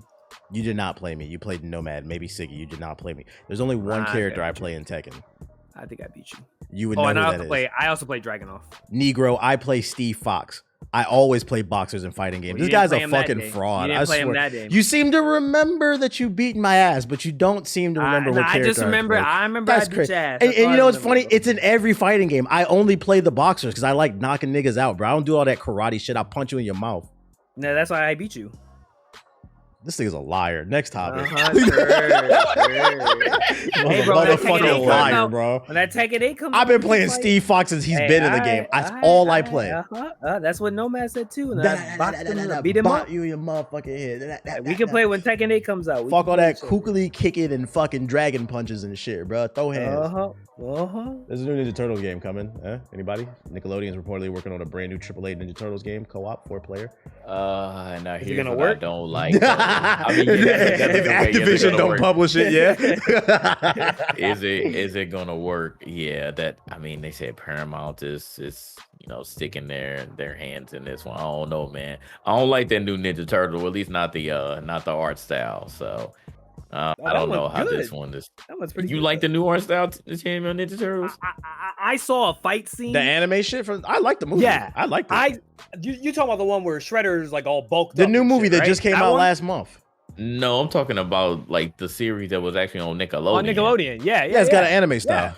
You did not play me. You played Nomad. Maybe Siggy. You did not play me. There's only one character I play in Tekken. I think I beat you. You would know and who I also play Dragunov. Negro, I play Steve Fox. I always play boxers in fighting games. This guy's a fucking fraud. I swear. You seem to remember that you beat my ass, but you don't seem to remember what character I just remember. I remember That's I beat crazy. your ass. And you know what's funny? It's in every fighting game. I only play the boxers because I like knocking niggas out, bro. I don't do all that karate shit. I'll punch you in your mouth. No, that's why I beat you. This thing's a liar. Next topic. Hey, bro, motherfucking liar, bro. When that Tekken 8 comes, I've been playing Steve Fox since he's been in the game. That's all I play. That's what Nomad said too. And I beat him up. You in your motherfucking head. We can play when Tekken 8 comes out. Fuck all that kookily kicking and fucking dragon punches and shit, bro. Throw hands. There's a new Ninja Turtles game coming. Anybody? Nickelodeon's reportedly working on a brand new AAA Ninja Turtles game, co-op, 4-player. Now here's what I don't like. I mean, if Activision don't publish it, yeah. Is it gonna work? Yeah, they said Paramount is sticking their hands in this one. I don't know, man. I don't like that new Ninja Turtle, at least not the art style. So I don't know how this one is. That one's pretty. You like the new art style Ninja Turtles? I saw a fight scene. The anime shit I like the movie. Yeah, I like it. You talking about the one where Shredder's like all bulked up? The new movie that right? just came out last month. No, I'm talking about like the series that was actually on Nickelodeon. On Nickelodeon, yeah, it's got an anime style.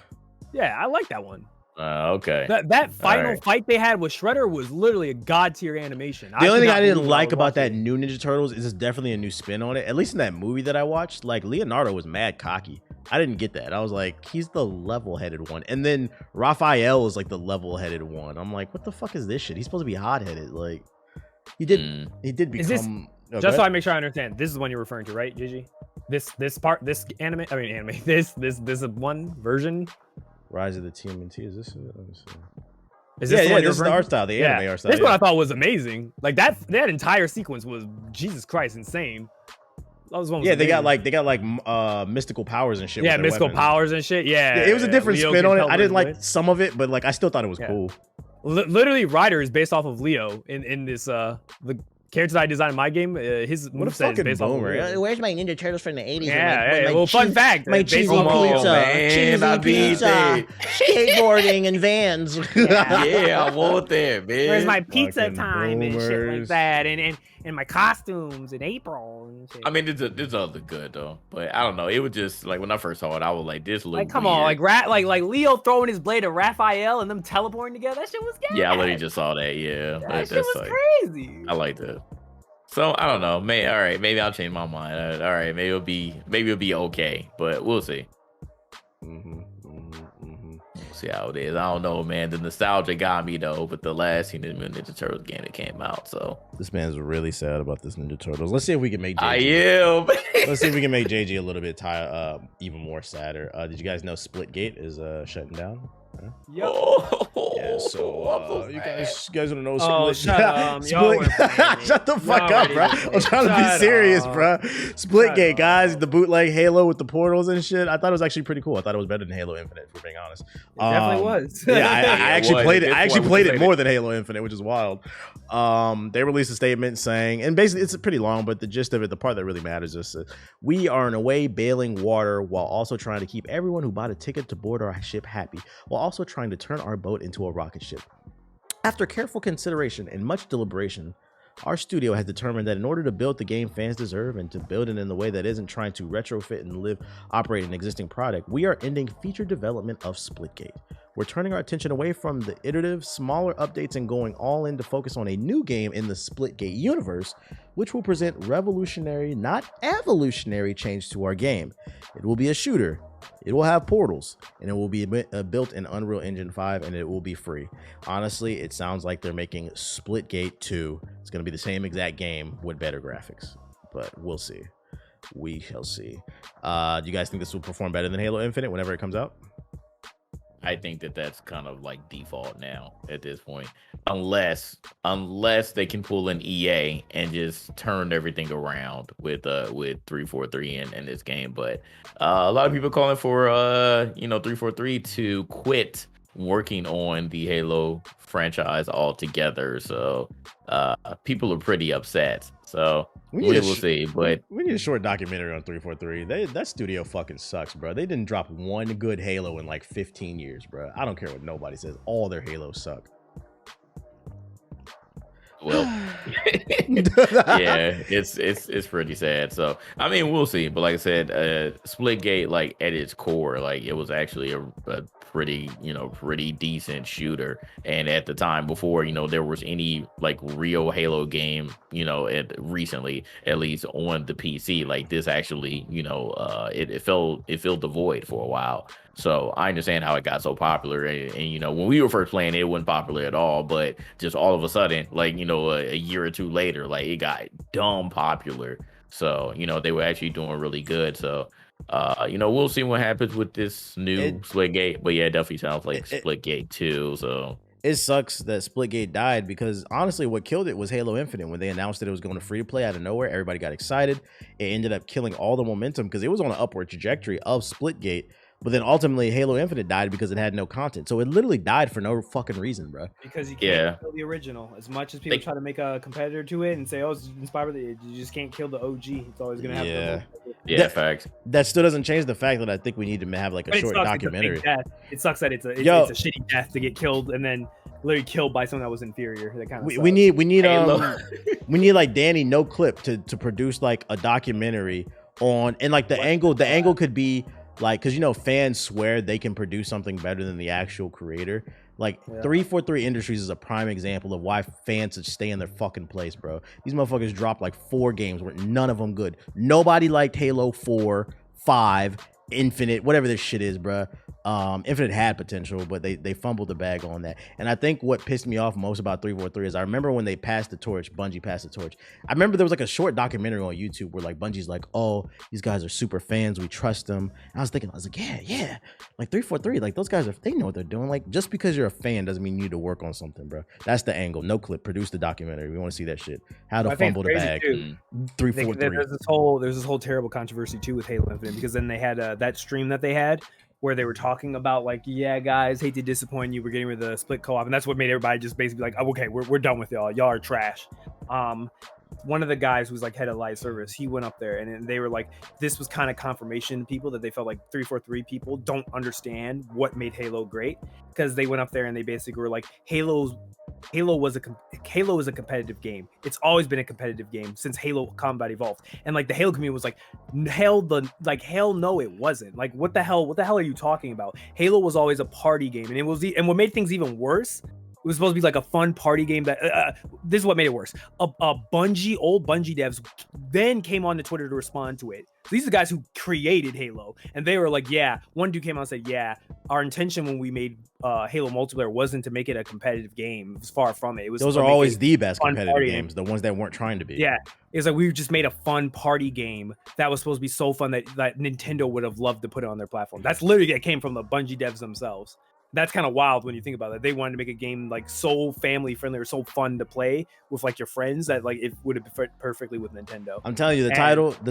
Yeah, I like that one. Okay. That final fight they had with Shredder was literally a god tier animation. The only thing I didn't like about that new Ninja Turtles is it's definitely a new spin on it. At least in that movie that I watched, like Leonardo was mad cocky. I didn't get that. I was like, he's the level-headed one. And then Raphael is like the level-headed one. I'm like, what the fuck is this shit? He's supposed to be hot-headed. Like, he did become... Just so I make sure I understand, this is the one you're referring to, right, Gigi? This anime, this one version? Rise of the TMNT, is this? Is this this is the art style, the anime art style. This one I thought was amazing. Like that entire sequence was Jesus Christ insane. That was one. They got like mystical powers and shit. Yeah, mystical powers and shit. Yeah, it was a different spin on it. I didn't like some of it, but like I still thought it was cool. Literally, Ryder is based off of Leo in this the character that I designed in my game. His moveset is based off of Leo. Where's my Ninja Turtles from the 80s? Yeah, fun fact. My cheesy pizza, skateboarding and vans. Yeah, I want that, man. Where's my pizza time and shit like that? And and my costumes in April and shit. I mean, this other good though, but I don't know. It was just like when I first saw it, I was like, "This look Like, come weird. on, like Leo throwing his blade at Raphael and them teleporting together. That shit was good. Yeah, I literally just saw that. Yeah, that shit was like, crazy. I like that. So I don't know. All right, maybe I'll change my mind. All right, maybe it'll be okay, but we'll see. We'll see how it is. I don't know, man. The nostalgia got me though, with the last Teenage Mutant Ninja Turtles game that came out. So this man's really sad about this Ninja Turtles. Let's see if we can make JG. I am. Let's see if we can make JG a little bit even more sadder. Did you guys know Splitgate is shutting down? Huh? Yep. Yeah, so you guys want to know Shut up. Shut the fuck up, bro. I'm trying to be serious, bro. Splitgate, guys, the bootleg Halo with the portals and shit. I thought it was actually pretty cool. I thought it was better than Halo Infinite, if we're being honest. It definitely was. Yeah, I actually played it. I actually played it more than Halo Infinite, which is wild. They released a statement saying, and basically it's pretty long, but the gist of it, the part that really matters is we are in a way bailing water while also trying to keep everyone who bought a ticket to board our ship happy, while also trying to turn our boat into a rocket ship. After careful consideration and much deliberation, our studio has determined that in order to build the game fans deserve and to build it in the way that isn't trying to retrofit and operate an existing product, we are ending feature development of Splitgate. We're turning our attention away from the iterative, smaller updates and going all in to focus on a new game in the Splitgate universe, which will present revolutionary, not evolutionary change to our game. It will be a shooter. It will have portals, and it will be built in Unreal Engine 5, and it will be free. Honestly, it sounds like they're making Splitgate 2. It's going to be the same exact game with better graphics, but we'll see. We shall see. Do you guys think this will perform better than Halo Infinite whenever it comes out? I think that's kind of like default now at this point, unless they can pull an EA and just turn everything around with 343 in this game. But a lot of people calling for 343 to quit working on the Halo franchise altogether. So people are pretty upset. So we will see, but we need a short documentary on 343. That studio fucking sucks, bro. They didn't drop one good Halo in like 15 years, bro. I don't care what nobody says. All their Halos suck. Well, yeah, it's pretty sad. So I mean, we'll see. But like I said, Splitgate, like at its core, like it was actually a pretty decent shooter. And at the time, before there was any like real Halo game, recently, at least on the PC, like this actually, it filled the void for a while. So I understand how it got so popular, and when we were first playing it wasn't popular at all, but just all of a sudden, like a year or two later, like it got dumb popular. So they were actually doing really good. So we'll see what happens with this new Splitgate, but yeah, it definitely sounds like Splitgate 2. So it sucks that Splitgate died, because honestly what killed it was Halo Infinite. When they announced that it was going to free to play out of nowhere, everybody got excited. It ended up killing all the momentum because it was on an upward trajectory of Splitgate. But then ultimately, Halo Infinite died because it had no content. So it literally died for no fucking reason, bro. Because you can't kill the original. As much as people try to make a competitor to it and say, "Oh, it's inspired by it," you just can't kill the OG. It's always gonna have. Facts. That still doesn't change the fact that I think we need to have like a short documentary. It sucks that it's a shitty death to get killed and then literally killed by someone that was inferior. That kind of. We need we need like Danny No Clip to produce like a documentary on, and like the angle could be. Like, because fans swear they can produce something better than the actual creator. Like 343 Industries is a prime example of why fans should stay in their fucking place, bro. These motherfuckers dropped like 4 games where none of them good. Nobody liked Halo 4, 5, Infinite, whatever this shit is, bro. Infinite had potential, but they fumbled the bag on that. And I think what pissed me off most about 343 is I remember when they passed the torch, Bungie passed the torch. I remember there was like a short documentary on YouTube where like Bungie's like, "Oh, these guys are super fans, we trust them." And I was like, yeah, like 343, like those guys they know what they're doing. Like, just because you're a fan doesn't mean you need to work on something, bro. That's the angle. No Clip, produce the documentary. We want to see that shit. How to fumble the bag. 343. There's this whole terrible controversy too with Halo Infinite, because then they had that stream that they had where they were talking about like, "Yeah, guys, hate to disappoint you, we're getting rid of the split co-op," and that's what made everybody just basically like, "Oh, okay, we're done with y'all are trash." One of the guys who's like head of live service, he went up there and they were like, this was kind of confirmation to people that they felt like 343 people don't understand what made Halo great, because they went up there and they basically were like, Halo's Halo is a competitive game. It's always been a competitive game since Halo Combat Evolved. And like the Halo community was like, hell no, it wasn't. Like, what the hell are you talking about? Halo was always a party game, and what made things even worse. It was supposed to be like a fun party game that this is what made it worse. Old Bungie devs then came on to Twitter to respond to it. So these are the guys who created Halo, and they were like, yeah, one dude came out and said, yeah, our intention when we made Halo multiplayer wasn't to make it a competitive game. It was far from it. Those are always the best competitive games, the ones that weren't trying to be. Yeah. It's like we just made a fun party game that was supposed to be so fun that Nintendo would have loved to put it on their platform. That's literally that came from the Bungie devs themselves. That's kind of wild when you think about it. They wanted to make a game like so family friendly or so fun to play with like your friends that like it would have fit perfectly with Nintendo. I'm telling you, the title of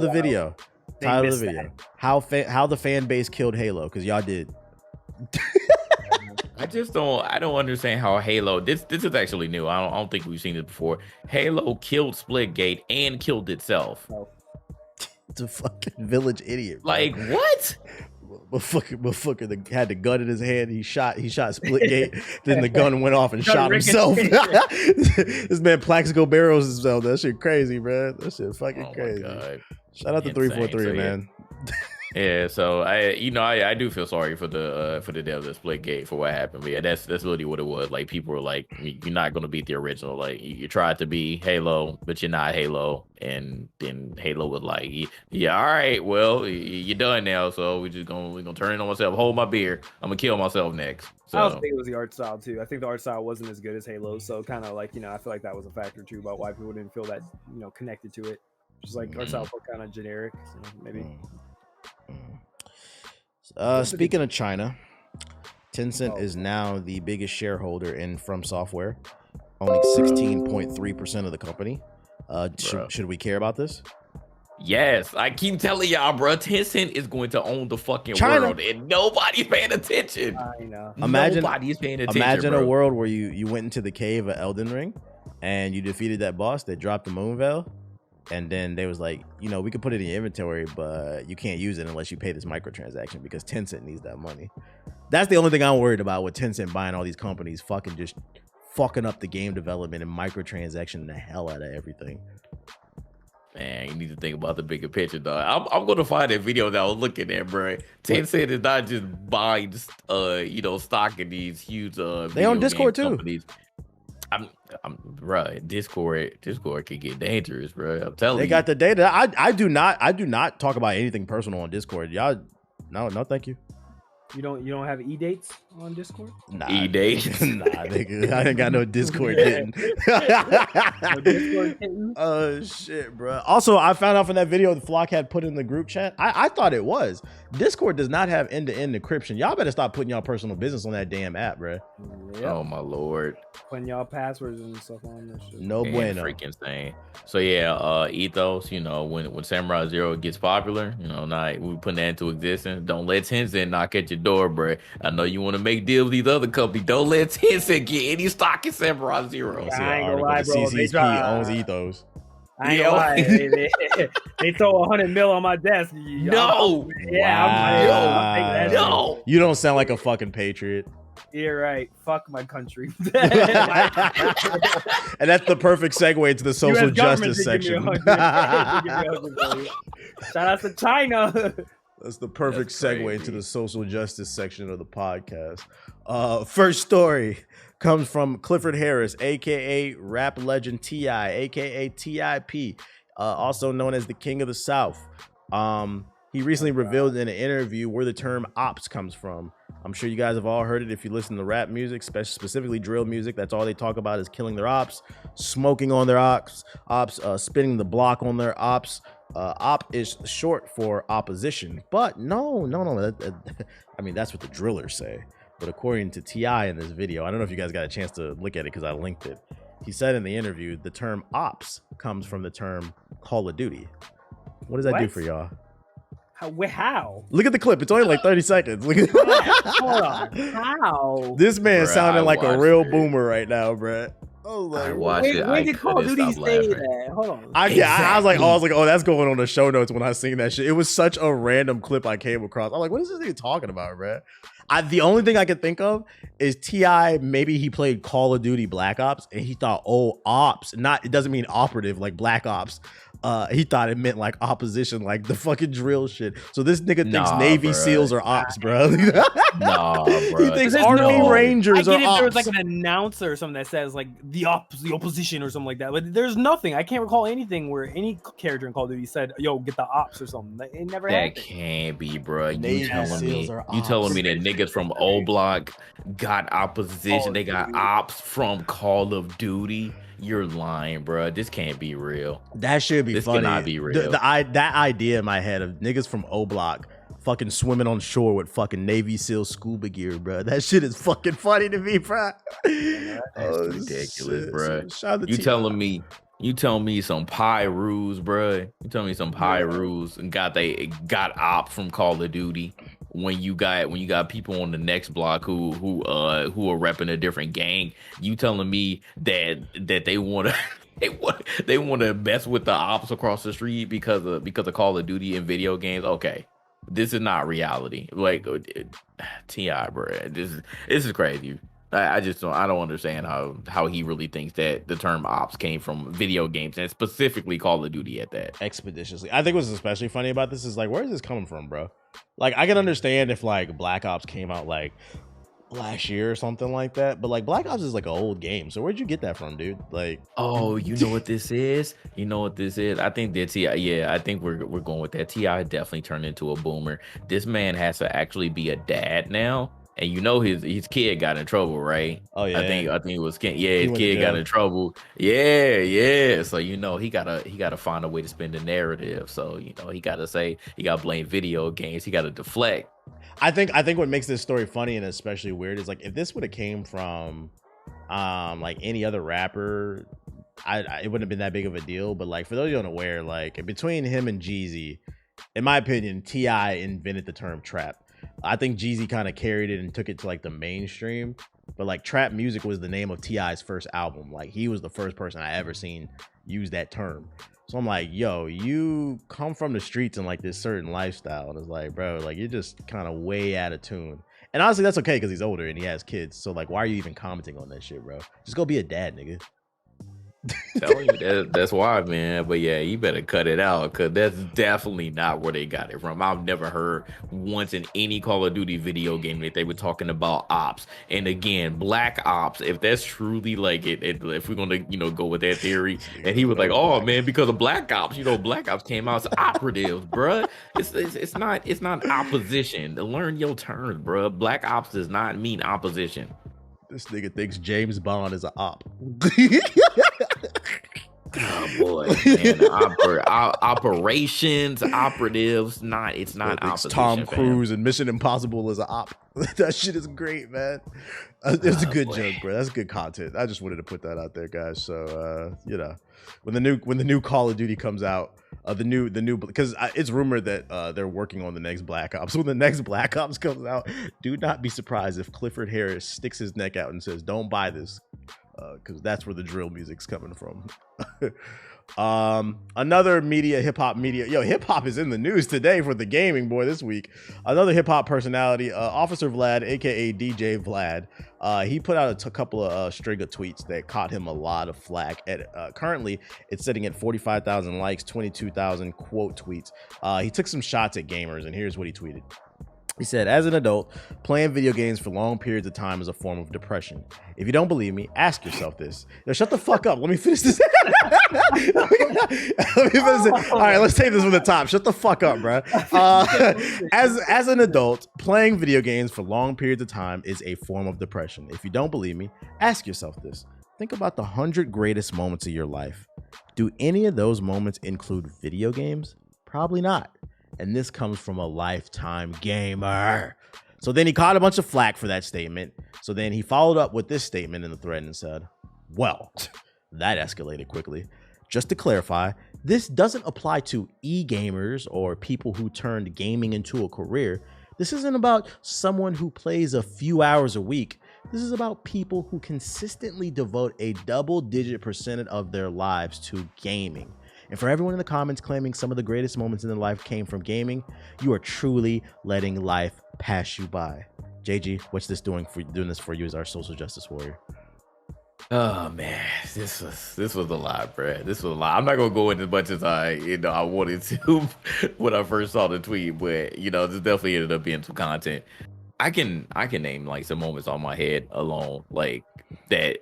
the video, how the fan base killed Halo, because y'all did. I don't understand how Halo. This is actually new. I don't think we've seen it before. Halo killed Splitgate and killed itself. It's a fucking village idiot, bro. Like what? Motherfucker had the gun in his hand. He shot Splitgate. Then the gun went off and shot himself. This man Plaxico barrels himself. That shit crazy, bro. That shit fucking crazy. Shout out to 343, man. Yeah, so I do feel sorry for the devs of Splitgate for what happened. But yeah, that's literally what it was. Like, people were like, you're not gonna beat the original. Like, you tried to be Halo, but you're not Halo. And then Halo was like, yeah, all right, well, you're done now. So we're gonna turn it on myself. Hold my beer. I'm gonna kill myself next. So I also think it was the art style too. I think the art style wasn't as good as Halo. So kind of like, I feel like that was a factor too about why people didn't feel that connected to it. Just like art style felt kind of generic. So maybe. Speaking of China, Tencent is now the biggest shareholder in From Software, owning 16.3% of the company. Should we care about this? Yes, I keep telling y'all, bro. Tencent is going to own the fucking China. world, and nobody's paying attention. I know. Nobody's paying attention. Imagine bro. a world where you went into the cave of Elden Ring, and you defeated that boss. They dropped the Moon Veil. And then they was like, we could put it in your inventory, but you can't use it unless you pay this microtransaction, because Tencent needs that money. That's the only thing I'm worried about with Tencent buying all these companies, fucking up the game development and microtransaction the hell out of everything. Man, you need to think about the bigger picture, dog. I'm going to find that video that I was looking at, bro. Tencent is not just buying, stock in these huge they own Discord too. Companies. Bro, Discord can get dangerous, bro. I'm telling you. They got the data. I do not talk about anything personal on Discord. Y'all, no, thank you. You don't have e-dates on Discord? Nah, e-dates? Nah, nigga. I ain't got no Discord hitting. Oh shit, bro. Also, I found out from that video the Flock had put in the group chat. I thought it was. Discord does not have end-to-end encryption. Y'all better stop putting y'all personal business on that damn app, bro. Yep. Oh my lord. Putting y'all passwords and stuff on this shit. No bueno. Freaking insane. So yeah, Ethos, when Samurai Zero gets popular, we putting that into existence. Don't let Tencent knock at your door, bro. I know you want to make deals with these other companies. Don't let Tencent get any stock in Samurai Zero. I ain't gonna lie, bro. CCP owns Ethos. I ain't gonna lie. They throw 100 mil on my desk. No. Yeah. Wow. No. You don't sound like a fucking patriot. You're right. Fuck my country. And that's the perfect segue into the social justice section. Shout out to China. That's the perfect segue into the social justice section of the podcast. First story comes from Clifford Harris, aka rap legend T.I., aka TIP, also known as the King of the South. He recently revealed in an interview where the term ops comes from. I'm sure you guys have all heard it if you listen to rap music, specifically drill music. That's all they talk about is killing their ops, smoking on their ops, spinning the block on their ops. Op is short for opposition, but no. I mean, that's what the drillers say. But according to T.I. in this video, I don't know if you guys got a chance to look at it because I linked it. He said in the interview, the term ops comes from the term Call of Duty. What does that do for y'all? How? Look at the clip. It's only like 30 seconds. Look at Hold on. How? This man sounding like a real boomer right now, bruh. I watched it. When did Call of Duty say that? Hold on. I was like, oh, that's going on the show notes when I seen that shit. It was such a random clip I came across. I'm like, what is this nigga talking about, bruh? The only thing I could think of is T.I. maybe he played Call of Duty Black Ops and he thought, oh, ops, it doesn't mean operative like Black Ops. He thought it meant like opposition, like the fucking drill shit. So this nigga thinks Navy SEAls are ops, bro. Nah, bro. He thinks Army Rangers I are get if ops. there was like an announcer or something that says like the opposition or something like that, but there's nothing. I can't recall anything where any character in Call of Duty said, "Yo, get the ops" or something. It never happened. That can't be, bro. Navy You telling SEAls me? are You telling ops. me that niggas from O Block got opposition? They got ops from Call of Duty? You're lying, bro. This can't be real. That should be This funny. cannot be real. That idea in my head of niggas from O Block fucking swimming on shore with fucking Navy SEAL scuba gear, bro. That shit is fucking funny to me, bro. That's ridiculous, shit. bro. Shout out to You T.I. telling me some Pyrus, bro? You telling me some Pyrus and got ops from Call of Duty when you got people on the next block who are repping a different gang? You telling me that they want to they want to mess with the ops across the street because of Call of Duty and video games? Okay, this is not reality. Like T.I., bro, this is crazy. I don't understand how he really thinks that the term ops came from video games and specifically Call of Duty at that. Expeditiously. I think what's especially funny about this is like, where is this coming from, bro? Like, I can understand if like Black Ops came out like last year or something like that, but like Black Ops is like an old game. So where'd you get that from, dude? Like, oh, you know what this is? You know what this is? I think that T.I. Yeah, I think we're going with that. T.I. definitely turned into a boomer. This man has to actually be a dad now. And you know his kid got in trouble, right? oh yeah, I think it was his went to kid got jail. in trouble. Yeah. So you know he gotta find a way to spin the narrative. So you know he gotta blame video games. He gotta deflect. I think what makes this story funny and especially weird is like if this would have came from like any other rapper, it wouldn't have been that big of a deal. But like for those you unaware, like between him and Jeezy, in my opinion, T.I. invented the term trap. I think Jeezy kind of carried it and took it to like the mainstream, but like trap music was the name of T.I.'s first album. Like he was the first person I ever seen use that term. So I'm like, yo, you come from the streets and like this certain lifestyle, and it's like, bro, like you're just kind of way out of tune. And honestly, that's okay because he's older and he has kids. So like, why are you even commenting on that shit, bro? Just go be a dad, nigga. Telling you that's why, man. But yeah, you better cut it out because that's definitely not where they got it from. I've never heard once in any Call of Duty video game that they were talking about ops. And again, Black Ops, if that's truly like if we're gonna go with that theory, and he was like, oh man, because of Black Ops, Black Ops came out as operatives, bruh. It's not opposition. Learn your terms, bruh. Black Ops does not mean opposition. This nigga thinks James Bond is an op. Oh boy, man. Operations, operatives, it's not opposition. Tom fam. Cruise and Mission Impossible is an op. That shit is great, man. It's a good joke, bro. That's good content. I just wanted to put that out there, guys. So when the new Call of Duty comes out, because it's rumored that they're working on the next Black Ops. When the next Black Ops comes out, do not be surprised if Clifford Harris sticks his neck out and says, "Don't buy this," because that's where the drill music's coming from. Another hip hop media. Hip hop is in the news today for the gaming boy this week. Another hip hop personality, Officer Vlad, aka DJ Vlad. He put out a couple of string of tweets that caught him a lot of flack. Currently, it's sitting at 45,000 likes, 22,000 quote tweets. He took some shots at gamers, and here's what he tweeted. He said, as an adult, playing video games for long periods of time is a form of depression. If you don't believe me, ask yourself this. Now, shut the fuck up. Let me finish this. Let me finish it. All right, let's take this from the top. Shut the fuck up, bro. As an adult, playing video games for long periods of time is a form of depression. If you don't believe me, ask yourself this. Think about the 100 greatest moments of your life. Do any of those moments include video games? Probably not. And this comes from a lifetime gamer. So then he caught a bunch of flack for that statement. So then he followed up with this statement in the thread and said, well, that escalated quickly. Just to clarify, this doesn't apply to e-gamers or people who turned gaming into a career. This isn't about someone who plays a few hours a week. This is about people who consistently devote a double-digit percentage of their lives to gaming. And for everyone in the comments claiming some of the greatest moments in their life came from gaming, you are truly letting life pass you by. JG, what's this doing for you as our social justice warrior? Oh man, this was a lot, bro. This was a lot. I'm not gonna go in as much as I wanted to when I first saw the tweet, but this definitely ended up being some content. I can name like some moments on my head alone, like that,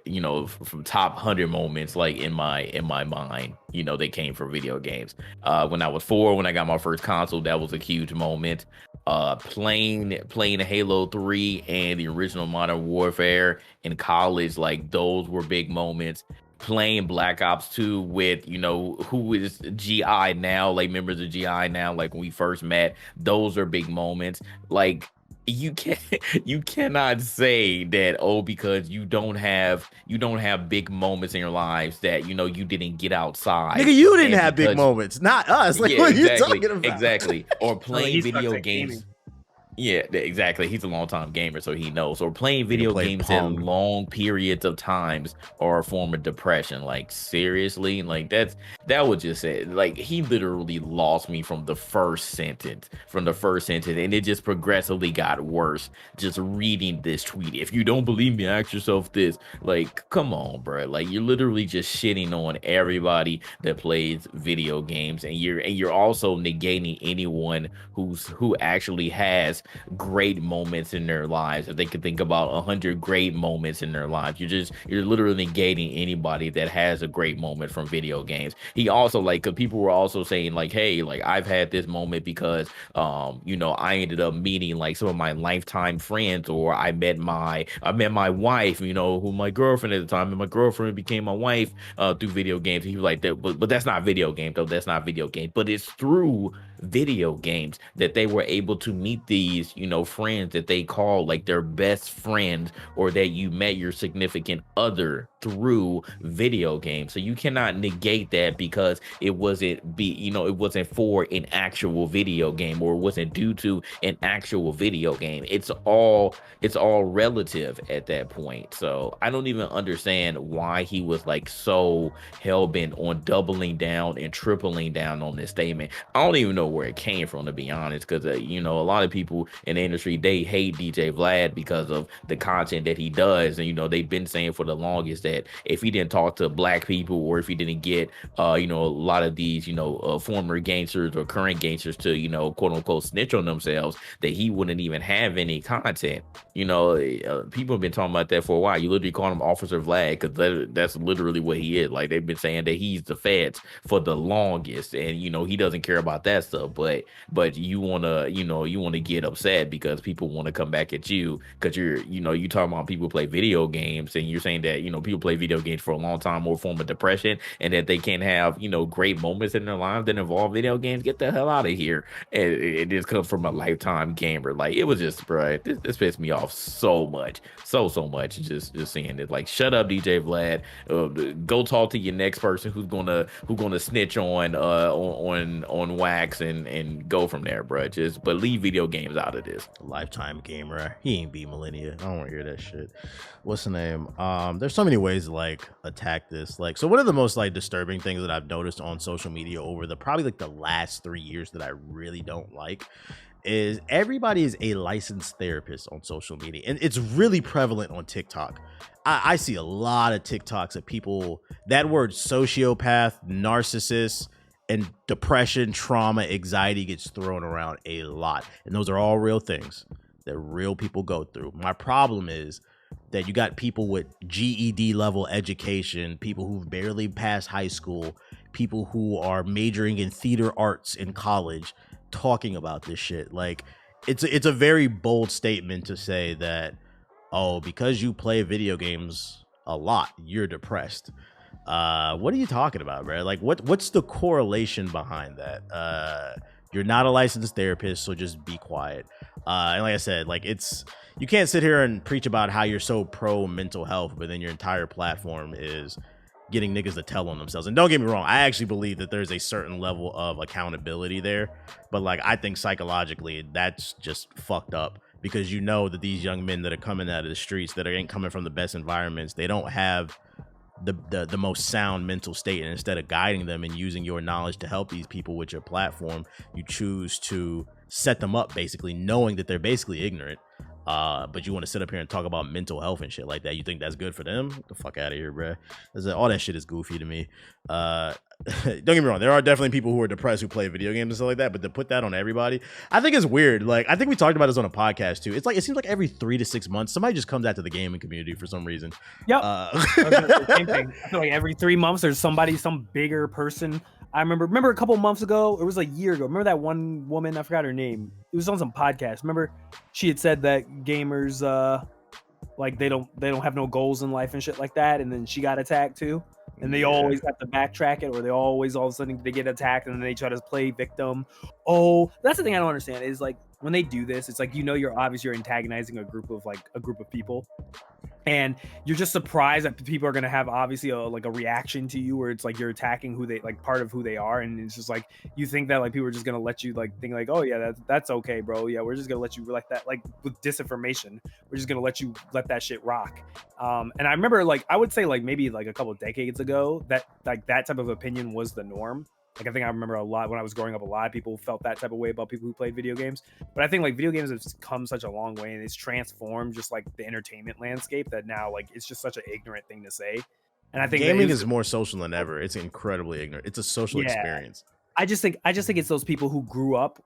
from top 100 moments, like in my mind, they came from video games. When I was 4, when I got my first console, that was a huge moment. Playing Halo 3 and the original Modern Warfare in college, like those were big moments. Playing Black Ops 2 with, who is GI now, like members of GI now, like when we first met, those are big moments. Like, you cannot say that because you don't have big moments in your lives that you didn't get outside. Nigga, you didn't have big moments, not us. Like, what are you talking about? Exactly. Or playing video games. Yeah, exactly. He's a long time gamer, so he knows. Or playing video games in long periods of times are a form of depression. Like, seriously, like that was just it. Like, he literally lost me from the first sentence, and it just progressively got worse. Just reading this tweet. If you don't believe me, ask yourself this. Like, come on, bro. Like, you're literally just shitting on everybody that plays video games, and you're also negating anyone who actually has great moments in their lives. If they could think about 100 great moments in their lives, you're literally negating anybody that has a great moment from video games. He also, like, cause people were also saying like, hey, like, I've had this moment because I ended up meeting like some of my lifetime friends, or I met my wife, who my girlfriend at the time, and my girlfriend became my wife through video games. He was like, that, but that's not video game though. That's not video game. But it's through video games that they were able to meet these friends that they call like their best friends, or that you met your significant other through video games. So you cannot negate that because it wasn't for an actual video game, or it wasn't due to an actual video game. It's all relative at that point. So I don't even understand why he was like so hell-bent on doubling down and tripling down on this statement. I don't even know where it came from, to be honest, because a lot of people in the industry, they hate DJ Vlad because of the content that he does, and they've been saying for the longest that if he didn't talk to black people, or if he didn't get a lot of these former gangsters or current gangsters to quote unquote snitch on themselves, that he wouldn't even have any content. People have been talking about that for a while. You literally call him Officer Vlad because that's literally what he is. Like, they've been saying that he's the feds for the longest, and he doesn't care about that stuff. But you wanna get upset because people want to come back at you because you talking about people play video games, and you're saying that people play video games for a long time, or form of depression, and that they can't have great moments in their lives that involve video games. Get the hell out of here. And it just comes from a lifetime gamer. Like, it was just, bro, this pissed me off so much, so much. Just seeing it. Like, shut up, DJ Vlad. Go talk to your next person who's gonna snitch on wax, and go from there, bro. But leave video games out of this. Lifetime gamer. He ain't beat millennia. I don't want to hear that shit. What's the name? There's so many ways to like attack this. Like, so one of the most like disturbing things that I've noticed on social media over probably like the last 3 years that I really don't like is everybody is a licensed therapist on social media, and it's really prevalent on TikTok. I see a lot of TikToks of people, that word sociopath, narcissist, and depression, trauma, anxiety gets thrown around a lot. And those are all real things that real people go through. My problem is that you got people with GED level education, people who've barely passed high school, people who are majoring in theater arts in college talking about this shit. Like, it's a very bold statement to say that, oh, because you play video games a lot, you're depressed. What are you talking about, bro? Like, what's the correlation behind that? You're not a licensed therapist, so just be quiet. And like I said, like, you can't sit here and preach about how you're so pro mental health, but then your entire platform is getting niggas to tell on themselves. And don't get me wrong, I actually believe that there's a certain level of accountability there, but like, I think psychologically that's just fucked up, because that these young men that are coming out of the streets, that ain't coming from the best environments, they don't have the most sound mental state, and instead of guiding them and using your knowledge to help these people with your platform, you choose to set them up, basically knowing that they're basically ignorant. But you want to sit up here and talk about mental health and shit like that. You think that's good for them? Get the fuck out of here, bro. All that shit is goofy to me. Don't get me wrong. There are definitely people who are depressed who play video games and stuff like that, but to put that on everybody, I think it's weird. Like, I think we talked about this on a podcast too. It's like, it seems like every 3 to 6 months, somebody just comes out to the gaming community for some reason. Yep. Same thing. I feel like every 3 months there's somebody, some bigger person. I remember a couple months ago, it was like a year ago. Remember that one woman? I forgot her name. It was on some podcast. Remember, she had said that gamers, like they don't have no goals in life and shit like that. And then she got attacked too. And they always have to backtrack it, or they always all of a sudden they get attacked and then they try to play victim. Oh, that's the thing I don't understand is like when they do this, it's like, you're antagonizing a group of people. And you're just surprised that people are going to have obviously a reaction to you where it's like you're attacking who they like part of who they are. And it's just like, you think that like people are just going to let you like think like, oh yeah, that's okay, bro. Yeah. We're just going to let you like that, like with disinformation, we're just going to let that shit rock. And I remember like, I would say like maybe like a couple of decades ago that like that type of opinion was the norm. Like, I think I remember a lot when I was growing up, a lot of people felt that type of way about people who played video games. But I think like video games have come such a long way and it's transformed just like the entertainment landscape that now like it's just such an ignorant thing to say. And I think gaming is more social than ever. It's incredibly ignorant. It's a social experience. I just think it's those people who grew up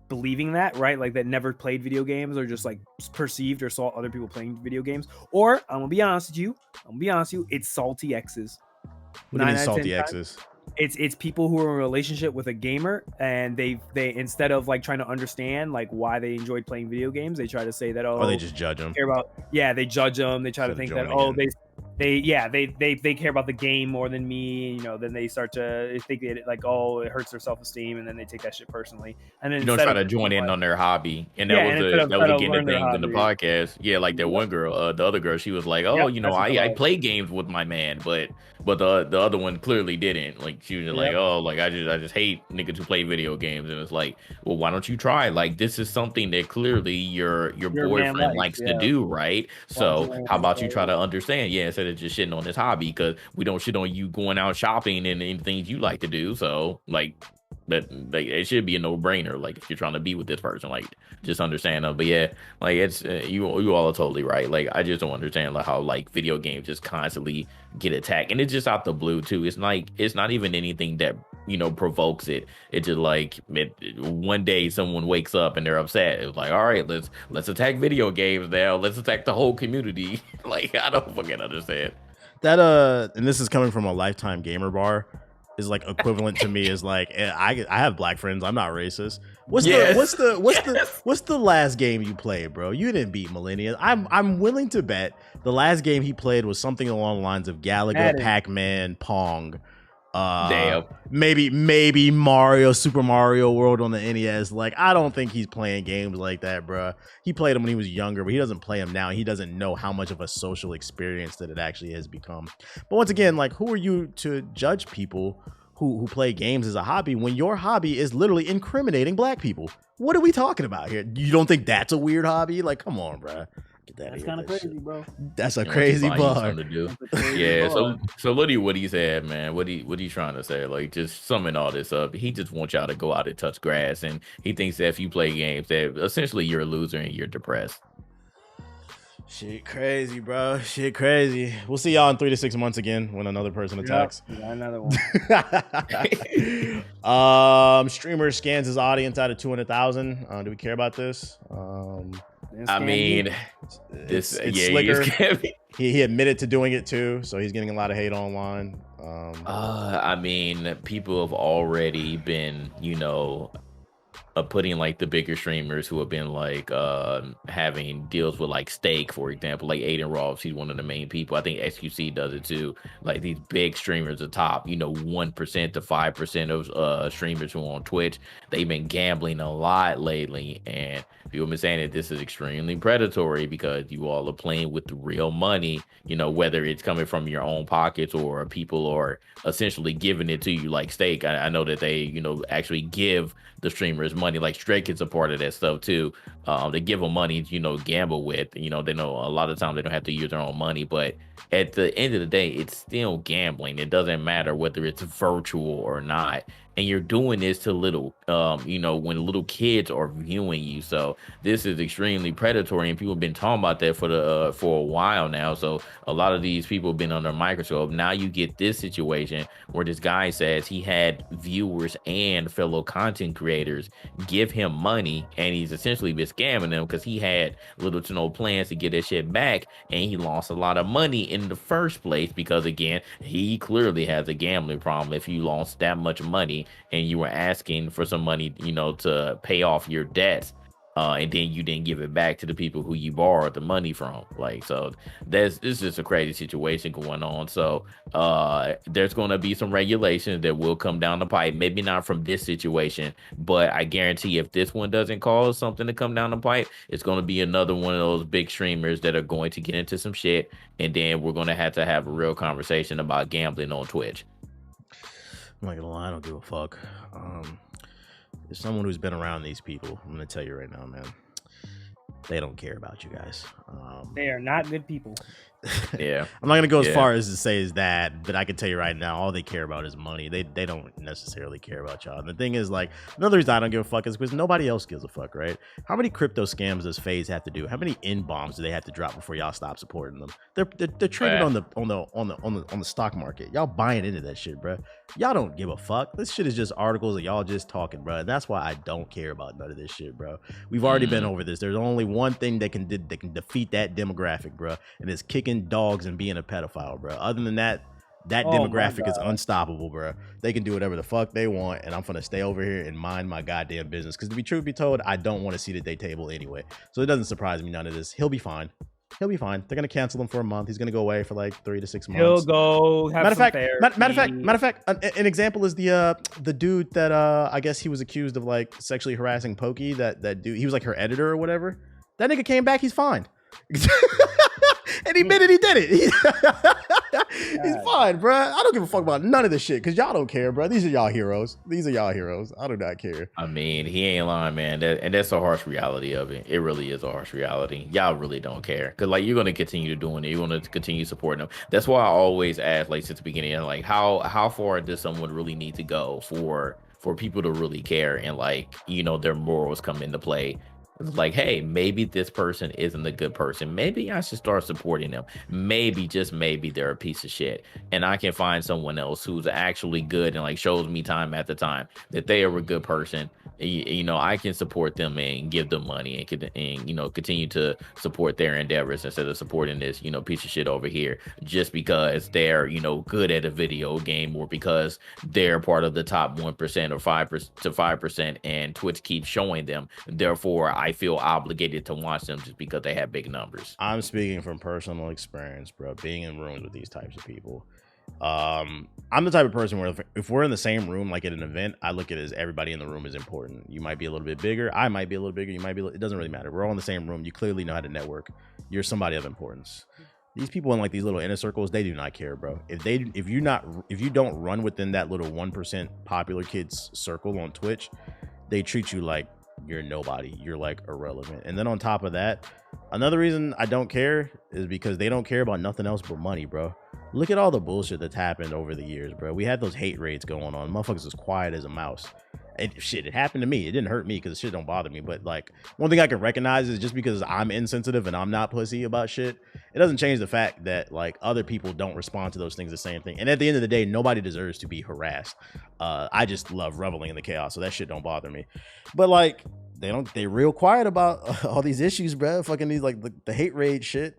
believing that, right? Like that never played video games or just like perceived or saw other people playing video games. Or I'm gonna be honest with you, it's salty exes. What do you mean salty exes? It's people who are in a relationship with a gamer and they instead of like trying to understand like why they enjoyed playing video games, they try to say that or they just judge them. They judge them. They try to think that they care about the game more than me. Then they start to think that like it hurts their self-esteem, and then they take that shit personally. And then you don't try to join in on their hobby, and that was again the thing in the podcast. Yeah, like that one girl, the other girl, she was like, I play games with my man, but the other one clearly didn't. Like she was like, I just hate niggas who play video games, and it's like, well, why don't you try? Like this is something that clearly your boyfriend likes to do, right? So how about you try to understand? Yeah, instead of just shitting on his hobby, because we don't shit on you going out shopping and things you like to do. So like that it should be a no-brainer. Like if you're trying to be with this person, like just understand them. But yeah, like it's you all are totally right. Like I just don't understand like how like video games just constantly get attacked, and it's just out the blue too. It's like it's not even anything that provokes it. It's just like one day someone wakes up and they're upset. It's like, all right, let's attack video games now. Let's attack the whole community. Like I don't fucking understand that. And this is coming from a lifetime gamer bar. Is like equivalent to me is like I have black friends. I'm not racist. What's the last game you played, bro? You didn't beat Millennium. I'm willing to bet the last game he played was something along the lines of Galaga, Pac-Man, Pong. Damn. Maybe Super Mario World on the NES. Like I don't think he's playing games like that, bro. He played them when he was younger, but he doesn't play them now. He doesn't know how much of a social experience that it actually has become. But once again, like who are you to judge people who play games as a hobby when your hobby is literally incriminating black people? What are we talking about here? You don't think that's a weird hobby? Like, come on, bro. That's kind of crazy, bro. That's a crazy bar. Yeah. So what he said, man. What he trying to say? Like, just summing all this up. He just wants y'all to go out and touch grass, and he thinks that if you play games, that essentially you're a loser and you're depressed. Shit crazy, bro. Shit crazy. We'll see y'all in 3 to 6 months again when another person attacks. Another one. Streamer scans his audience out of 200,000. Do we care about this? I mean, it's slicker. He admitted to doing it too, so he's getting a lot of hate online. I mean, people have already been, putting like the bigger streamers who have been like having deals with like Stake, for example, like Aiden Ross. He's one of the main people. I think XQC does it too. Like these big streamers, the top 1% to 5% of streamers who are on Twitch, they've been gambling a lot lately, and people have been saying that this is extremely predatory because you all are playing with real money, whether it's coming from your own pockets or people are essentially giving it to you like Stake. I know that they actually give the streamers money. Like Stray Kids a part of that stuff too. They give them money to gamble with. They know a lot of times they don't have to use their own money, but at the end of the day, it's still gambling. It doesn't matter whether it's virtual or not. and you're doing this to little, when little kids are viewing you. So this is extremely predatory, and people have been talking about that for a while now. So a lot of these people have been under a microscope. Now you get this situation where this guy says he had viewers and fellow content creators give him money, and he's essentially been scamming them because he had little to no plans to get that shit back, and he lost a lot of money in the first place because, again, he clearly has a gambling problem. If you lost that much money and you were asking for some money, to pay off your debts, and then you didn't give it back to the people who you borrowed the money from. Like, so this is just a crazy situation going on. So there's going to be some regulations that will come down the pipe. Maybe not from this situation, but I guarantee if this one doesn't cause something to come down the pipe, it's going to be another one of those big streamers that are going to get into some shit, and then we're going to have a real conversation about gambling on Twitch. I'm not gonna lie, I don't give a fuck. As someone who's been around these people, I'm gonna tell you right now, man, they don't care about you guys. They are not good people. Yeah, I'm not gonna go as far as to say as that, but I can tell you right now, all they care about is money. They don't necessarily care about y'all. And the thing is, like, another reason I don't give a fuck is because nobody else gives a fuck, right? How many crypto scams does FaZe have to do? How many N-bombs do they have to drop before y'all stop supporting them? They're trading on the stock market. Y'all buying into that shit, bro. Y'all don't give a fuck. This shit is just articles of y'all just talking, bro. And that's why I don't care about none of this shit, bro. We've already been over this. There's only one thing that can defeat that demographic, bro, and it's kicking dogs and being a pedophile, bro. Other than that demographic is unstoppable, bro. They can do whatever the fuck they want, and I'm gonna stay over here and mind my goddamn business. Because to be truth be told, I don't want to see at their table anyway. So it doesn't surprise me none of this. He'll be fine. He'll be fine. They're gonna cancel him for a month. He's gonna go away for like 3 to 6 months. He'll go have matter of fact, an example is the dude that I guess he was accused of like sexually harassing Pokey. That dude, he was like her editor or whatever. That nigga came back. He's fine. And he admitted he did it. He's fine, bro. I don't give a fuck about none of this shit because y'all don't care, bro. These are y'all heroes. I do not care. I mean, he ain't lying, man. And that's the harsh reality of it. It really is a harsh reality. Y'all really don't care because, like, you're gonna continue doing it. You're gonna continue supporting them. That's why I always ask, like, since the beginning, like, how far does someone really need to go for people to really care and, like, their morals come into play? It's like, hey, maybe this person isn't a good person. Maybe I should start supporting them. Maybe, just maybe, they're a piece of shit. And I can find someone else who's actually good and, like, shows me time after time that they are a good person. I can support them and give them money and continue to support their endeavors instead of supporting this, piece of shit over here just because they're, good at a video game or because they're part of the top 1% or 5% and Twitch keeps showing them. Therefore, I feel obligated to watch them just because they have big numbers. I'm speaking from personal experience, bro, being in rooms with these types of people. I'm the type of person where if we're in the same room, like at an event, I look at it as everybody in the room is important. You might be a little bit bigger. I might be a little bigger. You might be, it doesn't really matter. We're all in the same room. You clearly know how to network. You're somebody of importance. These people in like these little inner circles, they do not care, bro. If you don't run within that little 1% popular kids circle on Twitch, they treat you like you're nobody. You're like irrelevant. And then on top of that, another reason I don't care is because they don't care about nothing else but money, bro. Look at all the bullshit that's happened over the years, bro. We had those hate raids going on. Motherfuckers was quiet as a mouse. It happened to me. It didn't hurt me because shit don't bother me. But like, one thing I can recognize is just because I'm insensitive and I'm not pussy about shit, it doesn't change the fact that like other people don't respond to those things the same thing. And at the end of the day, nobody deserves to be harassed. I just love reveling in the chaos, so that shit don't bother me. But like, they real quiet about all these issues, bro. Fucking these like the hate raid shit.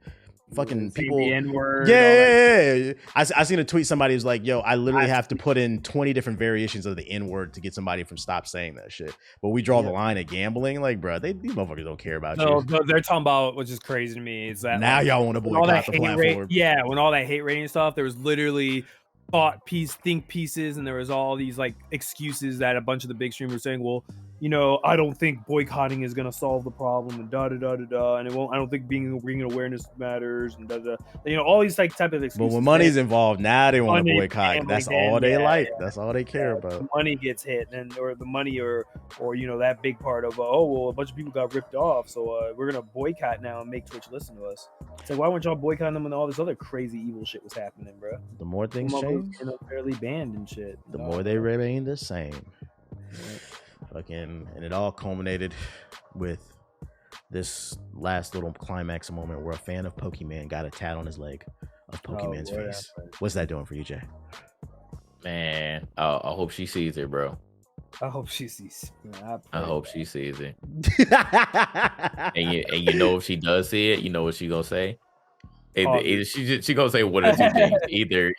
Fucking people. The N-word, yeah. I seen a tweet. Somebody was like, yo, I literally have to put in 20 different variations of the N-word to get somebody from stop saying that shit. But we draw the line at gambling. Like, bro, these motherfuckers don't care about you. No, they're talking about, which is crazy to me, is that now y'all want to boycott the platform. When all that hate rating stuff, there was literally think pieces, and there was all these like excuses that a bunch of the big streamers were saying, well, I don't think boycotting is gonna solve the problem, and da da da da da, and it won't. I don't think bringing awareness matters, and da da. All these type of excuses. But when money's involved, now they want to boycott. family, That's then, all they yeah, like. yeah. That's all they care about. The money gets hit, or the money, or that big part of a bunch of people got ripped off, so we're gonna boycott now and make Twitch listen to us. It's like, why weren't y'all boycotting them when all this other crazy evil shit was happening, bro? The more things change, fairly banned and shit. The more they remain the same. Fucking, and it all culminated with this last little climax moment where a fan of Pokemon got a tat on his leg of Pokemon's face. What's that doing for you, Jay? Man, I hope she sees it, bro. I hope she sees. I hope she sees it. and you know, if she does see it, you know what she gonna say? Either she gonna say one or two things. Either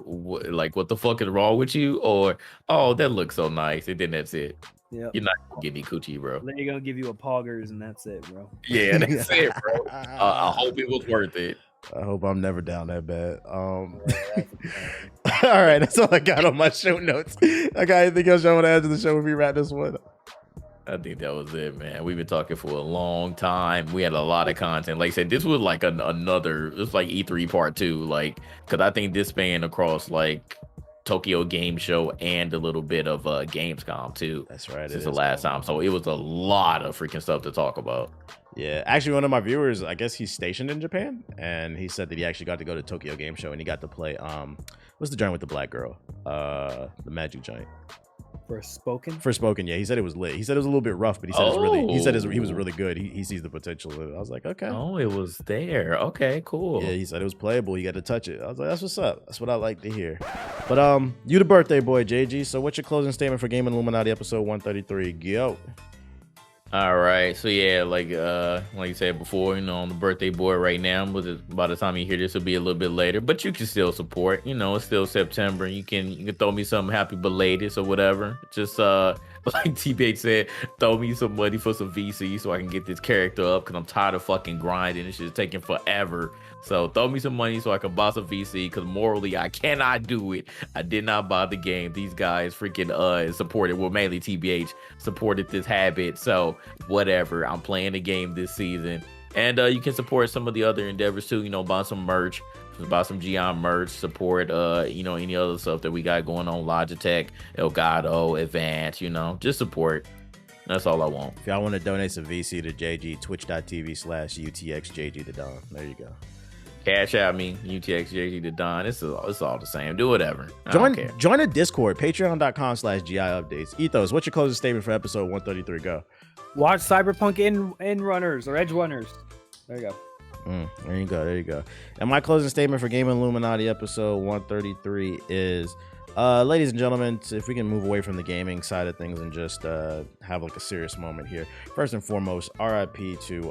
like, what the fuck is wrong with you, or oh, that looks so nice, and then that's it. Yeah, you're not gonna give me coochie, bro. Then you're gonna give you a poggers, and that's it, bro. Yeah, that's it, bro. I hope it was worth it. I hope I'm never down that bad. All right, that's all I got on my show notes. I got anything else y'all want to add to the show if we wrap this one? I think that was it, man. We've been talking for a long time. We had a lot of content. Like I said, this was like another. It's like E3 part 2, like, because I think this spanned across like Tokyo Game Show and a little bit of Gamescom too. That's right. Since the last time, so it was a lot of freaking stuff to talk about. Yeah, actually, one of my viewers, I guess he's stationed in Japan, and he said that he actually got to go to Tokyo Game Show and he got to play what's the joint with the black girl? The Magic joint. Forspoken, yeah. He said it was lit. He said it was a little bit rough, but he said it was really. He said he was really good. He sees the potential of it. I was like, okay. Oh, it was there. Okay, cool. Yeah, he said it was playable. You got to touch it. I was like, that's what's up. That's what I like to hear. But you the birthday boy, JG. So what's your closing statement for Gaming Illuminati episode 133? Go. All right, so yeah, like you said before, I'm the birthday boy right now, but by the time you hear this, it'll be a little bit later. But you can still support, it's still September. You can throw me something happy belated or whatever. Just like T-Bait said, throw me some money for some VC so I can get this character up, because I'm tired of fucking grinding. It's just taking forever. So throw me some money so I can buy some VC, because morally I cannot do it. I did not buy the game. These guys freaking supported, well, mainly TBH supported this habit. So whatever, I'm playing the game this season. And you can support some of the other endeavors too, buy some merch, buy some Gion merch, support any other stuff that we got going on, Logitech, Elgato, Advance, just support. That's all I want. If y'all want to donate some VC to JG, twitch.tv/UTXJG the Don. There you go. Cash out me, UTXJG the Don. It's all the same. Do whatever. Join a Discord, patreon.com/GI updates. Ethos, what's your closing statement for episode 133? Go. Watch Cyberpunk in Runners or Edge Runners. There you go. There you go. And my closing statement for Gaming Illuminati episode 133 is, ladies and gentlemen, if we can move away from the gaming side of things and just have like a serious moment here. First and foremost, RIP to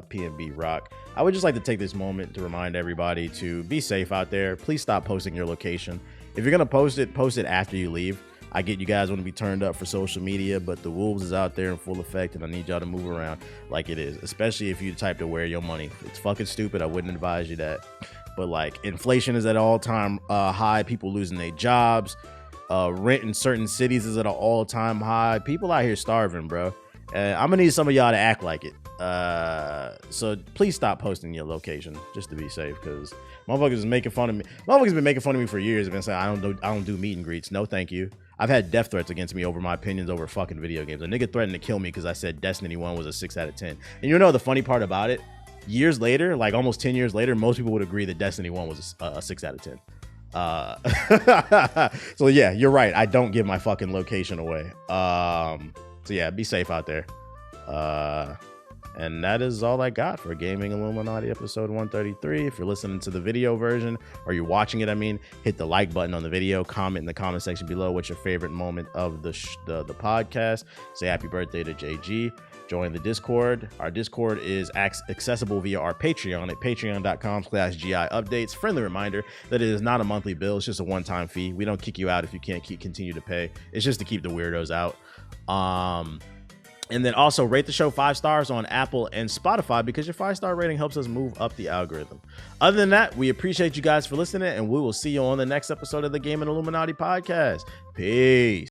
PNB Rock. I would just like to take this moment to remind everybody to be safe out there. Please stop posting your location. If you're gonna post it after you leave. I get you guys want to be turned up for social media, but the wolves is out there in full effect, and I need y'all to move around like it is, especially if you the type to wear your money. It's fucking stupid. I wouldn't advise you that. But like, inflation is at all-time high. People losing their jobs. Rent in certain cities is at an all-time high. People out here starving, bro. I'm gonna need some of y'all to act like it. So please stop posting your location just to be safe, because motherfuckers is making fun of me. Motherfuckers been making fun of me for years. I've been saying I don't do meet and greets. No, thank you. I've had death threats against me over my opinions over fucking video games. A nigga threatened to kill me because I said Destiny 1 was a 6 out of 10. And the funny part about it? Years later, like almost 10 years later, most people would agree that Destiny 1 was a 6 out of 10. So yeah, you're right. I don't give my fucking location away. So yeah, be safe out there. And that is all I got for Gaming Illuminati episode 133. If you're listening to the video version, or you're watching it, hit the like button on the video, comment in the comment section below what's your favorite moment of the podcast. Say happy birthday to JG. Join the Discord. Our Discord is accessible via our Patreon at patreon.com/GI updates. Friendly reminder that it is not a monthly bill. It's just a one-time fee. We don't kick you out if you can't continue to pay. It's just to keep the weirdos out. And then also rate the show 5 stars on Apple and Spotify, because your 5-star rating helps us move up the algorithm. Other than that, we appreciate you guys for listening, and we will see you on the next episode of the Gaming Illuminati podcast. Peace.